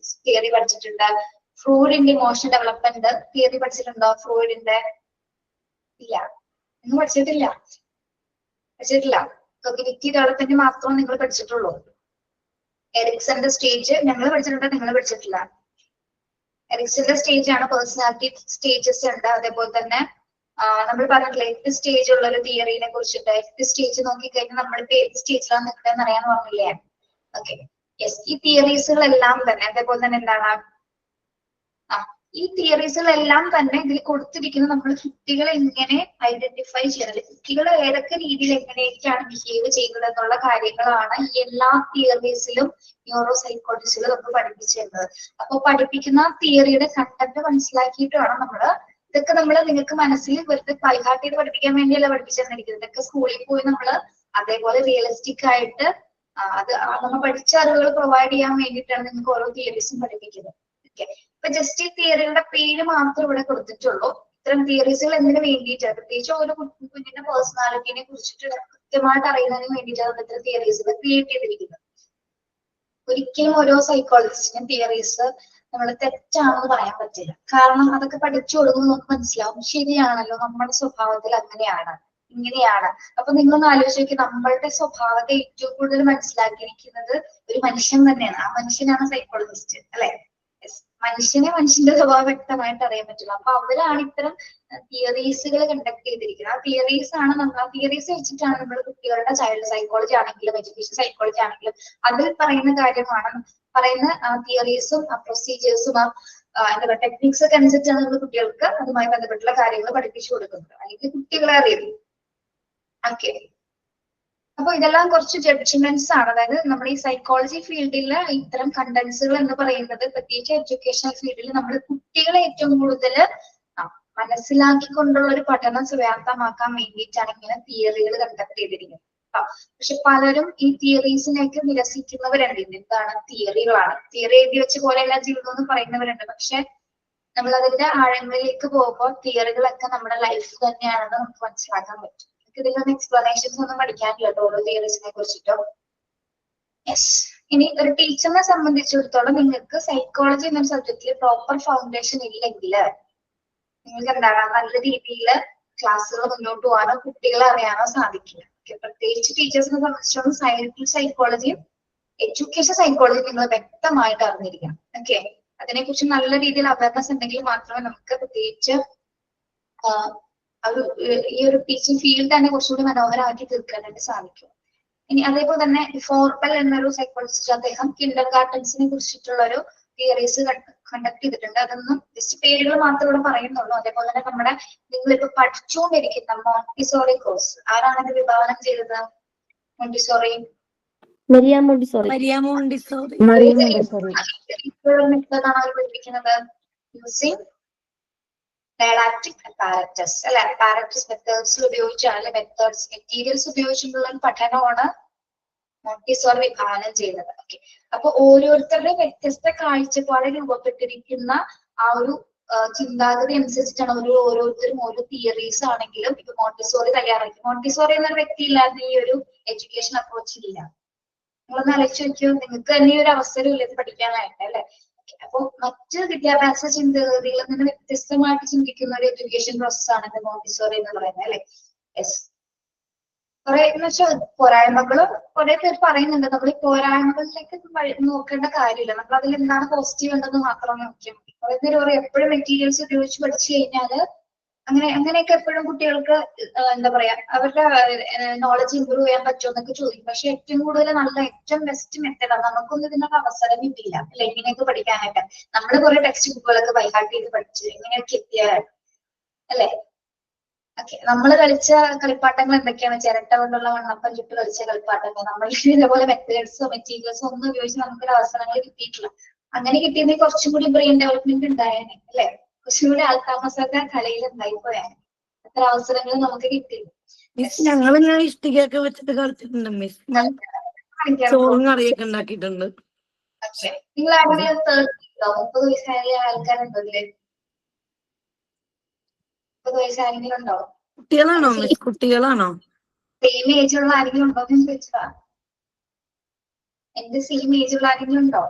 S1: തിയറി പഠിച്ചിട്ടുണ്ട്. ഫ്രൂയിഡിന്റെ ഇമോഷൻ ഡെവലപ്മെന്റ് തിയറി പഠിച്ചിട്ടുണ്ടോ? ഫ്രൂയിഡിന്റെ ഇല്ല, ഒന്നും പഠിച്ചിട്ടില്ല. കോഗ്നിറ്റീവ് ഡെവലപ്മെന്റ് മാത്രമേ നിങ്ങൾ പഠിച്ചിട്ടുള്ളൂ. എറിക്സന്റെ സ്റ്റേജ് ഞങ്ങൾ പഠിച്ചിട്ടുണ്ട്, നിങ്ങൾ പഠിച്ചിട്ടില്ല. എറിക്സന്റെ സ്റ്റേജ് ആണ്. പേഴ്സണാലിറ്റി സ്റ്റേജസ് ഉണ്ട്. അതേപോലെ തന്നെ നമ്മൾ പറഞ്ഞിട്ടില്ല 8 സ്റ്റേജ് ഉള്ള ഒരു തിയറിനെ കുറിച്ചിട്ട്. 8 സ്റ്റേജ് നോക്കിക്കഴിഞ്ഞാൽ നമ്മളിപ്പോ ഏത് സ്റ്റേജിലാണ് നിൽക്കുന്നതെന്ന് അറിയാൻ പറഞ്ഞില്ലേ? ഓക്കെ, യെസ്, ഈ തിയറീസുകളെല്ലാം തന്നെ അതേപോലെ തന്നെ എന്താണ് ഈ തിയറീസുകളെല്ലാം തന്നെ ഇതിൽ കൊടുത്തിരിക്കുന്നത് നമ്മൾ കുട്ടികളെ എങ്ങനെ ഐഡന്റിഫൈ ചെയ്യുന്നത്, കുട്ടികൾ ഏതൊക്കെ രീതിയിൽ എങ്ങനെയൊക്കെയാണ് ബിഹേവ് ചെയ്യുന്നത് എന്നുള്ള കാര്യങ്ങളാണ് ഈ എല്ലാ തിയറീസിലും ന്യൂറോ സൈക്കോളജിസ്റ്റുകൾ നമുക്ക് പഠിപ്പിച്ചു തരുന്നത്. അപ്പൊ പഠിപ്പിക്കുന്ന തിയറിയുടെ കണ്ടന്റ് മനസ്സിലാക്കിയിട്ട് വേണം നമ്മള് ഇതൊക്കെ നമ്മൾ നിങ്ങൾക്ക് മനസ്സിൽ വെറുതെ ബൈഹാർട്ട് ചെയ്ത് പഠിപ്പിക്കാൻ വേണ്ടിയല്ല പഠിപ്പിച്ചു തന്നിരിക്കുന്നത്. ഇതൊക്കെ സ്കൂളിൽ പോയി നമ്മൾ അതേപോലെ റിയലിസ്റ്റിക് ആയിട്ട് അത് നമ്മൾ പഠിച്ച അറിവുകൾ പ്രൊവൈഡ് ചെയ്യാൻ വേണ്ടിയിട്ടാണ് നിങ്ങൾക്ക് ഓരോ തിയറീസും പഠിപ്പിക്കുന്നത്. ഓക്കെ, ഇപ്പൊ ജസ്റ്റ് ഈ തിയറിയുടെ പേര് മാത്രം ഇവിടെ കൊടുത്തിട്ടുള്ളൂ. ഇത്തരം തിയറീസുകൾ എന്തിനു വേണ്ടിയിട്ടാണ്, പ്രത്യേകിച്ച് ഓരോ കുഞ്ഞിന്റെ പേഴ്സണാലിറ്റിനെ കുറിച്ചിട്ട് കൃത്യമായിട്ട് അറിയുന്നതിന് വേണ്ടിയിട്ടാണ് ഇത്തരം തിയറീസുകൾ ക്രിയേറ്റ് ചെയ്തിരിക്കുന്നത്. ഒരിക്കലും ഓരോ സൈക്കോളജിസ്റ്റിനും തിയറീസ് നമ്മൾ തെറ്റാണെന്ന് പറയാൻ പറ്റില്ല. കാരണം അതൊക്കെ പഠിച്ചു കൊടുക്കുമ്പോൾ നമുക്ക് മനസ്സിലാവും ശരിയാണല്ലോ, നമ്മുടെ സ്വഭാവത്തിൽ അങ്ങനെയാണ്, ഇങ്ങനെയാണ്. അപ്പൊ നിങ്ങളൊന്ന് ആലോചിച്ച് നോക്കി, നമ്മളുടെ സ്വഭാവത്തെ ഏറ്റവും കൂടുതൽ മനസ്സിലാക്കിയിരിക്കുന്നത് ഒരു മനുഷ്യൻ തന്നെയാണ്. ആ മനുഷ്യനാണ് സൈക്കോളജിസ്റ്റ്, അല്ലെ? മനുഷ്യന്റെ സ്വഭാവം വ്യക്തമായിട്ട് അറിയാൻ പറ്റില്ല. അപ്പൊ അവരാണ് ഇത്തരം തിയറീസുകൾ കണ്ടക്ട് ചെയ്തിരിക്കുന്നത്. ആ തിയറീസ് ആണ് നമ്മൾ ആ തിയറീസ് വെച്ചിട്ടാണ് നമ്മൾ കുട്ടികളുടെ ചൈൽഡ് സൈക്കോളജി ആണെങ്കിലും എഡ്യൂക്കേഷൻ സൈക്കോളജി ആണെങ്കിലും അതിൽ പറയുന്ന കാര്യമാണ് പറയുന്ന തിയറീസും പ്രൊസീജിയേഴ്സും എന്താ പറയുക ടെക്നിക്സ് ഒക്കെ അനുസരിച്ചാണ് നമ്മൾ കുട്ടികൾക്ക് അതുമായി ബന്ധപ്പെട്ടുള്ള കാര്യങ്ങൾ പഠിപ്പിച്ചു കൊടുക്കുന്നത്, അല്ലെങ്കിൽ കുട്ടികളെ അറിയുന്നത്. ഓക്കെ, അപ്പൊ ഇതെല്ലാം കുറച്ച് ജഡ്ജ്മെന്റ്സ് ആണ്. അതായത് നമ്മുടെ ഈ സൈക്കോളജി ഫീൽഡിൽ ഇത്തരം കണ്ടന്റ്സുകൾ എന്ന് പറയുന്നത് പ്രത്യേകിച്ച് എഡ്യൂക്കേഷൻ ഫീൽഡിൽ നമ്മൾ കുട്ടികളെ ഏറ്റവും കൂടുതൽ മനസ്സിലാക്കിക്കൊണ്ടുള്ള ഒരു പഠനം സ്വായത്തമാക്കാൻ വേണ്ടിയിട്ടാണ് ഇങ്ങനെ തിയറികൾ കണ്ടക്ട് ചെയ്തിരിക്കുന്നത്. പക്ഷെ പലരും ഈ തിയറീസിലേക്ക് നിരസിക്കുന്നവരുണ്ട്. എന്താണ് തിയറികളാണ്, തിയറി എഴുതി വെച്ച് പോലെ എല്ലാം ജീവിതമെന്ന് പറയുന്നവരുണ്ട്. പക്ഷെ നമ്മൾ അതിന്റെ ആഴങ്ങളിലേക്ക് പോകുമ്പോൾ തിയറികളൊക്കെ നമ്മുടെ ലൈഫ് തന്നെയാണെന്ന് നമുക്ക് മനസ്സിലാക്കാൻ പറ്റും. ഇതിലൊന്നും എക്സ്പ്ലനേഷൻസ് ഒന്നും പഠിക്കാനില്ല ഓരോ തിയറീസിനെ കുറിച്ചിട്ടോ. യെസ്, ഇനി ഒരു ടീച്ചറിനെ സംബന്ധിച്ചിടത്തോളം നിങ്ങൾക്ക് സൈക്കോളജി എന്ന സബ്ജക്റ്റിൽ പ്രോപ്പർ ഫൗണ്ടേഷൻ ഇല്ലെങ്കിൽ നിങ്ങൾക്ക് എന്താണ് നല്ല രീതിയിൽ ക്ലാസ്സുകൾ മുന്നോട്ട് പോകാനോ കുട്ടികളെ അറിയാനോ സാധിക്കില്ല. പ്രത്യേകിച്ച് ടീച്ചേഴ്സിനെ സംബന്ധിച്ചിടത്തോളം സയൻസ് സൈക്കോളജിയും എഡ്യൂക്കേഷൻ സൈക്കോളജിയും നിങ്ങൾ വ്യക്തമായിട്ട് അറിഞ്ഞിരിക്കണം. ഓക്കെ, അതിനെക്കുറിച്ച് നല്ല രീതിയിൽ അവയർനെസ് ഉണ്ടെങ്കിൽ മാത്രമേ നമുക്ക് പ്രത്യേകിച്ച് ഈ ഒരു ടീച്ചിങ് ഫീൽഡ് തന്നെ കുറച്ചുകൂടി മനോഹരമാക്കി തീർക്കാനായിട്ട് സാധിക്കും. ഇനി അതേപോലെ തന്നെ ഫോർബൽ എന്നൊരു സൈക്കോളജിസ്റ്റ് അദ്ദേഹം കിൻഡർ ഗാർട്ടൻസിനെ കുറിച്ചിട്ടുള്ള ഒരു തിയറീസ് കണ്ടക്ട് ചെയ്തിട്ടുണ്ട്. അതൊന്നും ജസ്റ്റ് പേരുകൾ മാത്രം ഇവിടെ പറയുന്നുള്ളൂ. അതേപോലെ തന്നെ നമ്മുടെ നിങ്ങളിപ്പോ പഠിച്ചുകൊണ്ടിരിക്കുന്ന മോണ്ടിസോറി കോഴ്സ് ആരാണ് ഇത് വിഭാവനം ചെയ്തത്? Montessori
S7: Maria Montessori.
S1: മെത്തേഡാണ് അവർ പഠിപ്പിക്കുന്നത് യൂസിങ് ഡയഡാക്റ്റിക് അപ്പാരറ്റസ്, അല്ലെ? അപ്പാരറ്റസ് മെത്തേഡ്സ് ഉപയോഗിച്ചാണ് മെത്തേഡ്സ് മെറ്റീരിയൽസ് ഉപയോഗിച്ചുള്ള ഒരു പഠനമാണ് മോണ്ടിസോറി വിഭാവനം ചെയ്യുന്നത്. ഓക്കെ, അപ്പൊ ഓരോരുത്തരുടെ വ്യത്യസ്ത കാഴ്ചപ്പാടിൽ രൂപപ്പെട്ടിരിക്കുന്ന ആ ഒരു ചിന്താഗതി അനുസരിച്ചിട്ടാണ് ഓരോരുത്തരും ഓരോ തിയറീസ് ആണെങ്കിലും ഇപ്പൊ മോണ്ടിസോറി തയ്യാറാക്കി. മോണ്ടിസോറി എന്നൊരു വ്യക്തി ഇല്ലാതെ ഈ ഒരു എഡ്യൂക്കേഷൻ അപ്രോച്ച് ഇല്ല. നിങ്ങളൊന്ന് ആലോചിച്ച് നോക്കിയോ, നിങ്ങൾക്ക് തന്നെ ഈ ഒരു അവസരം ഇല്ല ഇത് പഠിക്കാനായിട്ട്, അല്ലെ? അപ്പൊ മറ്റ് വിദ്യാഭ്യാസ ചിന്തഗതികളിൽ നിന്ന് വ്യത്യസ്തമായിട്ട് ചിന്തിക്കുന്ന ഒരു എഡ്യൂക്കേഷൻ പ്രോസസ്സാണ് മോണ്ടിസോറി എന്ന് പറയുന്നത്, അല്ലെ? യെസ്, കുറെ എന്ന് വെച്ചാൽ പോരായ്മകളും കുറെ പേര് പറയുന്നുണ്ട്. നമ്മൾ ഈ പോരായ്മകളിലേക്ക് നോക്കേണ്ട കാര്യമില്ല, നമ്മൾ അതിൽ എന്താണ് പോസിറ്റീവ് ഉണ്ടെന്ന് മാത്രം നോക്കിയാൽ മതി. കുറെ പേര് പറയും എപ്പോഴും മെറ്റീരിയൽസ് ഉപയോഗിച്ച് പഠിച്ചു കഴിഞ്ഞാല് അങ്ങനെയൊക്കെ എപ്പോഴും കുട്ടികൾക്ക് എന്താ പറയാ അവരുടെ നോളജ് ഇമ്പ്രൂവ് ചെയ്യാൻ പറ്റുമോ എന്നൊക്കെ ചോദിക്കും. പക്ഷെ ഏറ്റവും കൂടുതൽ നല്ല ഏറ്റവും ബെസ്റ്റ് മെത്തേഡാണ്. നമുക്കൊന്നും ഇതിനൊക്കെ അവസരം കിട്ടില്ല, അല്ലെ? ഇങ്ങനെയൊക്കെ പഠിക്കാനായിട്ട് നമ്മൾ കുറെ ടെക്സ്റ്റ് ബുക്കുകളൊക്കെ ബൈഹാർട്ട് ചെയ്ത് പഠിച്ച് ഇങ്ങനെയൊക്കെ എത്തിയാലാണ്, അല്ലെ? ഓക്കെ, നമ്മൾ കളിച്ച കളിപ്പാട്ടങ്ങൾ എന്തൊക്കെയാണ്? ചിരട്ട കൊണ്ടുള്ള മണ്ണപ്പം ചുട്ട് കളിച്ച കളിപ്പാട്ടങ്ങൾ. നമ്മൾ ഇതേപോലെ മെത്തേഡ്സോ മെറ്റീരിയൽസോ ഒന്നും ഉപയോഗിച്ച് നമുക്കൊരു അവസരങ്ങൾ കിട്ടിയിട്ടില്ല. അങ്ങനെ കിട്ടിയെങ്കിൽ കുറച്ചും കൂടി ബ്രെയിൻ ഡെവലപ്മെന്റ് ഉണ്ടായേനെ, അല്ലെ? കുറച്ചും കൂടി ആൾത്താമസമൊക്കെ കളിയിൽ ഉണ്ടായിപ്പോയാണ്. അത്ര അവസരങ്ങൾ നമുക്ക് കിട്ടില്ല.
S2: ഞങ്ങളിങ്ങനെ ഇഷ്ടികയൊക്കെ വെച്ചിട്ട് കളിച്ചിട്ടുണ്ട് മിസ്. ചോറും കറിയൊക്കെ ഉണ്ടാക്കിയിട്ടുണ്ട്.
S1: നിങ്ങൾ ആരെങ്കിലും 30 ഉണ്ടോ? 30 വയസ്സായ ആൾക്കാരുണ്ടോ ഇതില്? 30 വയസ്സാരെങ്കിലും ഉണ്ടോ?
S2: കുട്ടികളാണോ മിസ്? കുട്ടികളാണോ?
S1: സെയിം ഏജ് ഉള്ള ആരെങ്കിലും ഉണ്ടോ എന്ന് ചോദിച്ചതാ. എന്റെ സെയിം ഏജ് ഉള്ള ആരെങ്കിലും ഉണ്ടോ?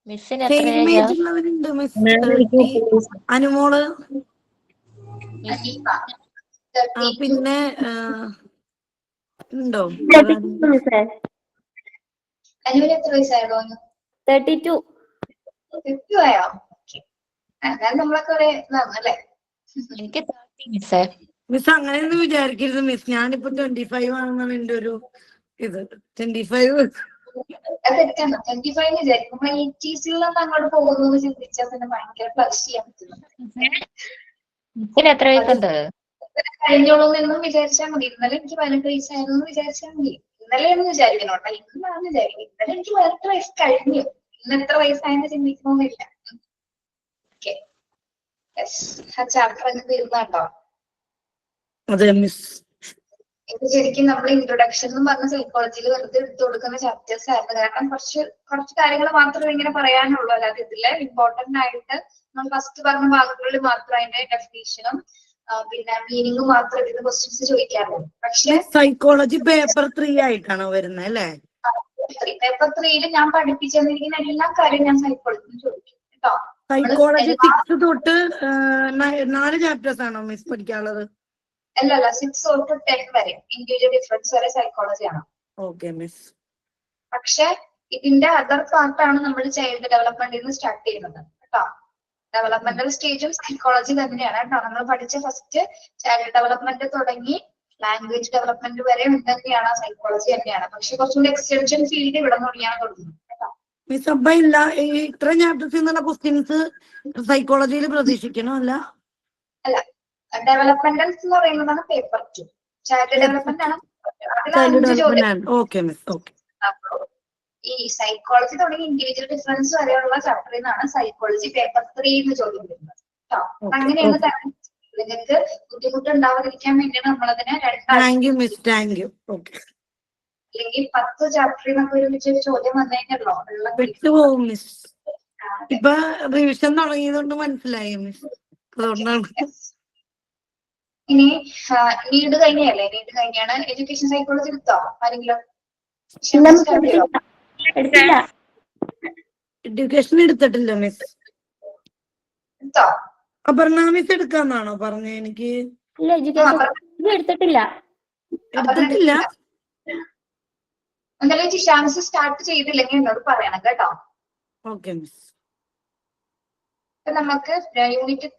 S4: മിസ്സിന് എത്ര
S2: സെയിം
S4: ഏജാ?
S2: ഏജ് ഉള്ളവരുണ്ട് മിസ്. 30. അനുമോള്.
S1: അനീഫ
S2: ആ
S1: 32.
S2: പിന്നെ ഉണ്ടോ?
S7: 32 മിസ്സേ.
S1: അനുവിന് എത്ര വയസ്സായതോ?
S7: 32.
S1: 50 ആയോ? അതായത് നമ്മളൊക്കെ ഒരേ ഇതാണ് അല്ലേ?
S4: എനിക്ക് 30 മിസ്സേ.
S2: മിസ് അങ്ങനെയൊന്നും വിചാരിക്കരുത് മിസ്. ഞാനിപ്പോ 25 ആണെന്നാണ് എന്റെ ഒരു ഇത്. 25.
S1: അത് തെറ്റാണ്. 25 വിചാരിക്കുമ്പോ 80s നിന്ന് അങ്ങോട്ട് പോകുന്നു എന്ന് ചിന്തിച്ചാൽ പിന്നെ ഭയങ്കര ഫ്ലഷ് ചെയ്യാൻ പറ്റുന്നു.
S4: മിസ്സിന് എത്ര വയസ്സുണ്ട്?
S1: കഴിഞ്ഞോളൂ എന്നും വിചാരിച്ചാൽ മതി. ഇന്നലെ എനിക്ക് 18 വയസ്സായിരുന്നു എന്ന് വിചാരിച്ചാൽ മതി. ഇന്നലെ എന്ന് വിചാരിക്കണം കേട്ടോ. ഇന്നാണെന്ന് വിചാരിക്കും. ഇന്നലെ എനിക്ക് 18 വയസ്സ് കഴിഞ്ഞു. ഇന്ന് എത്ര വയസ്സായെന്ന് ചിന്തിക്കണമെന്നില്ല. ഓക്കെ, ആ ചാപ്റ്റർ അങ്ങ് തീർന്നാട്ടോ.
S2: അതെ മിസ്.
S1: ഇത് ശരിക്കും നമ്മൾ ഇൻട്രൊഡക്ഷൻ എന്ന് പറഞ്ഞ സൈക്കോളജിയിൽ വെറുതെ എടുത്തു കൊടുക്കുന്ന ചാപ്റ്റേഴ്സ് ആയിരുന്നു. കാരണം കുറച്ച് കാര്യങ്ങൾ മാത്രമേ ഇങ്ങനെ പറയാനുള്ളൂ. അല്ലാതെ ഇതില് ഇമ്പോർട്ടന്റ് ആയിട്ട് നമ്മൾ ഫസ്റ്റ് പറഞ്ഞ ഭാഗങ്ങളിൽ മാത്രം അതിന്റെ ഡെഫിനേഷനും പിന്നെ മീനിങ് മാത്രം ഇതിന് ക്വസ്റ്റ്യൻസ് ചോദിക്കാറുള്ളൂ. പക്ഷെ
S2: സൈക്കോളജി പേപ്പർ 3 ആയിട്ടാണോ വരുന്നത് അല്ലേ?
S1: പേപ്പർ 3 ഞാൻ പഠിപ്പിച്ചു തന്നിരിക്കുന്ന എല്ലാ കാര്യവും ഞാൻ സൈക്കോളജി ചോദിക്കും കേട്ടോ.
S2: സൈക്കോളജി 6 തൊട്ട് 4 ചാപ്റ്റേഴ്സ് ആണോ മിസ് പഠിക്കാനുള്ളത്?
S1: അല്ലല്ല, 6 തൊട്ട് 10 വരെ ഇൻഡിവിജ്വൽ ഡിഫറൻസ് വരെ സൈക്കോളജി ആണ്.
S2: Okay miss.
S1: പക്ഷെ ഇതിന്റെ അതർ പാർട്ടാണ് നമ്മൾ ചൈൽഡ് ഡെവലപ്മെന്റിൽ നിന്ന് സ്റ്റാർട്ട് ചെയ്യുന്നത് കേട്ടോ. ഡെവലപ്മെന്റൽ സ്റ്റേജും സൈക്കോളജി തന്നെയാണ് കേട്ടോ. നമ്മൾ പഠിച്ച ഫസ്റ്റ് ചൈൽഡ് ഡെവലപ്മെന്റ് തുടങ്ങി ലാംഗ്വേജ് ഡെവലപ്മെന്റ് വരെ തന്നെയാണ് സൈക്കോളജി തന്നെയാണ്. പക്ഷെ കുറച്ചുകൂടി എക്സ്റ്റൻഷൻ ഫീൽഡ് ഇവിടെ തുടങ്ങിയാണ് തുടങ്ങുന്നത് കേട്ടോ.
S2: മിസ് അപ്പൊ ഇല്ല ഇത്ര ചാപ്റ്റേഴ്സ് എന്നുള്ള ക്വസ്റ്റ്യൻസ് സൈക്കോളജിയിൽ പ്രതീക്ഷിക്കണോ? അല്ല
S1: ഡെവലപ്മെന്റൽ എന്ന് പറയുന്നതാണ് പേപ്പർ 2. ചൈൽഡ് ഡെവലപ്മെന്റ് ആണ്.
S2: Child development. Okay miss. Okay.
S1: ഈ സൈക്കോളജി തുടങ്ങി ഇൻഡിവിജ്വൽ ഡിഫറൻസ് വരെയുള്ള ചാപ്റ്ററിൽ നിന്നാണ് സൈക്കോളജി പേപ്പർ 3 എന്ന് ചോദ്യം വരുന്നത് കേട്ടോ. അങ്ങനെയാണ് നിങ്ങൾക്ക് ബുദ്ധിമുട്ടുണ്ടാവാതിരിക്കാൻ വേണ്ടിയാണ് നമ്മളതിനെ
S2: thank you miss. Thank you. Okay.
S1: അല്ലെങ്കിൽ 10 ചാപ്റ്ററിൽ നിന്നൊക്കെ ഒരുമിച്ച് ഒരു ചോദ്യം വന്നേക്കല്ലോ.
S2: വിട്ടുപോകും മിസ്. ഇപ്പൊ റിവിഷൻ തുടങ്ങിയതുകൊണ്ട് മനസ്സിലായി മിസ്. അതുകൊണ്ടാണ്.
S1: ഇനി നീഡ് കഴിഞ്ഞല്ലേ? നീഡ് കഴിഞ്ഞാണ്. എഡ്യൂക്കേഷൻ സൈക്കോളജി എടുത്തോ ആരെങ്കിലും?
S7: എടുത്തില്ല.
S2: എഡ്യൂക്കേഷൻ എടുത്തിട്ടില്ല മിസ്.
S1: എടുത്തോ?
S2: അപർണ മിസ് എടുക്കാന്നാണോ പറഞ്ഞ? എനിക്ക്
S7: ഇല്ല, എഡ്യൂക്കേഷൻ എടുത്തിട്ടില്ല.
S2: എടുത്തിട്ടില്ല.
S1: എന്തായാലും ജിഷാൻസ് സ്റ്റാർട്ട് ചെയ്തില്ലെങ്കിൽ എന്നോട് പറയണം കേട്ടോ.
S2: Okay miss.
S1: നമുക്ക് യൂണിറ്റ്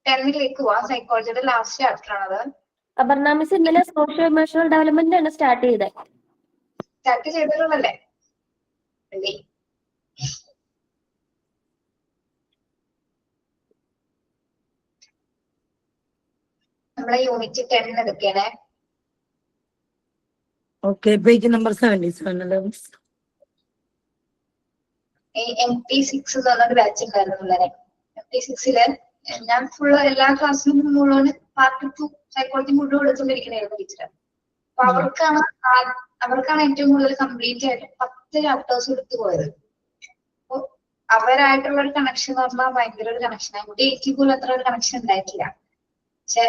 S1: 10ലേക്ക് പോവാം. സൈക്കോളജിയുടെ ലാസ്റ്റ് ചാപ്റ്റർ ആണത്.
S7: അപർണ മിസ് ഇന്നലെ സോഷ്യോ ഇമോഷണൽ ഡെവലപ്മെന്റ് ആണ് സ്റ്റാർട്ട് ചെയ്തത്.
S1: സ്റ്റാർട്ട് ചെയ്തിട്ടുള്ളല്ലേ? നമ്മളെ യൂണിറ്റ് 10 എടുക്കണേ.
S2: ഓക്കെ, പേജ് നമ്പർ 77 അല്ലേ മിസ്?
S1: MP6 എന്ന് പറഞ്ഞൊരു ബാച്ച് ഉണ്ടായിരുന്നു പിള്ളേരെ. MP6 ഞാൻ ഫുള്ള് എല്ലാ ക്ലാസ്സിലും മുഴുവൻ പാർട്ട് 2 സൈക്കോളജി മുഴുവൻ എടുത്തുകൊണ്ടിരിക്കണായിരുന്നു ടീച്ചർ. അപ്പൊ അവർക്കാണ് ഏറ്റവും കൂടുതൽ കംപ്ലീറ്റ് ആയിട്ട് 10 ചാപ്റ്റേഴ്സ് എടുത്തു പോയത്. അപ്പൊ അവരായിട്ടുള്ള ഒരു കണക്ഷൻ എന്ന് പറഞ്ഞാൽ ഭയങ്കര ഒരു കണക്ഷനാണ്. ഇവിടെ എനിക്ക് പോലും അത്ര ഒരു കണക്ഷൻ ഉണ്ടായിട്ടില്ല. പക്ഷെ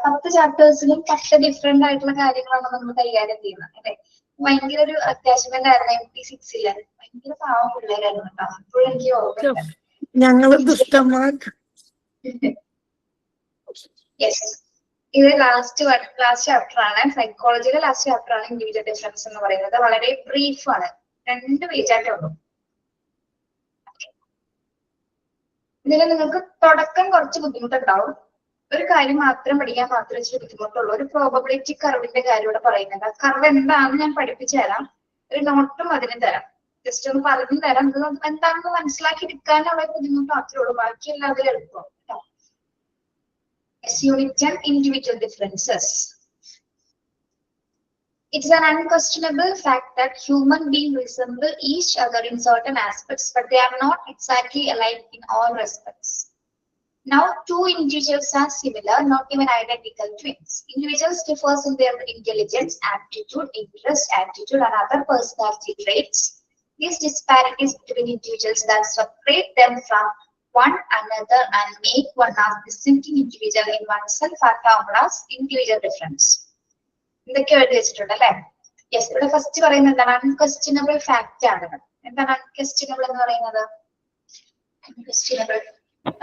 S1: 10 ചാപ്റ്റേഴ്സിലും 10 ഡിഫറെന്റ് ആയിട്ടുള്ള കാര്യങ്ങളാണ് നമ്മൾ കൈകാര്യം ചെയ്യുന്നത് അല്ലെ. ഭയങ്കര ഒരു അറ്റാച്ച്മെന്റ് ആയിരുന്നു MP6. ഭയങ്കര പാവം പിള്ളേരായിരുന്നു കേട്ടോ. അപ്പോഴും എനിക്ക് ഓർമ്മയുണ്ട്.
S2: ഞങ്ങള് ദുഷ്ടന്മാർ.
S1: യെസ്, ഇത് ലാസ്റ്റ് ചാപ്റ്റർ ആണ്. സൈക്കോളജിയുടെ ലാസ്റ്റ് ചാപ്റ്റർ ആണ് ഇൻഡിവിജ്വൽ ഡിഫറൻസ് എന്ന് പറയുന്നത്. വളരെ ബ്രീഫ് ആണ്. 2 പേജായിട്ടേ ഉള്ളൂ. ഇതിൽ നിങ്ങൾക്ക് തുടക്കം കുറച്ച് ബുദ്ധിമുട്ടുണ്ടാവും. ഒരു കാര്യം മാത്രം പഠിക്കാൻ മാത്രമേ ഇച്ചിരി ബുദ്ധിമുട്ടുള്ളൂ. ഒരു പ്രോബബിലിറ്റി കർവിന്റെ കാര്യം ഇവിടെ പറയുന്നത്. ആ കർവ് എന്താണെന്ന് ഞാൻ പഠിപ്പിച്ചു തരാം. ഒരു നോട്ടും അതിന് തരാം. ജസ്റ്റ് ഒന്ന് പറഞ്ഞു തരാം. എന്താണെന്ന് മനസ്സിലാക്കി എടുക്കാനുള്ള ബുദ്ധിമുട്ട് മാത്രമേ ഉള്ളൂ. ബാക്കി എല്ലാവരും എളുപ്പം. Unit 10, individual differences. It's an unquestionable fact that human beings resemble each other in certain aspects, but they are not exactly alike in all respects. Now, 2 individuals are similar, not even identical twins. Individuals differ in their intelligence, aptitude, interest, attitude, and other personality traits. these disparities between individuals that separate them from one another and make one as distinct individual in oneself are termed as individual difference. ഇതൊക്കെ എഴുതി വെച്ചിട്ടുണ്ട് അല്ലെ? Yes, ഇവിടെ first പറയുന്നത് എന്താണ്? അൺക്വസ്റ്റ്യനബിൾ fact ആണ്. എന്താണ് അൺക്വസ്റ്റ്യനബിൾ എന്ന് പറയുന്നത്? അൺക്വസ്റ്റ്യനബിൾ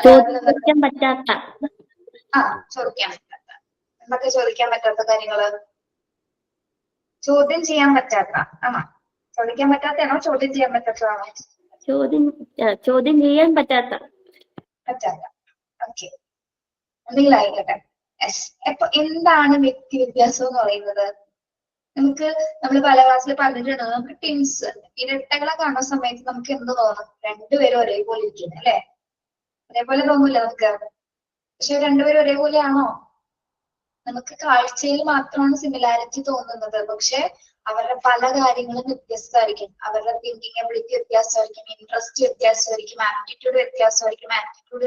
S7: ചോദിക്കാൻ പറ്റാത്ത.
S1: ചോദിക്കാൻ പറ്റാത്ത. എന്തൊക്കെ ചോദിക്കാൻ പറ്റാത്ത കാര്യങ്ങള്? ചോദ്യം ചെയ്യാൻ പറ്റാത്ത ആണോ? ചോദിക്കാൻ പറ്റാത്തയാണോ ചോദ്യം ചെയ്യാൻ പറ്റാത്തതാണോ?
S7: ചോദ്യം ചെയ്യാൻ പറ്റാത്ത.
S1: ഓക്കെ, എന്തെങ്കിലും ആയിക്കോട്ടെ. യെസ്, അപ്പൊ എന്താണ് വ്യക്തി വ്യത്യാസം എന്ന് പറയുന്നത്? നമ്മൾ പല ക്ലാസ്സിൽ പറഞ്ഞിട്ടുണ്ട്, നമുക്ക് ടിൻസ് ഇരട്ടകളെ കാണുന്ന സമയത്ത് നമുക്ക് എന്ത് തോന്നും? രണ്ടുപേരും ഒരേപോലെ ഇരിക്കുന്നു അല്ലെ? ഒരേപോലെ തോന്നൂല നമുക്ക്. പക്ഷെ രണ്ടുപേരും ഒരേപോലെയാണോ? നമുക്ക് കാഴ്ചയിൽ മാത്രമാണ് സിമിലാരിറ്റി തോന്നുന്നത്, പക്ഷെ അവരുടെ പല കാര്യങ്ങളും വ്യത്യസ്തമായിരിക്കും. അവരുടെ തിങ്കിങ് എബിലിറ്റി വ്യത്യാസമായിരിക്കും, ഇൻട്രസ്റ്റ് വ്യത്യാസമായിരിക്കും, ആപ്റ്റിറ്റ്യൂഡ്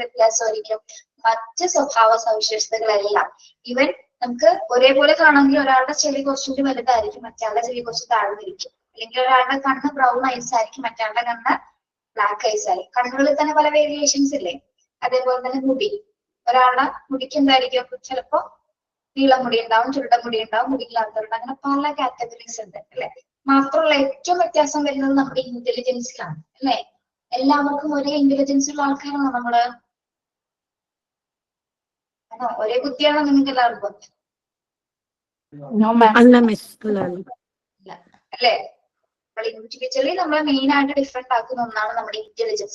S1: വ്യത്യാസമായിരിക്കും, മറ്റ് സ്വഭാവ സവിശേഷതകളെല്ലാം. ഈവൻ നമുക്ക് ഒരേപോലെ കാണുമെങ്കിൽ ഒരാളുടെ ചെവി കുറച്ചുകൂടി വലുതായിരിക്കും, മറ്റയാളുടെ ചെവി കുറച്ച് താഴ്ന്നിരിക്കും. അല്ലെങ്കിൽ ഒരാളുടെ കണ്ണ് ബ്രൗൺ ഐസ് ആയിരിക്കും, മറ്റയാളുടെ കണ്ണ് ബ്ലാക്ക് ഐസ് ആയിരിക്കും. കണ്ണുകളിൽ തന്നെ പല വേരിയേഷൻസ് ഇല്ലേ? അതേപോലെ തന്നെ മുടി, ഒരാളുടെ മുടിക്ക് എന്തായിരിക്കും? ചിലപ്പോ നീളം മുടി ഉണ്ടാവും, ചുരുട്ട മുടി ഉണ്ടാവും, മുടിയില്ലാത്തവരുണ്ട്. അങ്ങനെ പല കാറ്റഗറീസ് ഉണ്ട് അല്ലെ? മാത്രമല്ല ഏറ്റവും വ്യത്യാസം വരുന്നത് നമ്മുടെ ഇന്റലിജൻസിലാണ് അല്ലെ? എല്ലാവർക്കും ഒരേ ഇന്റലിജൻസ് ഉള്ള ആൾക്കാരാണോ നമ്മള്? ആണോ? ഒരേ ബുദ്ധിയാണോ നിങ്ങൾക്ക് എല്ലാവർക്കും? അല്ലെ? ഇൻഡിവിജ്വലി നമ്മളെ മെയിൻ ആയിട്ട് ഡിഫറെന്റ് ആക്കുന്ന ഒന്നാണ് നമ്മുടെ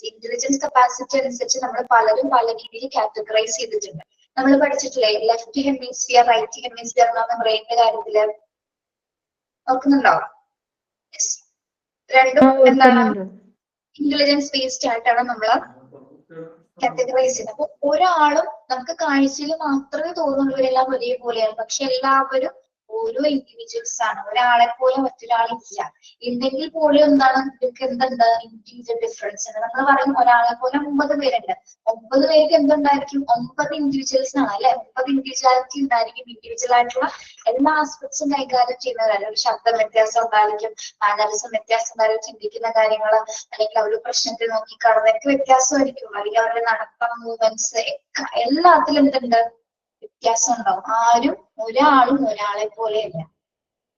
S1: ഇന്റലിജൻസ് കപ്പാസിറ്റി അനുസരിച്ച് നമ്മൾ പലരും പല രീതിയിൽ കാറ്റഗറൈസ് ചെയ്തിട്ടുണ്ട്. നമ്മൾ പഠിച്ചിട്ടില്ലേ ലെഫ്റ്റ് ഹെമിസ്ഫിയർ റൈറ്റ് ഹെമിസ്ഫിയർ എന്നാണ് ബ്രെയിനിന്റെ കാര്യത്തില്? ഓർക്കുന്നുണ്ടോ? രണ്ടും എന്താണ്? ഇന്റലിജൻസ് ബേസ്ഡ് ആയിട്ടാണ് നമ്മള് കാറ്റഗറൈസ് ചെയ്യുന്നത്. അപ്പൊ ഒരാളും നമുക്ക് കാഴ്ചയിൽ മാത്രമേ തോന്നുള്ളൂ എല്ലാം ഒരേപോലെയാണ്, പക്ഷെ എല്ലാവരും ഓരോ ഇൻഡിവിജ്വൽസ് ആണ്. ഒരാളെ പോലെ മറ്റൊരാളില്ല. ഉണ്ടെങ്കിൽ പോലും എന്താണ് ഇവർക്ക് എന്തുണ്ട്? ഇൻഡിവിജ്വൽ ഡിഫറൻസ് ഉണ്ട്. നമ്മൾ പറയും ഒരാളെ പോലെ 9 പേരുണ്ട്. 9 പേർക്ക് എന്തുണ്ടായിരിക്കും? 9 ഇൻഡിവിജ്വൽസ് ആണ് അല്ലെ? 9 ഇൻഡിവിജ്വാലിറ്റി ഉണ്ടായിരിക്കും. ഇൻഡിവിജ്വൽ ആയിട്ടുള്ള എല്ലാ ആസ്പെക്ട്സും കൈകാര്യം ചെയ്യുന്നവരല്ല. ഒരു ശബ്ദ വ്യത്യാസം ഉണ്ടായിരിക്കും, മാനറിസം വ്യത്യാസം ഉണ്ടായിരിക്കും, ചിന്തിക്കുന്ന കാര്യങ്ങൾ അല്ലെങ്കിൽ അവർ പ്രശ്നത്തെ നോക്കി കാണുന്നതൊക്കെ വ്യത്യാസമായിരിക്കും. അല്ലെങ്കിൽ അവരുടെ നടത്തം, മൂവ്മെന്റ്സ് എല്ലാത്തിലും എന്തുണ്ട്? വ്യത്യാസം ഉണ്ടാവും. ഒരാളും ഒരാളെ പോലെയല്ല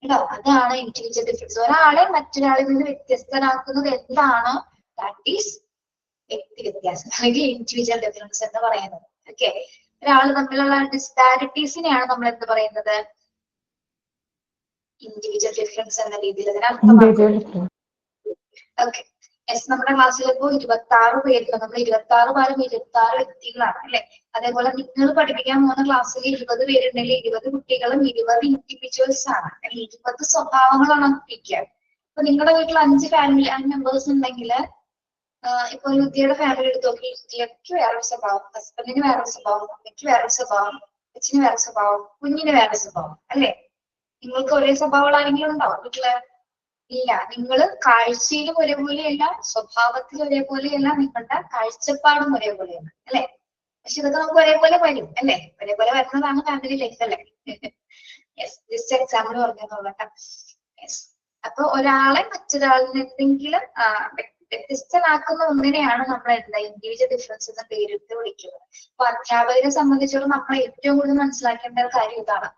S1: കേട്ടോ. അതാണ് ഇൻഡിവിജ്വൽ ഡിഫറൻസ്. ഒരാളെ മറ്റൊരാളിൽ നിന്ന് വ്യത്യസ്തനാക്കുന്നത് എന്താണോ ദാറ്റ് ഈസ് വ്യക്തി വ്യത്യാസം അല്ലെങ്കിൽ ഇൻഡിവിജ്വൽ ഡിഫറൻസ് എന്ന് പറയുന്നത്. ഓക്കെ, ഒരാൾ തമ്മിലുള്ള ഡിസ്പാരിറ്റീസിനെയാണ് നമ്മൾ എന്ത് പറയുന്നത്? ഇൻഡിവിജ്വൽ ഡിഫറൻസ് എന്ന രീതിയിൽ അതിന് അർത്ഥമാക്കുന്നത്. ഓക്കെ, യെസ്, നമ്മുടെ ക്ലാസ്സിൽ ഇപ്പോ 26 പേരില്ല. നമ്മൾ 26 പാലും 26 വ്യക്തികളാണ് അല്ലെ? അതേപോലെ നിങ്ങൾ പഠിപ്പിക്കാൻ പോകുന്ന ക്ലാസ്സിൽ 20 പേരുണ്ടെങ്കിൽ 20 കുട്ടികളും 20 ഇൻഡിവിജ്വൽസ് ആണ്. 20 സ്വഭാവങ്ങളാണ് പഠിക്കുക. അപ്പൊ നിങ്ങളുടെ വീട്ടിൽ 5 ഫാമിലി മെമ്പേഴ്സ് ഉണ്ടെങ്കിൽ ഇപ്പൊ യുദ്ധിയുടെ ഫാമിലി എടുത്ത് നോക്കി, യുദ്ധിക്ക് വേറൊരു സ്വഭാവം, ഹസ്ബൻഡിന് വേറൊരു സ്വഭാവം, അമ്മയ്ക്ക് വേറൊരു സ്വഭാവം, അച്ഛന് വേറെ സ്വഭാവം, കുഞ്ഞിന് വേറെ സ്വഭാവം അല്ലെ? നിങ്ങൾക്ക് ഒരേ സ്വഭാവങ്ങൾ ആരെങ്കിലും ഉണ്ടോ വീട്ടില്? ഇല്ല. നിങ്ങൾ കാഴ്ചയിലും ഒരേപോലെയല്ല, സ്വഭാവത്തിലും ഒരേപോലെയല്ല, നിങ്ങളുടെ കാഴ്ചപ്പാടും ഒരേപോലെയാണ് അല്ലെ? പക്ഷെ ഇതൊക്കെ നമുക്ക് ഒരേപോലെ വരും അല്ലെ? ഒരേപോലെ വരുന്നതാണ് ഫാമിലി ലൈഫ് അല്ലെ? യെസ്, ജസ്റ്റ് എക്സാമ്പിൾ പറഞ്ഞോളൂ. യെസ്, അപ്പൊ ഒരാളെ മറ്റൊരാളിൽ എന്തെങ്കിലും വ്യത്യസ്തനാക്കുന്ന ഒന്നിനെയാണ് നമ്മൾ എന്താ ഇൻഡിവിജ്വൽ ഡിഫറൻസ് എന്ന പേരിട്ട് വിളിക്കുന്നത്. അപ്പൊ അധ്യാപകരെ സംബന്ധിച്ചിടത്തോളം നമ്മൾ ഏറ്റവും കൂടുതൽ മനസ്സിലാക്കേണ്ട കാര്യം ഇതാണ്.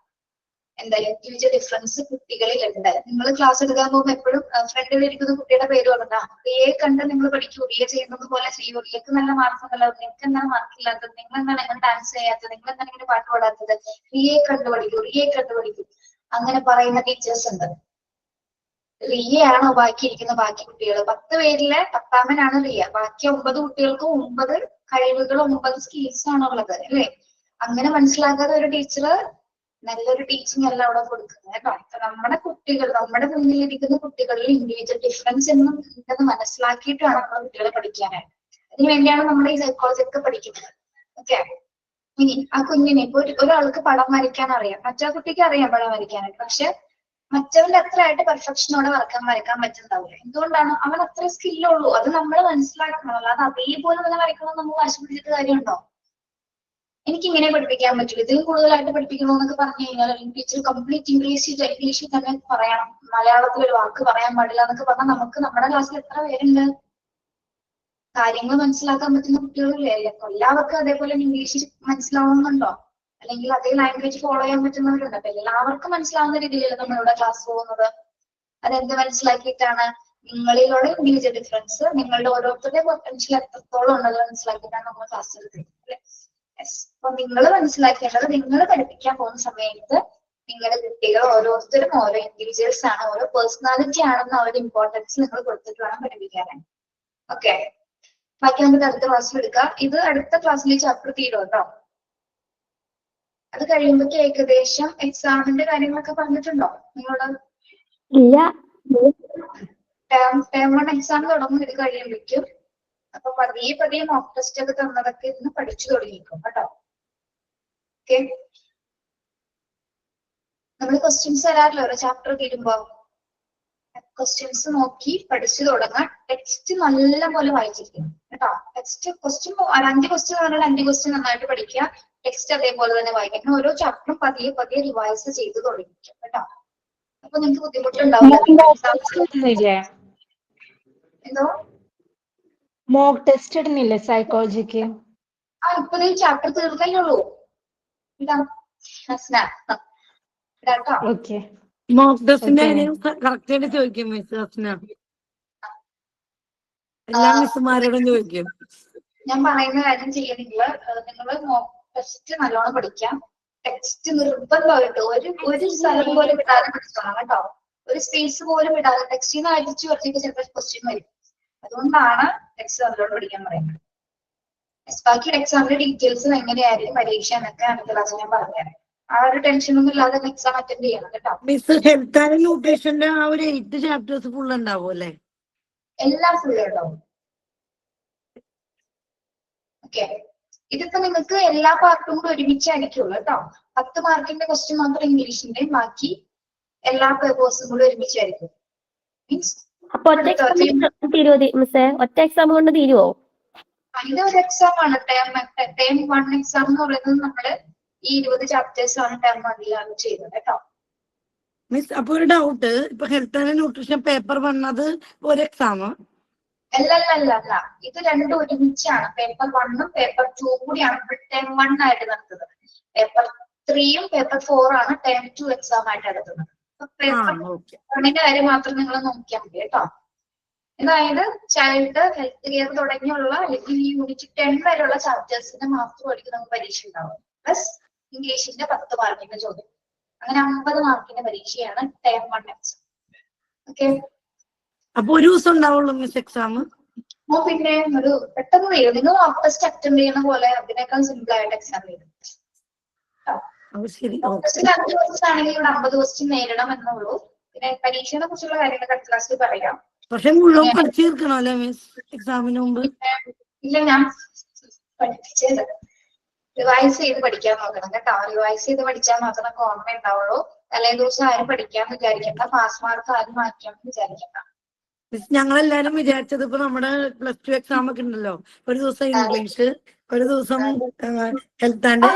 S1: എന്താ ഇൻഡിവിജ്വൽ ഡിഫറൻസ് കുട്ടികളിൽ ഉണ്ട്. നിങ്ങൾ ക്ലാസ് എടുക്കാൻ പോകുമ്പോൾ എപ്പോഴും ഫ്രണ്ടിൽ ഇരിക്കുന്ന കുട്ടിയുടെ പേര് പറഞ്ഞാ റിയെ കണ്ട് നിങ്ങൾ പഠിക്കൂ, റിയ ചെയ്യുന്നത് പോലെ ചെയ്യൂ, റിയക്ക് നല്ല മാർക്ക് ഉണ്ടല്ലോ, നിങ്ങൾക്ക് എന്താണ് മാർക്കില്ലാത്തത്, നിങ്ങൾ എന്താണ് എങ്ങനെ ഡാൻസ് ചെയ്യാത്തത്, നിങ്ങൾ എന്താണ് ഇങ്ങനെ പാട്ട് പാടാത്തത്, റിയെ കണ്ടു പഠിക്കൂ, റിയെ കണ്ടു പഠിക്കൂ, അങ്ങനെ പറയുന്ന ടീച്ചേഴ്സ് ഉണ്ട്. റിയയാണോ ബാക്കി ഇരിക്കുന്ന ബാക്കി കുട്ടികൾ? 10 പേരിലെ 10ാമനാണ് റിയ. ബാക്കി 9 കുട്ടികൾക്കും 9 കഴിവുകളും 9 സ്കിൽസ് ആണുള്ളത് അല്ലെ? അങ്ങനെ മനസ്സിലാക്കാതെ ഒരു ടീച്ചർ നല്ലൊരു ടീച്ചിങ് അല്ല അവിടെ കൊടുക്കുന്നത് കേട്ടോ. ഇപ്പൊ നമ്മുടെ കുട്ടികൾ, നമ്മുടെ മുന്നിലിരിക്കുന്ന കുട്ടികളിൽ ഇൻഡിവിജ്വൽ ഡിഫറൻസ് ഉണ്ടെന്ന് മനസ്സിലാക്കിയിട്ടാണ് നമ്മൾ കുട്ടികളെ പഠിക്കാനായിട്ട്. അതിനു വേണ്ടിയാണ് നമ്മൾ ഈ സൈക്കോളജി ഒക്കെ പഠിക്കുന്നത്. ഓക്കെ, ഇനി ആ കുഞ്ഞിനെ ഇപ്പൊ ഒരാൾക്ക് പടം വരയ്ക്കാൻ അറിയാം, മറ്റേ കുട്ടിക്ക് അറിയാം പടം വരയ്ക്കാനായിട്ട്, പക്ഷെ മറ്റവന്റെ അത്ര ആയിട്ട് പെർഫെക്ഷനോടെ വരയ്ക്കാൻ പറ്റുന്നുണ്ടാവില്ല. എന്തുകൊണ്ടാണ്? അവൻ അത്ര സ്കില്ലുള്ളൂ. അത് നമ്മൾ മനസ്സിലാക്കണം. അല്ലാതെ അതേപോലെ തന്നെ വരയ്ക്കണം നമ്മൾ വാശി പിടിച്ചിട്ട് കാര്യമുണ്ടോ? എനിക്ക് ഇങ്ങനെ പഠിപ്പിക്കാൻ പറ്റില്ല, ഇതിൽ കൂടുതലായിട്ട് പഠിപ്പിക്കണമെന്നൊക്കെ പറഞ്ഞു കഴിഞ്ഞാൽ ടീച്ചർ കംപ്ലീറ്റ് ഇംഗ്ലീഷിൽ തന്നെ പറയണം, മലയാളത്തിൽ ഒരു വാക്ക് പറയാൻ പാടില്ല എന്നൊക്കെ പറഞ്ഞാൽ നമുക്ക് നമ്മുടെ ക്ലാസ്സിൽ എത്ര പേരുണ്ട്? കാര്യങ്ങൾ മനസ്സിലാക്കാൻ പറ്റുന്ന കുട്ടികളില്ലേ? എല്ലാവർക്കും അതേപോലെ ഇംഗ്ലീഷ് മനസ്സിലാവുന്നുണ്ടോ? അല്ലെങ്കിൽ അതേ ലാംഗ്വേജ് ഫോളോ ചെയ്യാൻ പറ്റുന്നവരുണ്ട്. അപ്പൊ എല്ലാവർക്കും മനസ്സിലാവുന്ന രീതിയിലല്ല നമ്മളിവിടെ ക്ലാസ് പോകുന്നത്. അതെന്ത് മനസ്സിലാക്കിയിട്ടാണ്? നിങ്ങളിലുള്ള ഇൻഡിവിജ്വൽ ഡിഫറൻസ്, നിങ്ങളുടെ ഓരോരുത്തരുടെ പൊട്ടൻഷ്യൽ എത്രത്തോളം ഉള്ളത് മനസ്സിലാക്കിയിട്ടാണ് നമ്മൾ ക്ലാസ് എടുക്കുന്നത് അല്ലെ? അപ്പൊ നിങ്ങൾ മനസ്സിലാക്കേണ്ടത്, നിങ്ങൾ പഠിപ്പിക്കാൻ പോകുന്ന സമയത്ത് നിങ്ങളുടെ കുട്ടികൾ ഓരോരുത്തരും ഓരോ ഇൻഡിവിജ്വൽസ് ആണ്, ഓരോ പേഴ്സണാലിറ്റി ആണെന്ന് അവരുടെ ഇമ്പോർട്ടൻസ് നിങ്ങൾ കൊടുത്തിട്ട് വേണം പഠിപ്പിക്കാനായി. ഓക്കെ, ബാക്കി നമുക്ക് അടുത്ത ക്ലാസ്സിൽ എടുക്കാം. ഇത് അടുത്ത ക്ലാസ്സിൽ ചാപ്റ്റർ തീരും കേട്ടോ. അത് കഴിയുമ്പോഴേക്ക് ഏകദേശം എക്സാമിന്റെ കാര്യങ്ങളൊക്കെ പറഞ്ഞിട്ടുണ്ടോ നിങ്ങളോട്?
S7: ഇല്ല.
S1: ടേം 1 എക്സാം തുടങ്ങും ഇത് കഴിയുമ്പോഴേക്കും. അപ്പൊ പതിയെ മോക്ക് ടെസ്റ്റ് ഒക്കെ തന്നതൊക്കെ ഇന്ന് പഠിച്ചു തുടങ്ങിക്കും കേട്ടോ. ഓക്കെ, നമ്മള് ക്വസ്റ്റ്യൻസ് തരാറില്ല ഓരോ ചാപ്റ്റർ തീരുമ്പോ. ക്വസ്റ്റ്യൻസ് നോക്കി പഠിച്ചു തുടങ്ങാൻ. ടെക്സ്റ്റ് നല്ല പോലെ വായിച്ചിരിക്കണം കേട്ടോ. ടെക്സ്റ്റ് ക്വസ്റ്റ്യൻ 5 ക്വസ്റ്റ്യൻ പറഞ്ഞാൽ 5 ക്വസ്റ്റ്യൻ നന്നായിട്ട് പഠിക്കുക. ടെക്സ്റ്റ് അതേപോലെ തന്നെ വായിക്കണം. ഓരോ ചാപ്റ്ററും പതിയെ റിവൈസ് ചെയ്ത് തുടങ്ങിക്കും കേട്ടോ. അപ്പൊ നിങ്ങൾക്ക് ബുദ്ധിമുട്ടുണ്ടാവില്ല. എന്തോ
S8: മോക്ക് ടെസ്റ്റ് ഇടുന്നില്ലേ സൈക്കോളജിക്ക്?
S1: ഇപ്പൊ ഈ ചാപ്റ്റർ തീർന്നല്ലേ ഉള്ളൂ. ഇതാ കേട്ടോ.
S8: ഓക്കെ,
S2: മോക്ക് ടെസ്റ്റിന്റെ കാര്യം കറക്റ്റ് ആയിട്ട് ചോദിക്കും മിസ് ഹസ്ന. എല്ലാ മിസ്സുമാരോടും ചോദിക്കും.
S1: ഞാൻ പറയുന്ന കാര്യം ചെയ്യുന്നില്ല. നിങ്ങൾ മോക്ക് ടെസ്റ്റ് നല്ലോണം പഠിക്കാം. ടെക്സ്റ്റ് നിർബന്ധമായിട്ട് ഒരു സ്ഥലം പോലും വിടാതെ പഠിച്ചോളാം കേട്ടോ. ഒരു സ്പേസ് പോലും വിടാതെ. ടെക്സ്റ്റിൽ നിന്ന് അരിച്ചു കുറച്ചൊക്കെ ചിലപ്പോൾ ക്വസ്റ്റ്യൻ വരും. അതുകൊണ്ടാണ് ടെക്സ്റ്റ് നല്ലോണം പഠിക്കാൻ പറയുന്നത്. ബാക്കി എക്സാമിന്റെ ഡീറ്റെയിൽസ് എങ്ങനെയായിരിക്കും പരീക്ഷ എന്നൊക്കെ അടുത്ത ക്ലാസ്സിൽ ഞാൻ പറഞ്ഞുതരാം. ആ ഒരു ടെൻഷനൊന്നും ഇല്ലാതെ എക്സാം അറ്റൻഡ് ചെയ്യണം കേട്ടോ.
S2: മിസ് ഹെൽത്ത് ആൻഡ് ന്യൂട്രീഷന്റെ ആ ഒരു 8 ചാപ്റ്റേഴ്സ് ഫുൾ ഉണ്ടാവും അല്ലേ?
S1: എല്ലാം ഫുൾ ഉണ്ടാവും. ഓക്കെ, ഇതിപ്പോ നിങ്ങൾക്ക് എല്ലാ പാർട്ടും കൂടെ ഒരുമിച്ചായിരിക്കുള്ളൂ കേട്ടോ. 10 മാർക്കിന്റെ ക്വസ്റ്റ്യൻ മാത്രം ഇംഗ്ലീഷിന്റെ, ബാക്കി എല്ലാ പേപ്പേഴ്സും കൂടെ ഒരുമിച്ചായിരിക്കും. മീൻസ്
S7: അപ്പൊ ഒറ്റ എക്സാം കൊണ്ട് തീരുവോ?
S1: ഇത് ഒരു എക്സാം ആണ്. ടേം 1 എക്സാം എന്ന് പറയുന്നത് നമ്മള് ഈ 20 ചാപ്റ്റേഴ്സ് ആണ് ടേം 1 ചെയ്തത് കേട്ടോ.
S2: മിസ് അപ്പൊ ഒരു ഡൗട്ട്, ഇപ്പൊ ഹെൽത്ത് ആൻഡ് ന്യൂട്രീഷൻ പേപ്പർ വന്നത് ഒരു എക്സാം?
S1: അല്ല, ഇത് രണ്ടും ഒരുമിച്ചാണ്. പേപ്പർ 1ഉം പേപ്പർ 2 കൂടിയാണ് ടേം 1 ആയിട്ട് നടത്തുന്നത്. പേപ്പർ 3ഉം പേപ്പർ 4 ആണ് ടേം 2 എക്സാം ആയിട്ട് നടത്തുന്നത്. പേപ്പർ 1ന്റെ കാര്യം മാത്രം നിങ്ങൾ നോക്കിയാൽ മതി കേട്ടോ. അതായത് ചൈൽഡ് ഹെൽത്ത് കെയർ തുടങ്ങിയുള്ള അല്ലെങ്കിൽ ഈ യൂണിറ്റ് 10 വരെയുള്ള ചാപ്റ്റേഴ്സിന് മാത്രമായിരിക്കും നമുക്ക് പരീക്ഷ ഉണ്ടാവും. പ്ലസ് ഇംഗ്ലീഷിന്റെ 10 മാർക്കിന്റെ ചോദ്യം. അങ്ങനെ 50 മാർക്കിന്റെ പരീക്ഷയാണ് ടേം 1 എക്സാം. ഓക്കെ,
S2: അപ്പൊ ഒരു ദിവസം ഉണ്ടാവുള്ളൂ മിസ് എക്സാം?
S1: പിന്നെ ഒരു പെട്ടെന്ന് തീരും. നിങ്ങൾ മോക്ക് ടെസ്റ്റ് അറ്റൻഡ് ചെയ്യുന്ന പോലെ അതിനേക്കാൾ സിമ്പിൾ ആയിട്ട് എക്സാം ചെയ്യും. മോക്ക് ടെസ്റ്റിൽ 5 ക്വസ്റ്റ്യൻ ആണെങ്കിൽ ഇവിടെ 50 ക്വസ്റ്റ്യൻ നേരിടണം എന്നുള്ളൂ. പിന്നെ പരീക്ഷയെ കുറിച്ചുള്ള കാര്യങ്ങൾ അടുത്ത ക്ലാസ്സിൽ പറയാം.
S2: പക്ഷെ മുഴുവൻ പഠിച്ചു തീർക്കണോ അല്ലേ മിസ് എക്സാമിന് മുമ്പ്?
S1: ഇല്ല, ഞാൻ പഠിപ്പിച്ചത് റിവൈസ് ചെയ്ത് പഠിക്കാൻ നോക്കണം കേട്ടോ. റിവൈസ് ചെയ്ത് പഠിച്ചാൽ മാത്രമേ ഓർമ്മ ഉണ്ടാവുള്ളൂ. തലേ ദിവസം ആരും പഠിക്കാന്ന് വിചാരിക്കണ്ട. പാസ് മാർക്ക് ആരും മാറ്റിയാന്ന് വിചാരിക്കണ്ട.
S2: മിസ് ഞങ്ങളെല്ലാരും വിചാരിച്ചത് ഇപ്പൊ നമ്മുടെ +2 എക്സാം ഒക്കെ ഉണ്ടല്ലോ, ഒരു ദിവസം ഇംഗ്ലീഷ്, ഒരു ദിവസം ഹെൽത്ത് ആൻഡ്